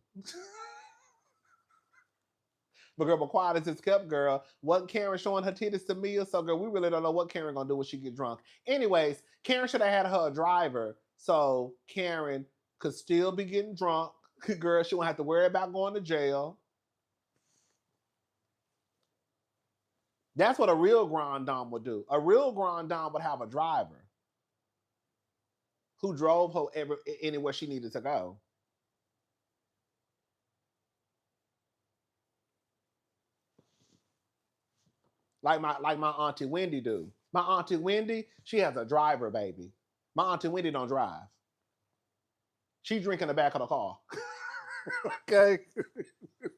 But girl, but quiet as it's kept, girl. Wasn't Karen showing her titties to Mia? So girl, we really don't know what Karen gonna do when she get drunk. Anyways, Karen should have had her a driver, so Karen could still be getting drunk. Girl, she won't have to worry about going to jail. That's what a real grand dame would do. A real grand dame would have a driver who drove her anywhere she needed to go. Like my auntie Wendy do. My auntie Wendy, she has a driver, baby. My auntie Wendy don't drive. She drink in the back of the car. Okay.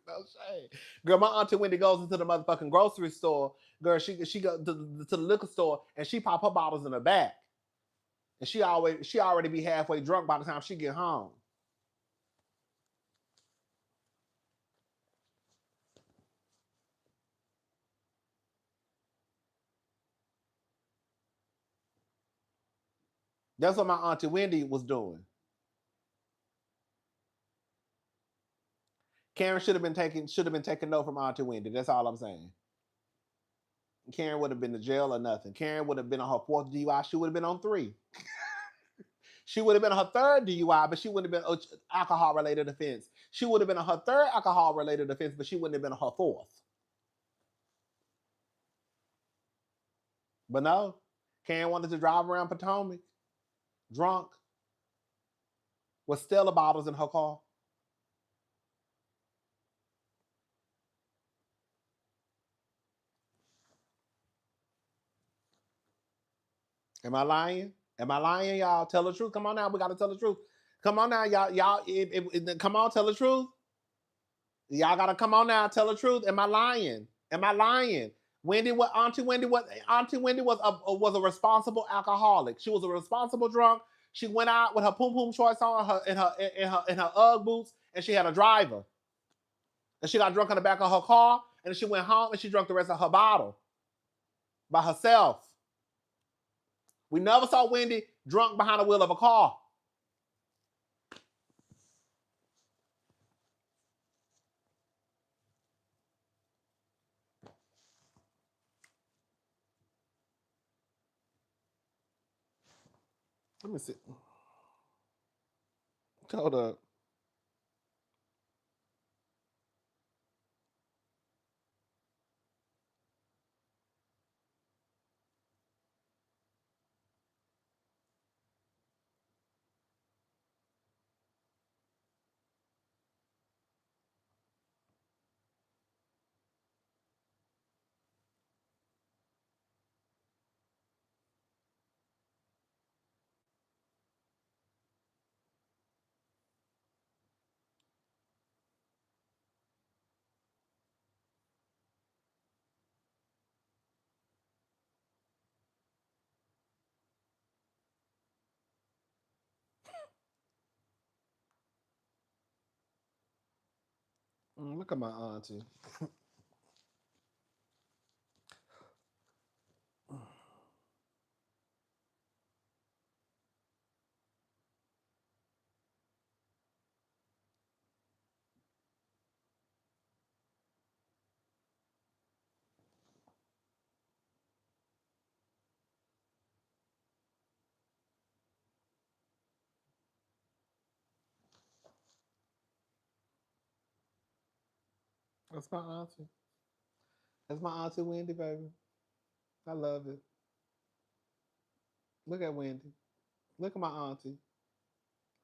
No shame. Girl, my auntie Wendy goes into the motherfucking grocery store. Girl, she go to the liquor store and she pop her bottles in the back. And she already be halfway drunk by the time she get home. That's what my auntie Wendy was doing. Karen should have been taking note from auntie Wendy. That's all I'm saying. Karen would have been to jail or nothing. Karen would have been on her fourth DUI. She would have been on 3. She would have been on her third DUI, but she wouldn't have been alcohol related offense. She would have been on her third alcohol related offense, but she wouldn't have been on her fourth. But no, Karen wanted to drive around Potomac drunk with Stella bottles in her car. Am I lying? Am I lying, y'all? Tell the truth. Come on now, we gotta tell the truth. Come on now, y'all. Come on, tell the truth. Y'all gotta come on now, tell the truth. Am I lying? Am I lying? Wendy, what Auntie Wendy was? Auntie Wendy was a responsible alcoholic. She was a responsible drunk. She went out with her poom poom shorts on, her UGG boots, and she had a driver. And she got drunk in the back of her car, and she went home and she drank the rest of her bottle by herself. We never saw Wendy drunk behind the wheel of a car. Let me see. Hold up. Look at my auntie. That's my auntie. That's my auntie Wendy, baby. I love it. Look at Wendy. Look at my auntie.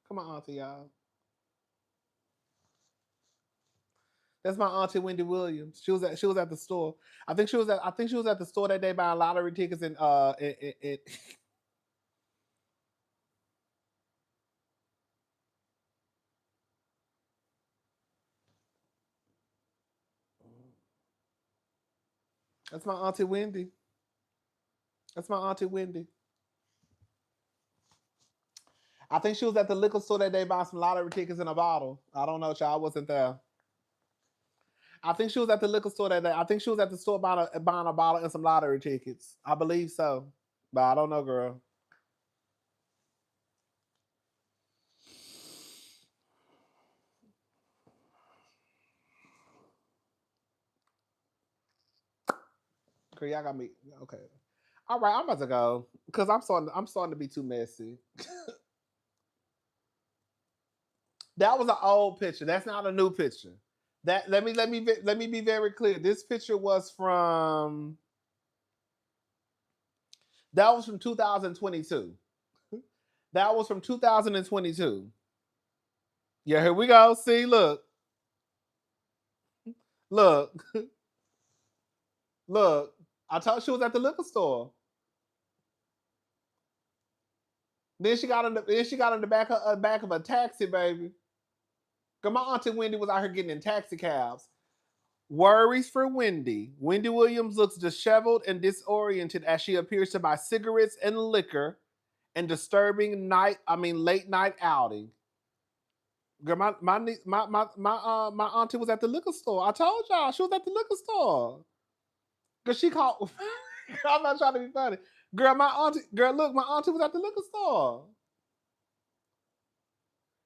Come on, auntie, y'all. That's my auntie Wendy Williams. She was at the store. I think she was at the store that day buying lottery tickets and That's my auntie Wendy. That's my auntie Wendy. I think she was at the liquor store that day buying some lottery tickets in a bottle. I don't know, child. I wasn't there. I think she was at the liquor store that day. I think she was at the store buying a bottle and some lottery tickets. I believe so. But I don't know, girl. Girl, y'all got me. Okay. All right, I'm about to go. Because I'm starting to be too messy. That was an old picture. That's not a new picture. That let me be very clear. This picture was from that was from 2022. That was from 2022. Yeah, here we go. See, look, look. I told she was at the liquor store. Then she got in the back of a taxi, baby. Cause my auntie Wendy was out here getting in taxi cabs. Worries for Wendy. Wendy Williams looks disheveled and disoriented as she appears to buy cigarettes and liquor and disturbing late night outing. Girl, my auntie was at the liquor store. I told y'all she was at the liquor store. Cause she called. I'm not trying to be funny. Look, my auntie was at the liquor store.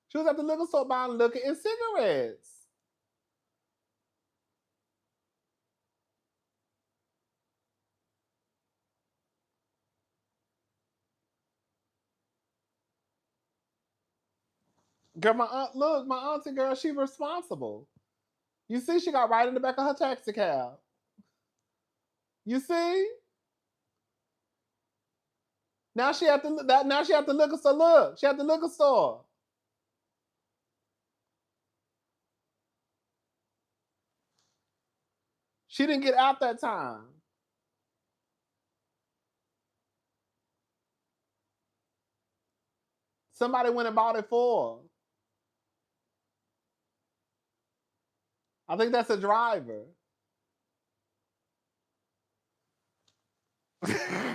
She was at the liquor store buying liquor and cigarettes. Girl, my aunt, look, my auntie girl, she responsible. You see, she got right in the back of her taxi cab. You see? Now she at the now she at the liquor store. Look, she at the liquor store. She didn't get out that time. Somebody went and bought it for her. I think that's a driver.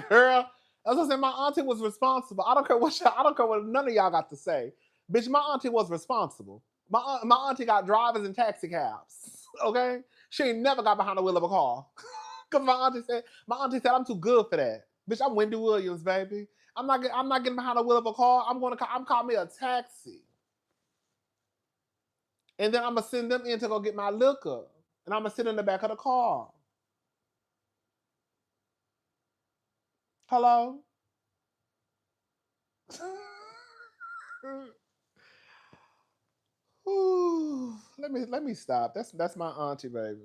Girl, as I said, my auntie was responsible. I don't care what I don't care what none of y'all got to say. Bitch, my auntie was responsible. My auntie got drivers and taxi cabs. Okay? She ain't never got behind the wheel of a car. Cause my auntie said I'm too good for that. Bitch, I'm Wendy Williams, baby. I'm not getting behind the wheel of a car. I'm calling me a taxi. And then I'm gonna send them in to go get my liquor. And I'm gonna sit in the back of the car. Hello? Ooh, let me stop. That's my auntie, baby.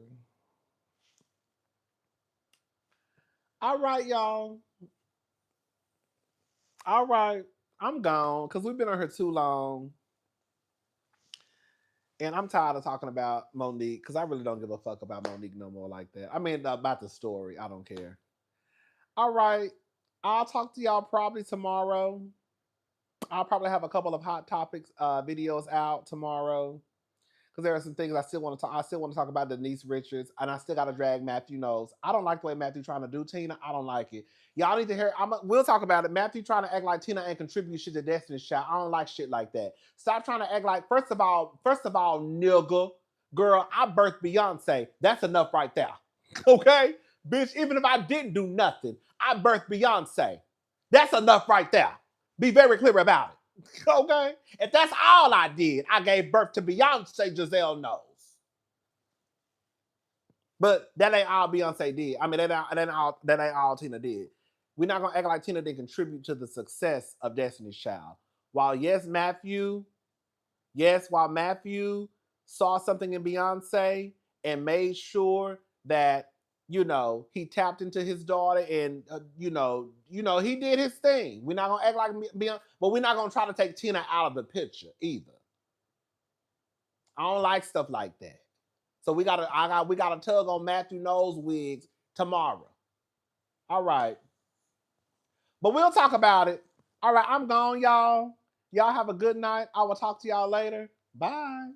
All right, y'all. All right. I'm gone because we've been on here too long. And I'm tired of talking about Monique because I really don't give a fuck about Monique no more like that. I mean, about the story. I don't care. All right. I'll talk to y'all probably tomorrow. I'll probably have a couple of hot topics videos out tomorrow because there are some things I still want to talk. I still want to talk about Denise Richards, and I still got to drag Matthew Knowles. I don't like the way Matthew trying to do Tina. I don't like it. Y'all need to hear. We'll talk about it. Matthew trying to act like Tina and contribute shit to Destiny's Child. I don't like shit like that. Stop trying to act like. First of all, nigga, girl, I birthed Beyonce. That's enough right there. Okay, bitch. Even if I didn't do nothing, I birthed Beyonce. That's enough right there. Be very clear about it. Okay? If that's all I did, I gave birth to Beyonce, Giselle knows. But that ain't all Beyonce did. I mean, that ain't all Tina did. We're not gonna act like Tina didn't contribute to the success of Destiny's Child. While while Matthew saw something in Beyonce and made sure that he tapped into his daughter and he did his thing. We're not gonna act like Beyonce, but we're not gonna try to take Tina out of the picture either. I don't like stuff like that. So we gotta tug on Matthew Knowles wigs tomorrow. All right. But we'll talk about it. All right, I'm gone, y'all. Y'all have a good night. I will talk to y'all later. Bye.